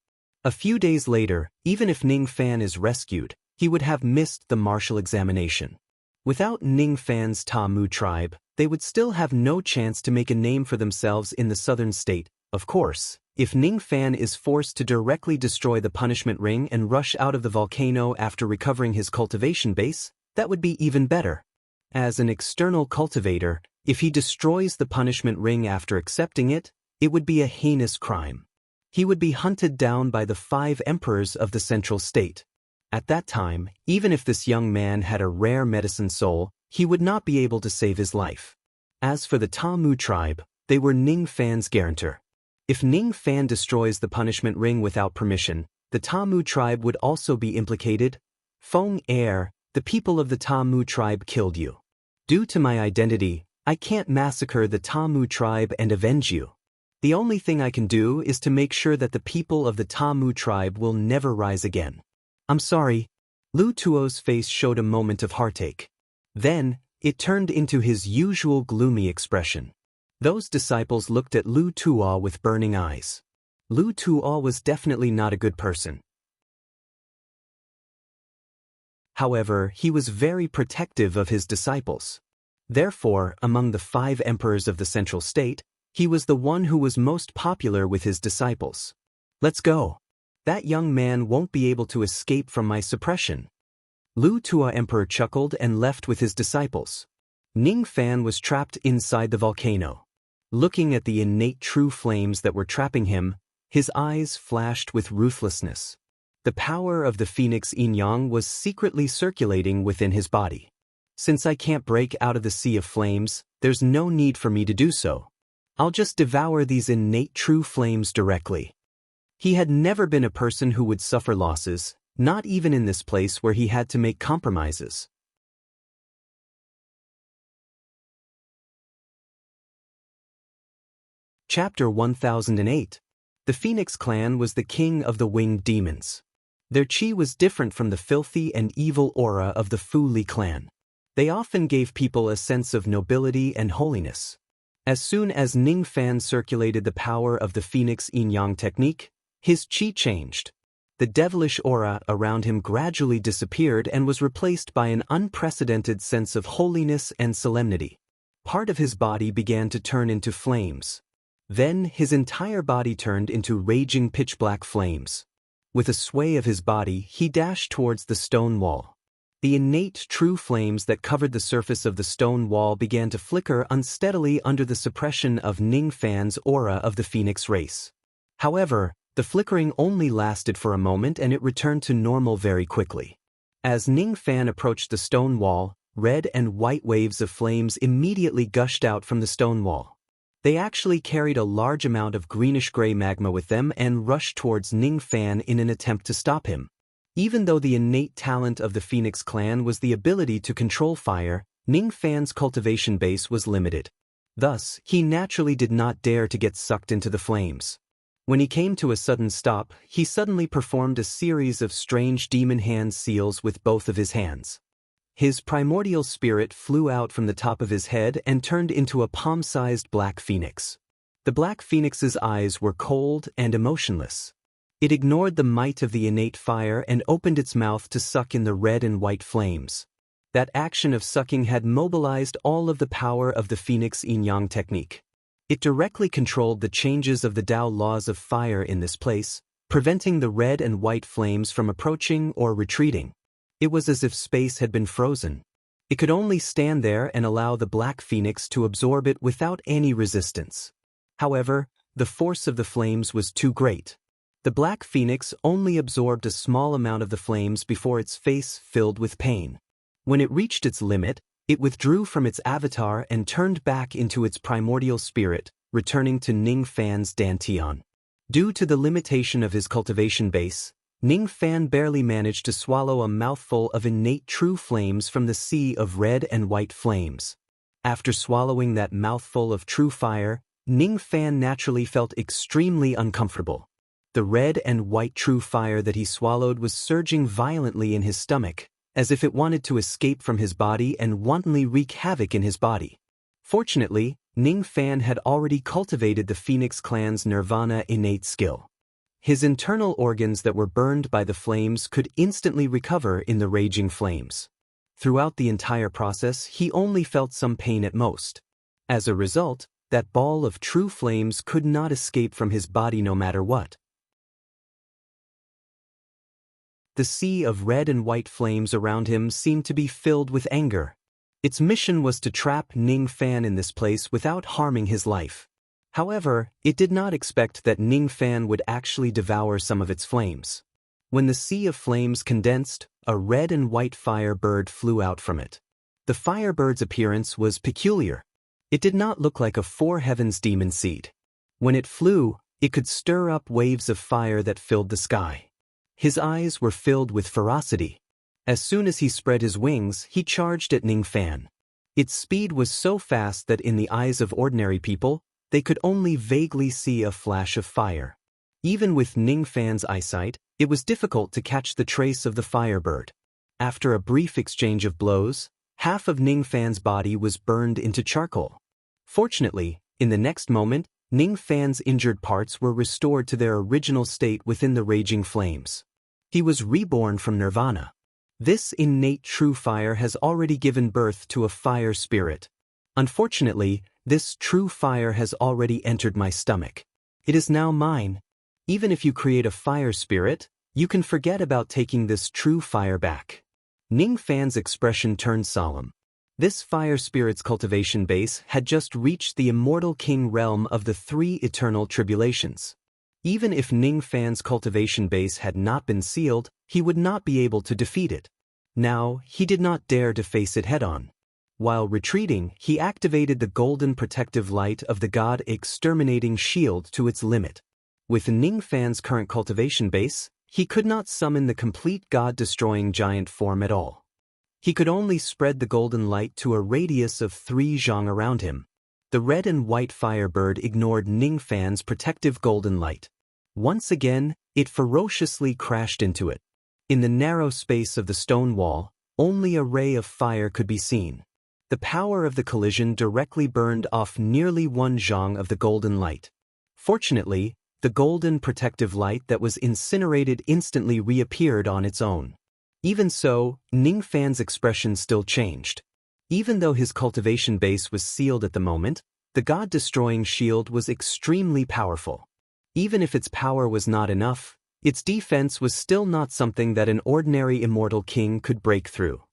A few days later, even if Ning Fan is rescued, he would have missed the martial examination. Without Ning Fan's Ta Mu tribe, they would still have no chance to make a name for themselves in the southern state. Of course, if Ning Fan is forced to directly destroy the punishment ring and rush out of the volcano after recovering his cultivation base, that would be even better. As an external cultivator, if he destroys the punishment ring after accepting it, it would be a heinous crime. He would be hunted down by the 5 emperors of the central state. At that time, even if this young man had a rare medicine soul, he would not be able to save his life. As for the Ta Mu tribe, they were Ning Fan's guarantor. If Ning Fan destroys the punishment ring without permission, the Tamu tribe would also be implicated. Feng heir, the people of the Tamu tribe killed you. Due to my identity, I can't massacre the Tamu tribe and avenge you. The only thing I can do is to make sure that the people of the Tamu tribe will never rise again. I'm sorry. Lu Tuo's face showed a moment of heartache. Then, it turned into his usual gloomy expression. Those disciples looked at Lu Tuo with burning eyes. Lu Tuo was definitely not a good person. However, he was very protective of his disciples. Therefore, among the 5 emperors of the central state, he was the one who was most popular with his disciples. Let's go. That young man won't be able to escape from my suppression. Lu Tuo Emperor chuckled and left with his disciples. Ning Fan was trapped inside the volcano. Looking at the innate true flames that were trapping him, his eyes flashed with ruthlessness. The power of the phoenix yin-yang was secretly circulating within his body. Since I can't break out of the sea of flames, there's no need for me to do so. I'll just devour these innate true flames directly. He had never been a person who would suffer losses, not even in this place where he had to make compromises. Chapter 1008. The Phoenix clan was the king of the winged demons. Their chi was different from the filthy and evil aura of the Fu Li clan. They often gave people a sense of nobility and holiness. As soon as Ning Fan circulated the power of the Phoenix yin-yang technique, his chi changed. The devilish aura around him gradually disappeared and was replaced by an unprecedented sense of holiness and solemnity. Part of his body began to turn into flames. Then his entire body turned into raging pitch-black flames. With a sway of his body, he dashed towards the stone wall. The innate true flames that covered the surface of the stone wall began to flicker unsteadily under the suppression of Ning Fan's aura of the Phoenix race. However, the flickering only lasted for a moment and it returned to normal very quickly. As Ning Fan approached the stone wall, red and white waves of flames immediately gushed out from the stone wall. They actually carried a large amount of greenish-gray magma with them and rushed towards Ning Fan in an attempt to stop him. Even though the innate talent of the Phoenix clan was the ability to control fire, Ning Fan's cultivation base was limited. Thus, he naturally did not dare to get sucked into the flames. When he came to a sudden stop, he suddenly performed a series of strange demon hand seals with both of his hands. His primordial spirit flew out from the top of his head and turned into a palm-sized black phoenix. The black phoenix's eyes were cold and emotionless. It ignored the might of the innate fire and opened its mouth to suck in the red and white flames. That action of sucking had mobilized all of the power of the Phoenix yin-yang technique. It directly controlled the changes of the Tao laws of fire in this place, preventing the red and white flames from approaching or retreating. It was as if space had been frozen. It could only stand there and allow the black phoenix to absorb it without any resistance. However, the force of the flames was too great. The black phoenix only absorbed a small amount of the flames before its face filled with pain. When it reached its limit, it withdrew from its avatar and turned back into its primordial spirit, returning to Ning Fan's dantian. Due to the limitation of his cultivation base, Ning Fan barely managed to swallow a mouthful of innate true flames from the sea of red and white flames. After swallowing that mouthful of true fire, Ning Fan naturally felt extremely uncomfortable. The red and white true fire that he swallowed was surging violently in his stomach, as if it wanted to escape from his body and wantonly wreak havoc in his body. Fortunately, Ning Fan had already cultivated the Phoenix clan's nirvana innate skill. His internal organs that were burned by the flames could instantly recover in the raging flames. Throughout the entire process, he only felt some pain at most. As a result, that ball of true flames could not escape from his body no matter what. The sea of red and white flames around him seemed to be filled with anger. Its mission was to trap Ning Fan in this place without harming his life. However, it did not expect that Ning Fan would actually devour some of its flames. When the sea of flames condensed, a red and white firebird flew out from it. The firebird's appearance was peculiar. It did not look like a four heavens demon seed. When it flew, it could stir up waves of fire that filled the sky. His eyes were filled with ferocity. As soon as he spread his wings, he charged at Ning Fan. Its speed was so fast that in the eyes of ordinary people, they could only vaguely see a flash of fire. Even with Ning Fan's eyesight, it was difficult to catch the trace of the firebird. After a brief exchange of blows, half of Ning Fan's body was burned into charcoal. Fortunately, in the next moment, Ning Fan's injured parts were restored to their original state within the raging flames. He was reborn from nirvana. This innate true fire has already given birth to a fire spirit. Unfortunately, this true fire has already entered my stomach. It is now mine. Even if you create a fire spirit, you can forget about taking this true fire back. Ning Fan's expression turned solemn. This fire spirit's cultivation base had just reached the immortal king realm of the three eternal tribulations. Even if Ning Fan's cultivation base had not been sealed, he would not be able to defeat it. Now, he did not dare to face it head-on. While retreating, he activated the golden protective light of the god exterminating shield to its limit. With Ning Fan's current cultivation base, he could not summon the complete god-destroying giant form at all. He could only spread the golden light to a radius of 3 zhang around him. The red and white firebird ignored Ning Fan's protective golden light. Once again, it ferociously crashed into it. In the narrow space of the stone wall, only a ray of fire could be seen. The power of the collision directly burned off nearly 1 zhang of the golden light. Fortunately, the golden protective light that was incinerated instantly reappeared on its own. Even so, Ning Fan's expression still changed. Even though his cultivation base was sealed at the moment, the god-destroying shield was extremely powerful. Even if its power was not enough, its defense was still not something that an ordinary immortal king could break through.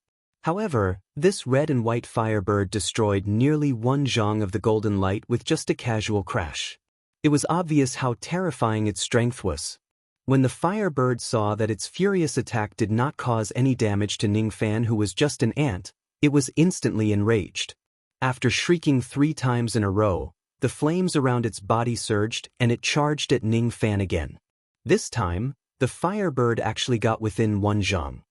However, this red and white firebird destroyed nearly 1 zhang of the golden light with just a casual crash. It was obvious how terrifying its strength was. When the firebird saw that its furious attack did not cause any damage to Ning Fan, who was just an ant, it was instantly enraged. After shrieking 3 times in a row, the flames around its body surged and it charged at Ning Fan again. This time, the firebird actually got within 1 zhang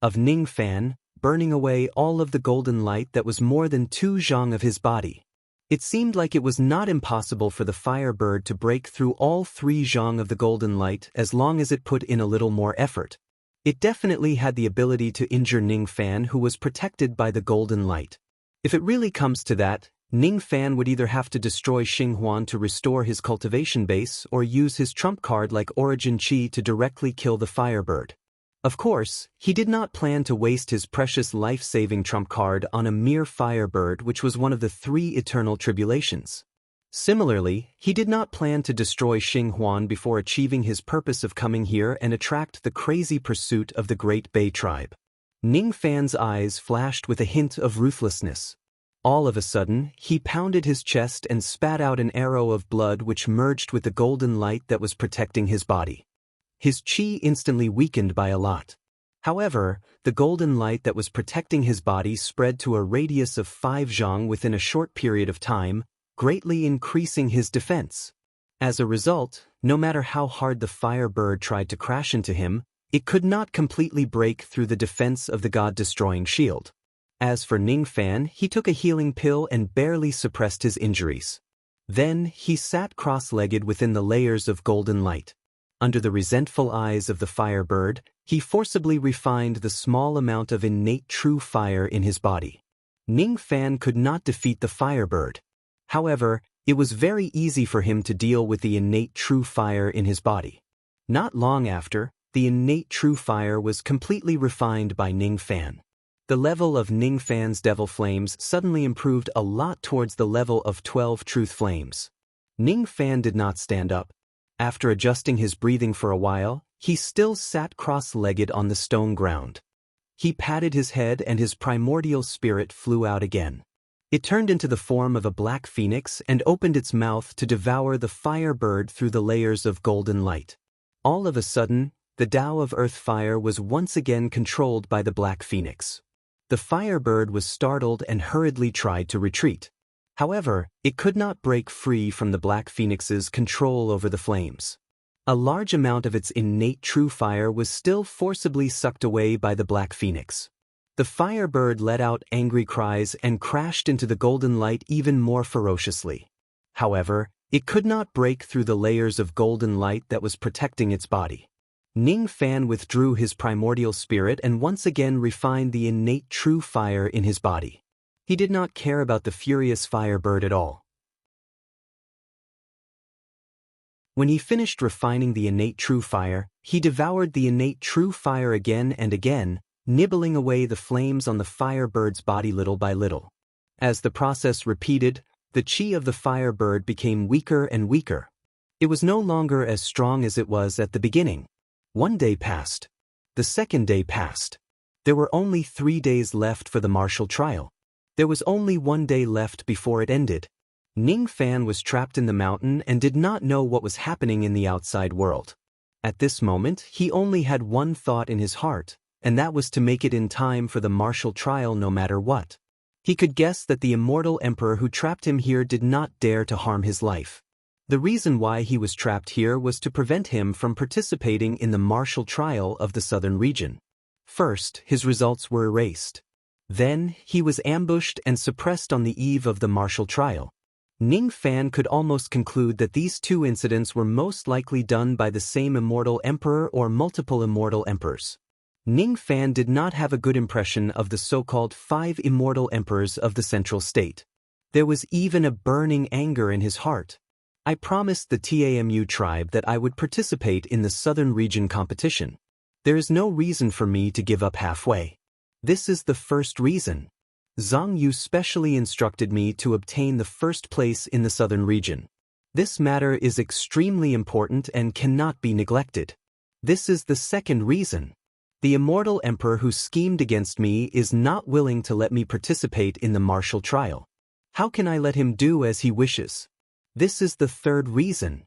of Ning Fan, burning away all of the golden light that was more than 2 zhang of his body. It seemed like it was not impossible for the firebird to break through all 3 zhang of the golden light as long as it put in a little more effort. It definitely had the ability to injure Ning Fan, who was protected by the golden light. If it really comes to that, Ning Fan would either have to destroy Xinghuan to restore his cultivation base or use his trump card like Origin Qi to directly kill the firebird. Of course, he did not plan to waste his precious life-saving trump card on a mere firebird, which was one of the 3 eternal tribulations. Similarly, he did not plan to destroy Xinghuan before achieving his purpose of coming here and attract the crazy pursuit of the Great Bay tribe. Ning Fan's eyes flashed with a hint of ruthlessness. All of a sudden, he pounded his chest and spat out an arrow of blood which merged with the golden light that was protecting his body. His qi instantly weakened by a lot. However, the golden light that was protecting his body spread to a radius of 5 zhang within a short period of time, greatly increasing his defense. As a result, no matter how hard the firebird tried to crash into him, it could not completely break through the defense of the god-destroying shield. As for Ning Fan, he took a healing pill and barely suppressed his injuries. Then, he sat cross-legged within the layers of golden light. Under the resentful eyes of the firebird, he forcibly refined the small amount of innate true fire in his body. Ning Fan could not defeat the firebird. However, it was very easy for him to deal with the innate true fire in his body. Not long after, the innate true fire was completely refined by Ning Fan. The level of Ning Fan's devil flames suddenly improved a lot towards the level of 12 truth flames. Ning Fan did not stand up. After adjusting his breathing for a while, he still sat cross-legged on the stone ground. He patted his head and his primordial spirit flew out again. It turned into the form of a black phoenix and opened its mouth to devour the firebird through the layers of golden light. All of a sudden, the Tao of Earth Fire was once again controlled by the black phoenix. The firebird was startled and hurriedly tried to retreat. However, it could not break free from the Black Phoenix's control over the flames. A large amount of its innate true fire was still forcibly sucked away by the black phoenix. The firebird let out angry cries and crashed into the golden light even more ferociously. However, it could not break through the layers of golden light that was protecting its body. Ning Fan withdrew his primordial spirit and once again refined the innate true fire in his body. He did not care about the furious firebird at all. When he finished refining the innate true fire, he devoured the innate true fire again and again, nibbling away the flames on the firebird's body little by little. As the process repeated, the chi of the firebird became weaker and weaker. It was no longer as strong as it was at the beginning. One day passed. The second day passed. There were only 3 days left for the martial trial. There was only 1 day left before it ended. Ning Fan was trapped in the mountain and did not know what was happening in the outside world. At this moment, he only had one thought in his heart, and that was to make it in time for the martial trial no matter what. He could guess that the immortal emperor who trapped him here did not dare to harm his life. The reason why he was trapped here was to prevent him from participating in the martial trial of the southern region. First, his results were erased. Then, he was ambushed and suppressed on the eve of the martial trial. Ning Fan could almost conclude that these two incidents were most likely done by the same immortal emperor or multiple immortal emperors. Ning Fan did not have a good impression of the so-called 5 immortal emperors of the central state. There was even a burning anger in his heart. I promised the Tamu tribe that I would participate in the southern region competition. There is no reason for me to give up halfway. This is the first reason. Zhang Yu specially instructed me to obtain the first place in the southern region. This matter is extremely important and cannot be neglected. This is the second reason. The immortal emperor who schemed against me is not willing to let me participate in the martial trial. How can I let him do as he wishes? This is the third reason.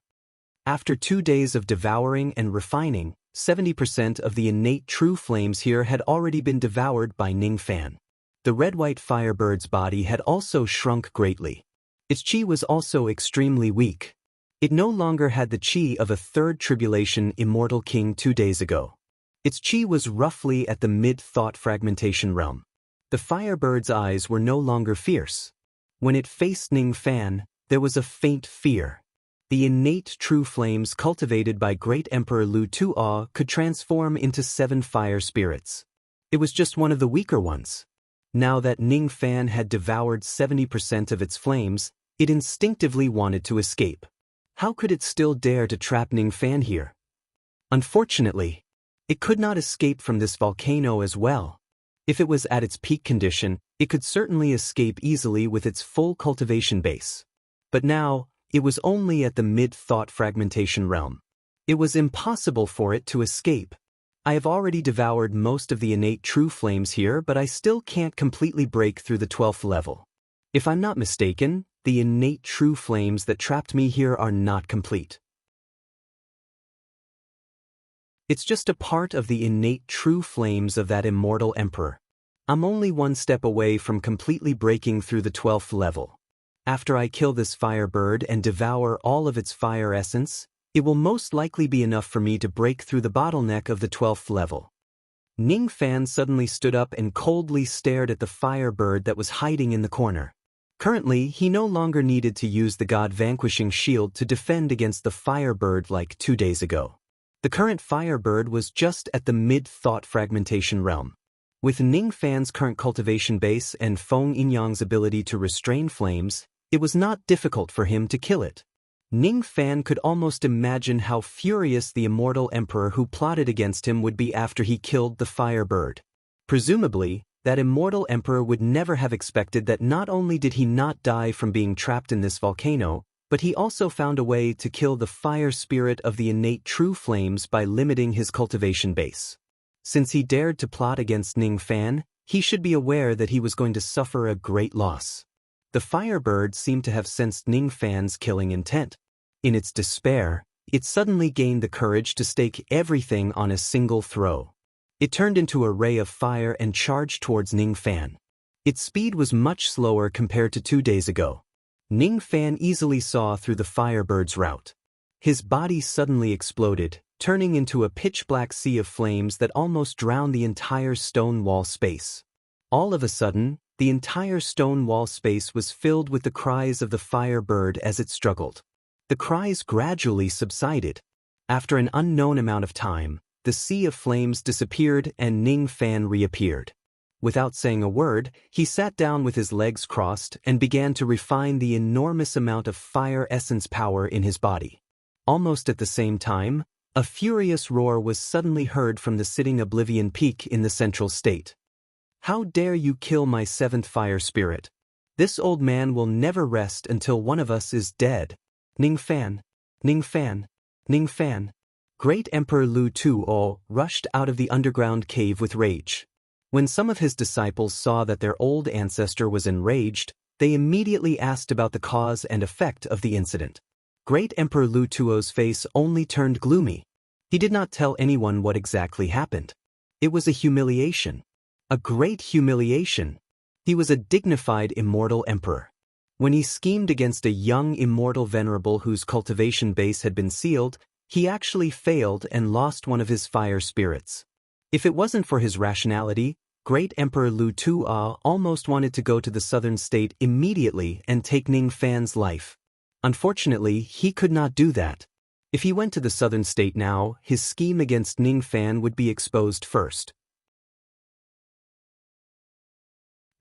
After 2 days of devouring and refining, 70% of the innate true flames here had already been devoured by Ning Fan. The red-white firebird's body had also shrunk greatly. Its chi was also extremely weak. It no longer had the chi of a third tribulation immortal king 2 days ago. Its chi was roughly at the mid-thought fragmentation realm. The firebird's eyes were no longer fierce. When it faced Ning Fan, there was a faint fear. The innate true flames cultivated by Great Emperor Lu Tuo could transform into 7 fire spirits. It was just one of the weaker ones. Now that Ning Fan had devoured 70% of its flames, it instinctively wanted to escape. How could it still dare to trap Ning Fan here? Unfortunately, it could not escape from this volcano as well. If it was at its peak condition, it could certainly escape easily with its full cultivation base. But now, it was only at the mid-thought fragmentation realm. It was impossible for it to escape. I have already devoured most of the innate true flames here, but I still can't completely break through the 12th level. If I'm not mistaken, the innate true flames that trapped me here are not complete. It's just a part of the innate true flames of that immortal emperor. I'm only 1 step away from completely breaking through the 12th level. After I kill this firebird and devour all of its fire essence, it will most likely be enough for me to break through the bottleneck of the 12th level. Ning Fan suddenly stood up and coldly stared at the firebird that was hiding in the corner. Currently, he no longer needed to use the God-vanquishing shield to defend against the firebird like 2 days ago. The current firebird was just at the mid-thought fragmentation realm. With Ning Fan's current cultivation base and Feng Yinyang's ability to restrain flames, it was not difficult for him to kill it. Ning Fan could almost imagine how furious the immortal emperor who plotted against him would be after he killed the firebird. Presumably, that immortal emperor would never have expected that not only did he not die from being trapped in this volcano, but he also found a way to kill the fire spirit of the innate true flames by limiting his cultivation base. Since he dared to plot against Ning Fan, he should be aware that he was going to suffer a great loss. The firebird seemed to have sensed Ning Fan's killing intent. In its despair, it suddenly gained the courage to stake everything on a single throw. It turned into a ray of fire and charged towards Ning Fan. Its speed was much slower compared to 2 days ago. Ning Fan easily saw through the firebird's route. His body suddenly exploded, turning into a pitch-black sea of flames that almost drowned the entire stone wall space. All of a sudden, the entire stone wall space was filled with the cries of the fire bird as it struggled. The cries gradually subsided. After an unknown amount of time, the sea of flames disappeared and Ning Fan reappeared. Without saying a word, he sat down with his legs crossed and began to refine the enormous amount of fire essence power in his body. Almost at the same time, a furious roar was suddenly heard from the sitting Oblivion Peak in the central state. "How dare you kill my seventh fire spirit? This old man will never rest until one of us is dead. Ning Fan, Ning Fan, Ning Fan." Great Emperor Lu Tuo rushed out of the underground cave with rage. When some of his disciples saw that their old ancestor was enraged, they immediately asked about the cause and effect of the incident. Great Emperor Lu Tuo's face only turned gloomy. He did not tell anyone what exactly happened. It was a humiliation. A great humiliation. He was a dignified immortal emperor. When he schemed against a young immortal venerable whose cultivation base had been sealed, he actually failed and lost one of his fire spirits. If it wasn't for his rationality, Great Emperor Lu Tuo almost wanted to go to the southern state immediately and take Ning Fan's life. Unfortunately, he could not do that. If he went to the southern state now, his scheme against Ning Fan would be exposed first.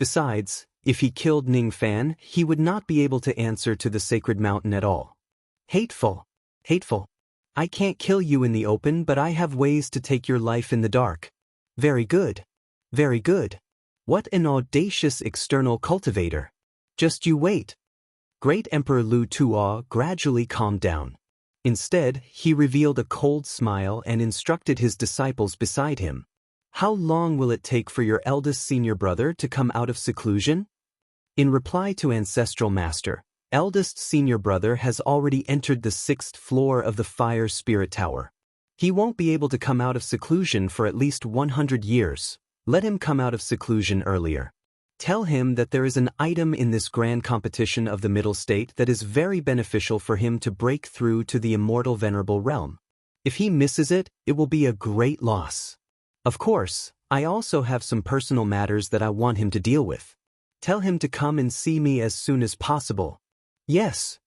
Besides, if he killed Ning Fan, he would not be able to answer to the sacred mountain at all. Hateful. Hateful. I can't kill you in the open, but I have ways to take your life in the dark. Very good. Very good. What an audacious external cultivator. Just you wait. Great Emperor Lu Tuo gradually calmed down. Instead, he revealed a cold smile and instructed his disciples beside him. How long will it take for your eldest senior brother to come out of seclusion? In reply to Ancestral Master, eldest senior brother has already entered the 6th floor of the Fire Spirit Tower. He won't be able to come out of seclusion for at least 100 years. Let him come out of seclusion earlier. Tell him that there is an item in this grand competition of the middle state that is very beneficial for him to break through to the immortal venerable realm. If he misses it, it will be a great loss. Of course, I also have some personal matters that I want him to deal with. Tell him to come and see me as soon as possible. Yes.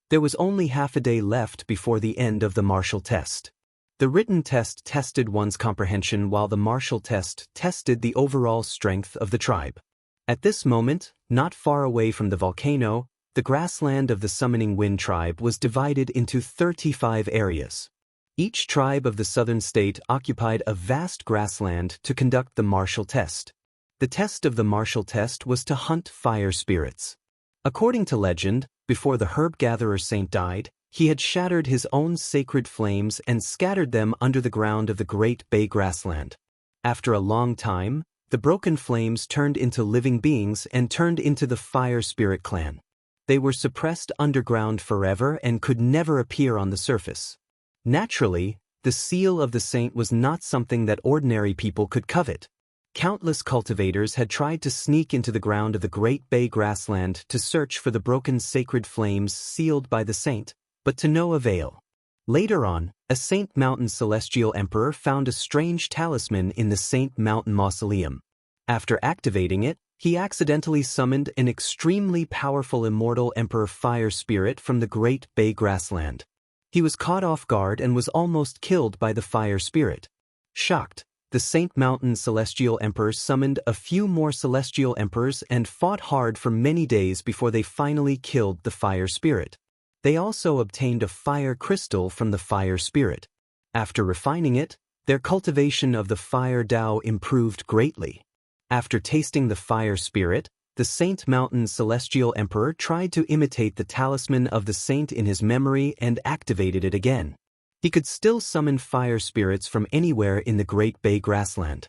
There was only half a day left before the end of the martial test. The written test tested one's comprehension while the martial test tested the overall strength of the tribe. At this moment, not far away from the volcano, the grassland of the Summoning Wind tribe was divided into 35 areas. Each tribe of the southern state occupied a vast grassland to conduct the martial test. The test of the martial test was to hunt fire spirits. According to legend, before the herb gatherer saint died, he had shattered his own sacred flames and scattered them under the ground of the Great Bay Grassland. After a long time, the broken flames turned into living beings and turned into the Fire Spirit clan. They were suppressed underground forever and could never appear on the surface. Naturally, the seal of the saint was not something that ordinary people could covet. Countless cultivators had tried to sneak into the ground of the Great Bay Grassland to search for the broken sacred flames sealed by the saint, but to no avail. Later on, a Saint Mountain Celestial Emperor found a strange talisman in the Saint Mountain Mausoleum. After activating it, he accidentally summoned an extremely powerful immortal Emperor Fire Spirit from the Great Bay Grassland. He was caught off guard and was almost killed by the Fire Spirit. Shocked, the Saint Mountain Celestial Emperor summoned a few more Celestial Emperors and fought hard for many days before they finally killed the Fire Spirit. They also obtained a fire crystal from the Fire Spirit. After refining it, their cultivation of the Fire Tao improved greatly. After tasting the Fire Spirit, the Saint Mountain Celestial Emperor tried to imitate the talisman of the saint in his memory and activated it again. He could still summon fire spirits from anywhere in the Great Bay Grassland.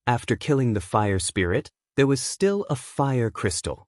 After killing the Fire Spirit, there was still a fire crystal.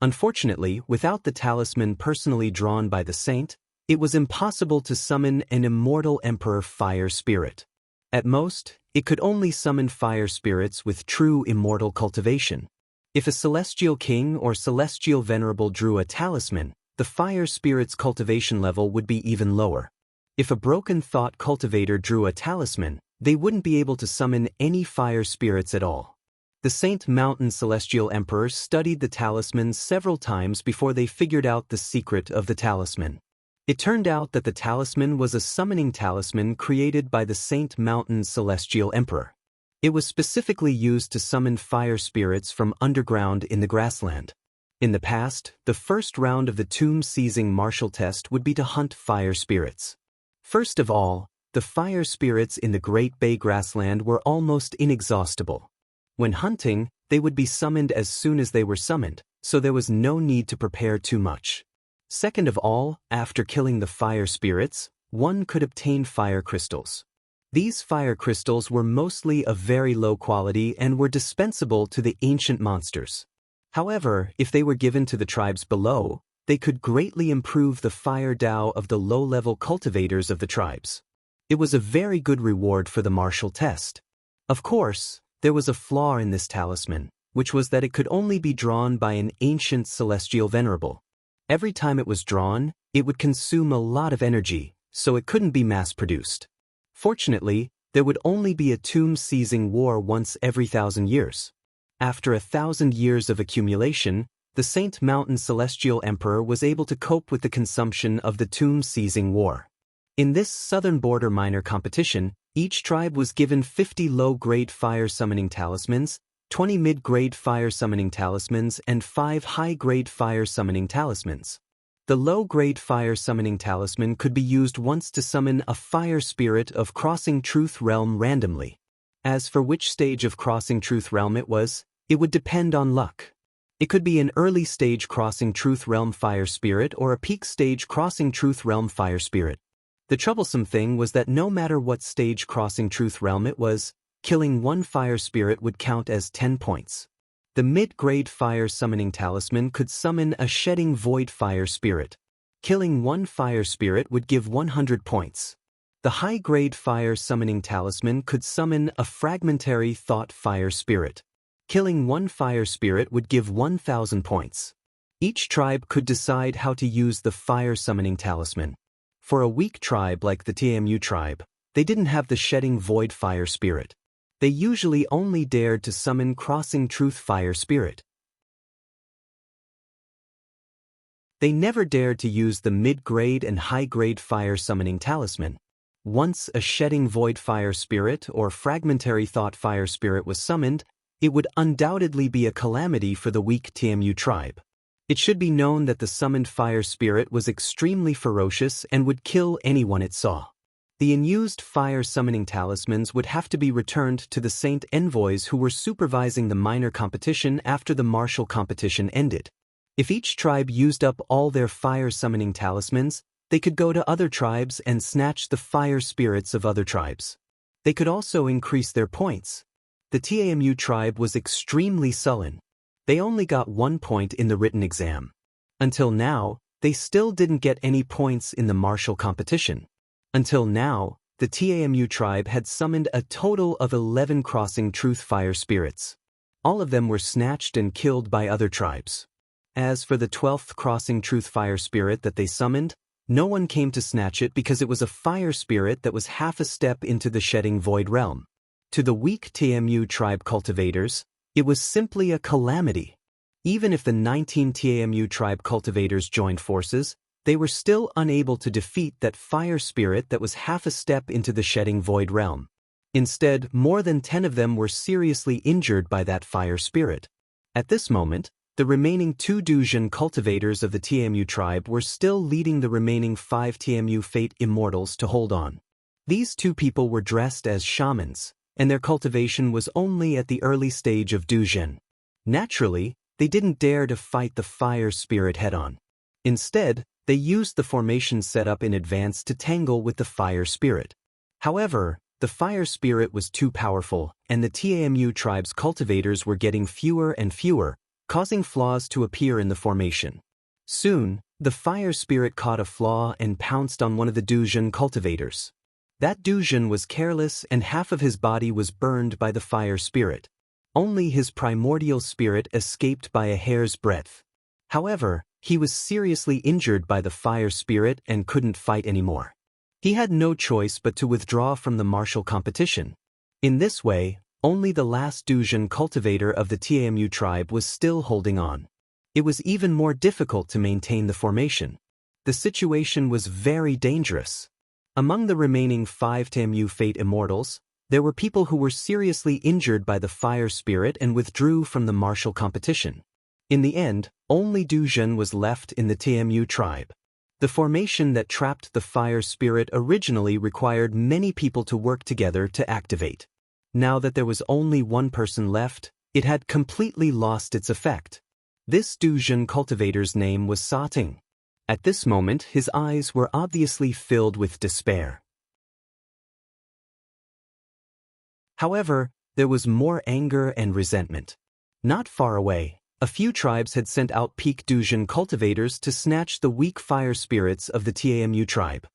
Unfortunately, without the talisman personally drawn by the saint, it was impossible to summon an immortal Emperor Fire Spirit. At most, it could only summon fire spirits with true immortal cultivation. If a celestial king or celestial venerable drew a talisman, the fire spirit's cultivation level would be even lower. If a broken thought cultivator drew a talisman, they wouldn't be able to summon any fire spirits at all. The Saint Mountain Celestial Emperors studied the talisman several times before they figured out the secret of the talisman. It turned out that the talisman was a summoning talisman created by the Saint Mountain Celestial Emperor. It was specifically used to summon fire spirits from underground in the grassland. In the past, the first round of the tomb-seizing martial test would be to hunt fire spirits. First of all, the fire spirits in the Great Bay grassland were almost inexhaustible. When hunting, they would be summoned as soon as they were summoned, so there was no need to prepare too much. Second of all, after killing the fire spirits, one could obtain fire crystals. These fire crystals were mostly of very low quality and were dispensable to the ancient monsters. However, if they were given to the tribes below, they could greatly improve the fire Dao of the low-level cultivators of the tribes. It was a very good reward for the martial test. Of course, there was a flaw in this talisman, which was that it could only be drawn by an ancient celestial venerable. Every time it was drawn, it would consume a lot of energy, so it couldn't be mass-produced. Fortunately, there would only be a tomb-seizing war once every 1,000 years. After 1,000 years of accumulation, the Saint Mountain Celestial Emperor was able to cope with the consumption of the tomb-seizing war. In this southern border minor competition, each tribe was given 50 low-grade fire-summoning talismans, 20 mid-grade fire-summoning talismans, and 5 high-grade fire-summoning talismans. The low-grade fire-summoning talisman could be used once to summon a fire spirit of Crossing Truth Realm randomly. As for which stage of Crossing Truth Realm it would depend on luck. It could be an early-stage Crossing Truth Realm fire spirit or a peak-stage Crossing Truth Realm fire spirit. The troublesome thing was that no matter what stage Crossing Truth Realm it was, killing one fire spirit would count as 10 points. The mid-grade fire summoning talisman could summon a Shedding Void fire spirit. Killing one fire spirit would give 100 points. The high-grade fire summoning talisman could summon a Fragmentary Thought fire spirit. Killing one fire spirit would give 1,000 points. Each tribe could decide how to use the fire summoning talisman. For a weak tribe like the TMU tribe, they didn't have the Shedding Void fire spirit. They usually only dared to summon Crossing Truth fire spirit. They never dared to use the mid-grade and high-grade fire summoning talisman. Once a Shedding Void fire spirit or Fragmentary Thought fire spirit was summoned, it would undoubtedly be a calamity for the weak TMU tribe. It should be known that the summoned fire spirit was extremely ferocious and would kill anyone it saw. The unused fire summoning talismans would have to be returned to the Saint Envoys who were supervising the minor competition after the martial competition ended. If each tribe used up all their fire summoning talismans, they could go to other tribes and snatch the fire spirits of other tribes. They could also increase their points. The TAMU tribe was extremely sullen. They only got 1 point in the written exam. Until now, they still didn't get any points in the martial competition. Until now, the TAMU tribe had summoned a total of 11 Crossing Truth fire spirits. All of them were snatched and killed by other tribes. As for the 12th Crossing Truth fire spirit that they summoned, no one came to snatch it because it was a fire spirit that was half a step into the Shedding Void realm. To the weak TAMU tribe cultivators, it was simply a calamity. Even if the 19 TAMU tribe cultivators joined forces, they were still unable to defeat that fire spirit that was half a step into the Shedding Void realm. Instead, more than 10 of them were seriously injured by that fire spirit. At this moment, the remaining 2 Dujin cultivators of the TMU tribe were still leading the remaining 5 TMU Fate Immortals to hold on. These 2 people were dressed as shamans, and their cultivation was only at the early stage of Dujin. Naturally, they didn't dare to fight the fire spirit head-on. Instead, they used the formation set up in advance to tangle with the fire spirit. However, the fire spirit was too powerful, and the TAMU tribe's cultivators were getting fewer and fewer, causing flaws to appear in the formation. Soon, the fire spirit caught a flaw and pounced on one of the Dujin cultivators. That Dujin was careless and half of his body was burned by the fire spirit. Only his primordial spirit escaped by a hair's breadth. However, He was seriously injured by the fire spirit and couldn't fight anymore. He had no choice but to withdraw from the martial competition. In this way, only the last Duzhen cultivator of the Tamu tribe was still holding on. It was even more difficult to maintain the formation. The situation was very dangerous. Among the remaining 5 Tamu Fate Immortals, there were people who were seriously injured by the fire spirit and withdrew from the martial competition. In the end, only Duzhen was left in the Tamu tribe. The formation that trapped the fire spirit originally required many people to work together to activate. Now that there was only one person left, it had completely lost its effect. This Duzhen cultivator's name was Sating. At this moment, his eyes were obviously filled with despair. However, there was more anger and resentment. Not far away, a few tribes had sent out peak Duzhen cultivators to snatch the weak fire spirits of the Tamu tribe.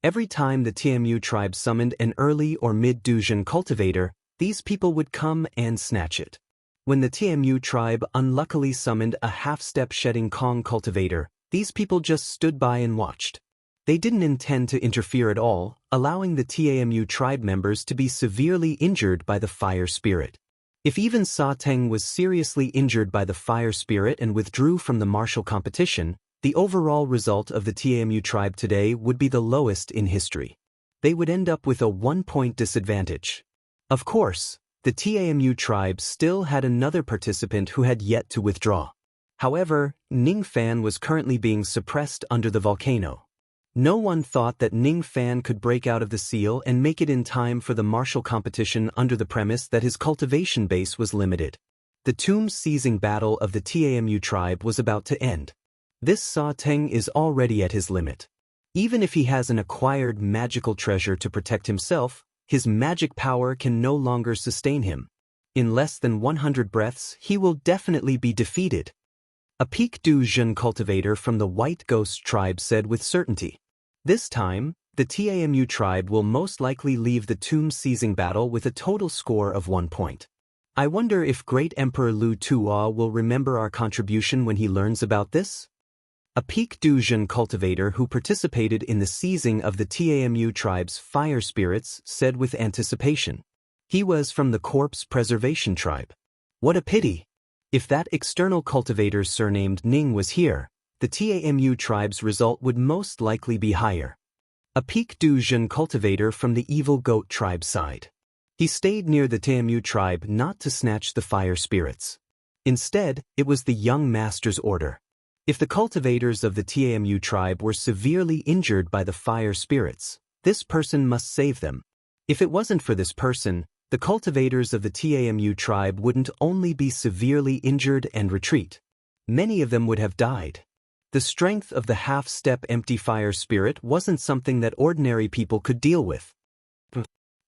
Every time the Tamu tribe summoned an early or mid Duzhen cultivator, these people would come and snatch it. When the Tamu tribe unluckily summoned a half-step shedding Kong cultivator, these people just stood by and watched. They didn't intend to interfere at all, allowing the Tamu tribe members to be severely injured by the fire spirit. If even Sa Teng was seriously injured by the fire spirit and withdrew from the martial competition, the overall result of the Tamu tribe today would be the lowest in history. They would end up with a 1-point disadvantage. Of course, the Tamu tribe still had another participant who had yet to withdraw. However, Ning Fan was currently being suppressed under the volcano. No one thought that Ning Fan could break out of the seal and make it in time for the martial competition under the premise that his cultivation base was limited. The tomb seizing battle of the Tamu tribe was about to end. This Sa Teng is already at his limit. Even if he has an acquired magical treasure to protect himself, his magic power can no longer sustain him. In less than 100 breaths, he will definitely be defeated. A peak Duzhen cultivator from the White Ghost tribe said with certainty. This time, the Tamu tribe will most likely leave the tomb seizing battle with a total score of 1 point. I wonder if Great Emperor Lu Tuo will remember our contribution when he learns about this? A peak Duzhen cultivator who participated in the seizing of the Tamu tribe's fire spirits said with anticipation. He was from the Corpse Preservation tribe. What a pity! If that external cultivator surnamed Ning was here, the Tamu tribe's result would most likely be higher. A peak Duzhen cultivator from the Evil Goat tribe side. He stayed near the Tamu tribe not to snatch the fire spirits. Instead, it was the young master's order. If the cultivators of the Tamu tribe were severely injured by the fire spirits, this person must save them. If it wasn't for this person, the cultivators of the Tamu tribe wouldn't only be severely injured and retreat. Many of them would have died. The strength of the half-step empty fire spirit wasn't something that ordinary people could deal with.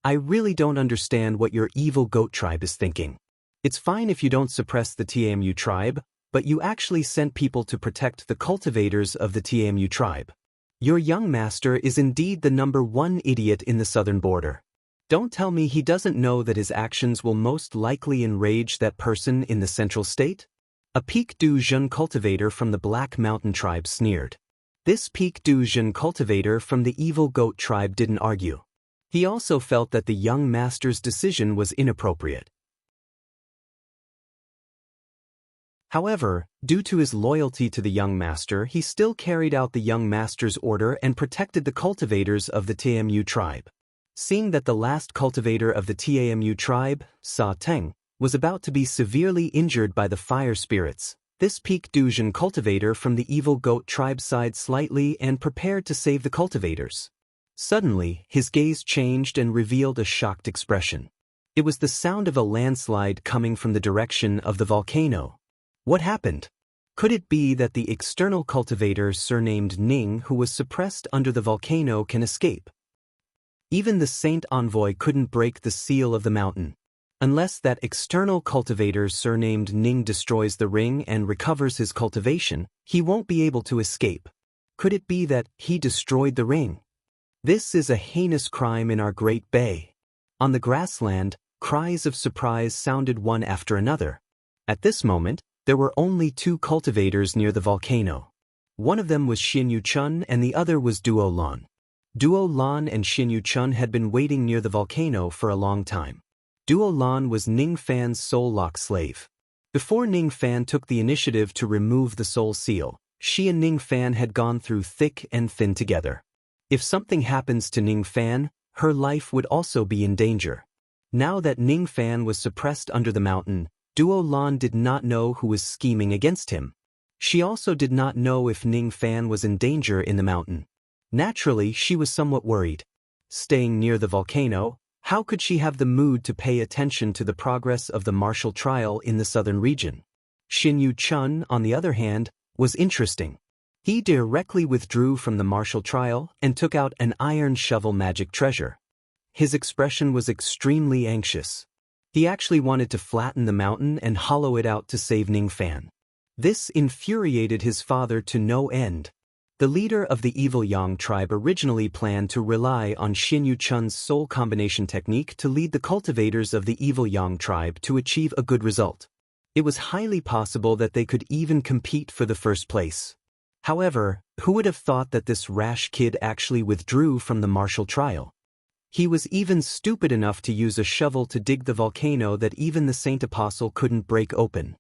I really don't understand what your Evil Goat tribe is thinking. It's fine if you don't suppress the Tamu tribe, but you actually sent people to protect the cultivators of the Tamu tribe. Your young master is indeed the #1 idiot in the southern border. Don't tell me he doesn't know that his actions will most likely enrage that person in the central state? A peak Duzhen cultivator from the Black Mountain tribe sneered. This peak Duzhen cultivator from the Evil Goat tribe didn't argue. He also felt that the young master's decision was inappropriate. However, due to his loyalty to the young master, he still carried out the young master's order and protected the cultivators of the Tamu tribe. Seeing that the last cultivator of the Tamu tribe, Sa Teng, was about to be severely injured by the fire spirits, this peak Duzhen cultivator from the Evil Goat tribe sighed slightly and prepared to save the cultivators. Suddenly, his gaze changed and revealed a shocked expression. It was the sound of a landslide coming from the direction of the volcano. What happened? Could it be that the external cultivator surnamed Ning who was suppressed under the volcano can escape? Even the Saint Envoy couldn't break the seal of the mountain. Unless that external cultivator surnamed Ning destroys the ring and recovers his cultivation, he won't be able to escape. Could it be that he destroyed the ring? This is a heinous crime in our Great Bay. On the grassland, cries of surprise sounded one after another. At this moment, there were only 2 cultivators near the volcano. One of them was Xin Yu-chun and the other was Duo Lan. Duo Lan and Xin Yu-chun had been waiting near the volcano for a long time. Duo Lan was Ning Fan's soul lock slave. Before Ning Fan took the initiative to remove the soul seal, she and Ning Fan had gone through thick and thin together. If something happens to Ning Fan, her life would also be in danger. Now that Ning Fan was suppressed under the mountain, Duo Lan did not know who was scheming against him. She also did not know if Ning Fan was in danger in the mountain. Naturally, she was somewhat worried. Staying near the volcano, how could she have the mood to pay attention to the progress of the martial trial in the southern region? Xin Yu-chun, on the other hand, was interesting. He directly withdrew from the martial trial and took out an iron shovel magic treasure. His expression was extremely anxious. He actually wanted to flatten the mountain and hollow it out to save Ning Fan. This infuriated his father to no end. The leader of the evil Yang tribe originally planned to rely on Xin Yu-chun's soul combination technique to lead the cultivators of the evil Yang tribe to achieve a good result. It was highly possible that they could even compete for the first place. However, who would have thought that this rash kid actually withdrew from the martial trial? He was even stupid enough to use a shovel to dig the volcano that even the Saint Apostle couldn't break open.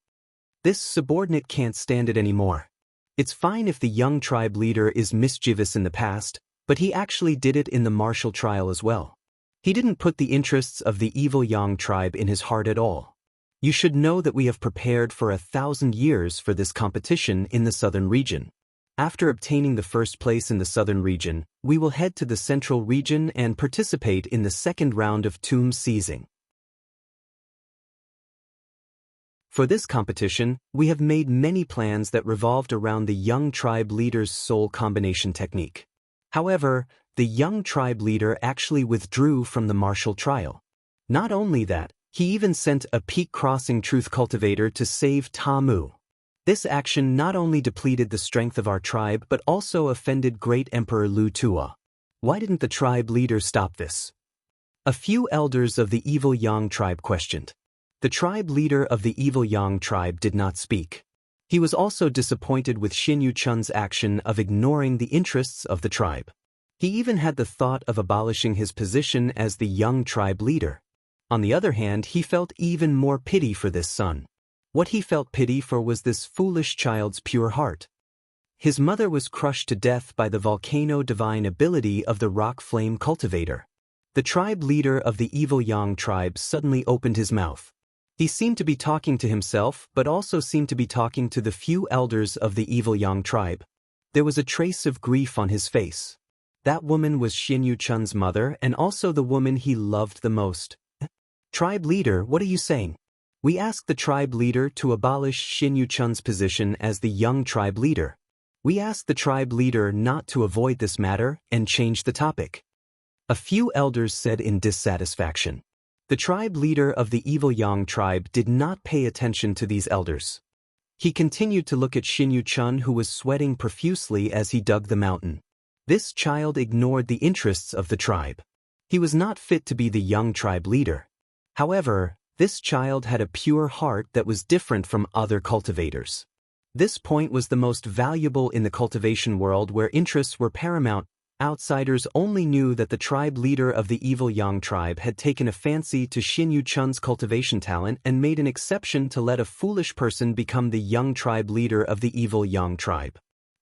This subordinate can't stand it anymore. It's fine if the young tribe leader is mischievous in the past, but he actually did it in the martial trial as well. He didn't put the interests of the evil Yang tribe in his heart at all. You should know that we have prepared for 1,000 years for this competition in the southern region. After obtaining the first place in the southern region, we will head to the central region and participate in the second round of tomb seizing. For this competition, we have made many plans that revolved around the young tribe leader's soul combination technique. However, the young tribe leader actually withdrew from the martial trial. Not only that, he even sent a peak crossing truth cultivator to save Tamu. This action not only depleted the strength of our tribe but also offended Great Emperor Lu Tua. Why didn't the tribe leader stop this? A few elders of the evil Yang tribe questioned. The tribe leader of the evil Yang tribe did not speak. He was also disappointed with Xin Yu-chun's action of ignoring the interests of the tribe. He even had the thought of abolishing his position as the young tribe leader. On the other hand, he felt even more pity for this son. What he felt pity for was this foolish child's pure heart. His mother was crushed to death by the volcano divine ability of the rock flame cultivator. The tribe leader of the evil Yang tribe suddenly opened his mouth. He seemed to be talking to himself but also seemed to be talking to the few elders of the evil Yang tribe. There was a trace of grief on his face. That woman was Xin Yu-chun's mother and also the woman he loved the most. Tribe leader, what are you saying? We asked the tribe leader to abolish Xin Yu-chun's position as the young tribe leader. We asked the tribe leader not to avoid this matter and change the topic. A few elders said in dissatisfaction. The tribe leader of the evil Yang tribe did not pay attention to these elders. He continued to look at Xin Yu-chun, who was sweating profusely as he dug the mountain. This child ignored the interests of the tribe. He was not fit to be the young tribe leader. However, this child had a pure heart that was different from other cultivators. This point was the most valuable in the cultivation world where interests were paramount. Outsiders only knew that the tribe leader of the evil Yang tribe had taken a fancy to Xin Yu-chun's cultivation talent and made an exception to let a foolish person become the young tribe leader of the evil Yang tribe.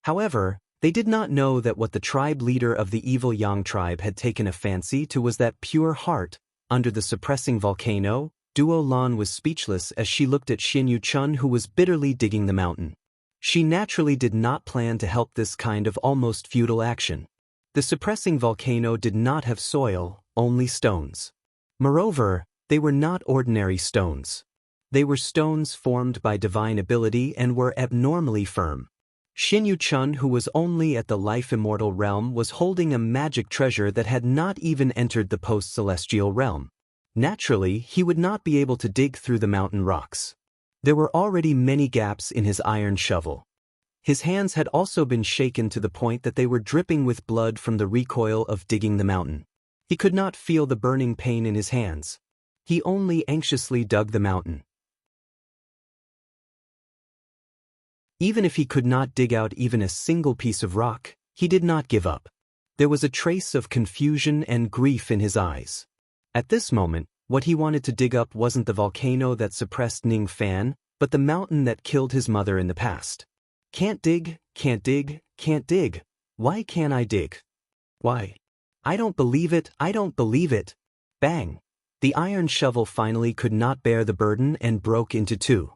However, they did not know that what the tribe leader of the evil Yang tribe had taken a fancy to was that pure heart. Under the suppressing volcano, Duo Lan was speechless as she looked at Xin Yu-chun, who was bitterly digging the mountain. She naturally did not plan to help this kind of almost futile action. The suppressing volcano did not have soil, only stones. Moreover, they were not ordinary stones. They were stones formed by divine ability and were abnormally firm. Xin Yu-chun, who was only at the life-immortal realm, was holding a magic treasure that had not even entered the post-celestial realm. Naturally, he would not be able to dig through the mountain rocks. There were already many gaps in his iron shovel. His hands had also been shaken to the point that they were dripping with blood from the recoil of digging the mountain. He could not feel the burning pain in his hands. He only anxiously dug the mountain. Even if he could not dig out even a single piece of rock, he did not give up. There was a trace of confusion and grief in his eyes. At this moment, what he wanted to dig up wasn't the volcano that suppressed Ning Fan, but the mountain that killed his mother in the past. Can't dig, can't dig, can't dig. Why can't I dig? Why? I don't believe it, I don't believe it. Bang! The iron shovel finally could not bear the burden and broke into two.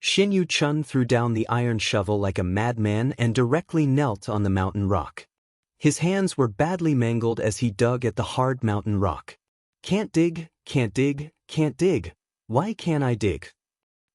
Xin Yu Chun threw down the iron shovel like a madman and directly knelt on the mountain rock. His hands were badly mangled as he dug at the hard mountain rock. Can't dig, can't dig, can't dig. Why can't I dig?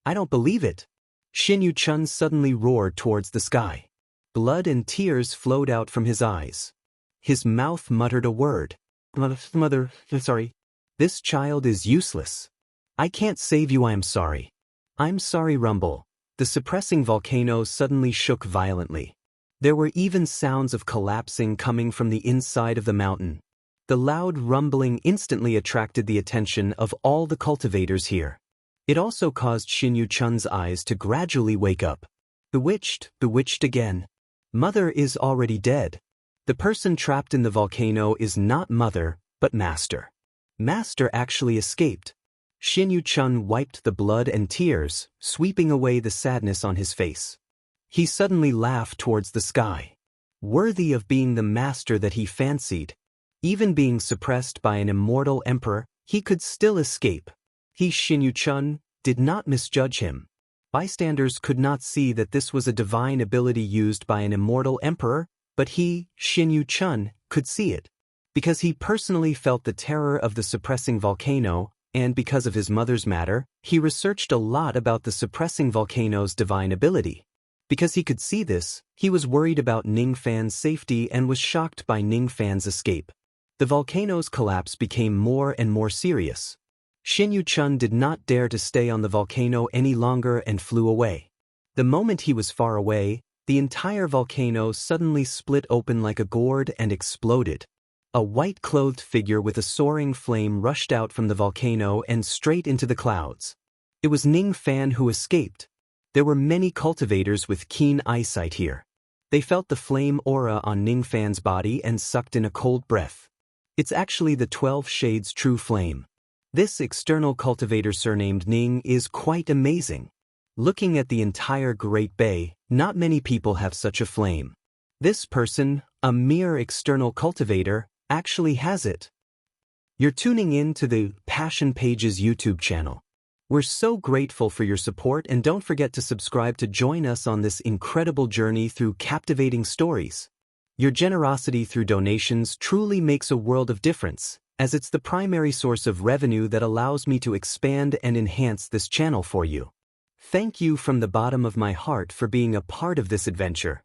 I don't believe it. Xin Yu Chun suddenly roared towards the sky. Blood and tears flowed out from his eyes. His mouth muttered a word. Mother, sorry. This child is useless. I can't save you, I am sorry. I'm sorry, rumble. The suppressing volcano suddenly shook violently. There were even sounds of collapsing coming from the inside of the mountain. The loud rumbling instantly attracted the attention of all the cultivators here. It also caused Xin Yu Chun's eyes to gradually wake up. Bewitched, bewitched again. Mother is already dead. The person trapped in the volcano is not Mother, but Master. Master actually escaped. Xin Yu Chun wiped the blood and tears, sweeping away the sadness on his face. He suddenly laughed towards the sky. Worthy of being the master that he fancied. Even being suppressed by an immortal emperor, he could still escape. He, Xin Yu Chun, did not misjudge him. Bystanders could not see that this was a divine ability used by an immortal emperor, but he, Xin Yu Chun, could see it. Because he personally felt the terror of the suppressing volcano, and because of his mother's matter, he researched a lot about the suppressing volcano's divine ability. Because he could see this, he was worried about Ning Fan's safety and was shocked by Ning Fan's escape. The volcano's collapse became more and more serious. Xin Yu Chun did not dare to stay on the volcano any longer and flew away. The moment he was far away, the entire volcano suddenly split open like a gourd and exploded. A white-clothed figure with a soaring flame rushed out from the volcano and straight into the clouds. It was Ning Fan who escaped. There were many cultivators with keen eyesight here. They felt the flame aura on Ning Fan's body and sucked in a cold breath. It's actually the 12 Shades True Flame. This external cultivator surnamed Ning is quite amazing. Looking at the entire Great Bay, not many people have such a flame. This person, a mere external cultivator, actually has it. You're tuning in to the Passion Pages YouTube channel. We're so grateful for your support, and don't forget to subscribe to join us on this incredible journey through captivating stories. Your generosity through donations truly makes a world of difference, as it's the primary source of revenue that allows me to expand and enhance this channel for you. Thank you from the bottom of my heart for being a part of this adventure.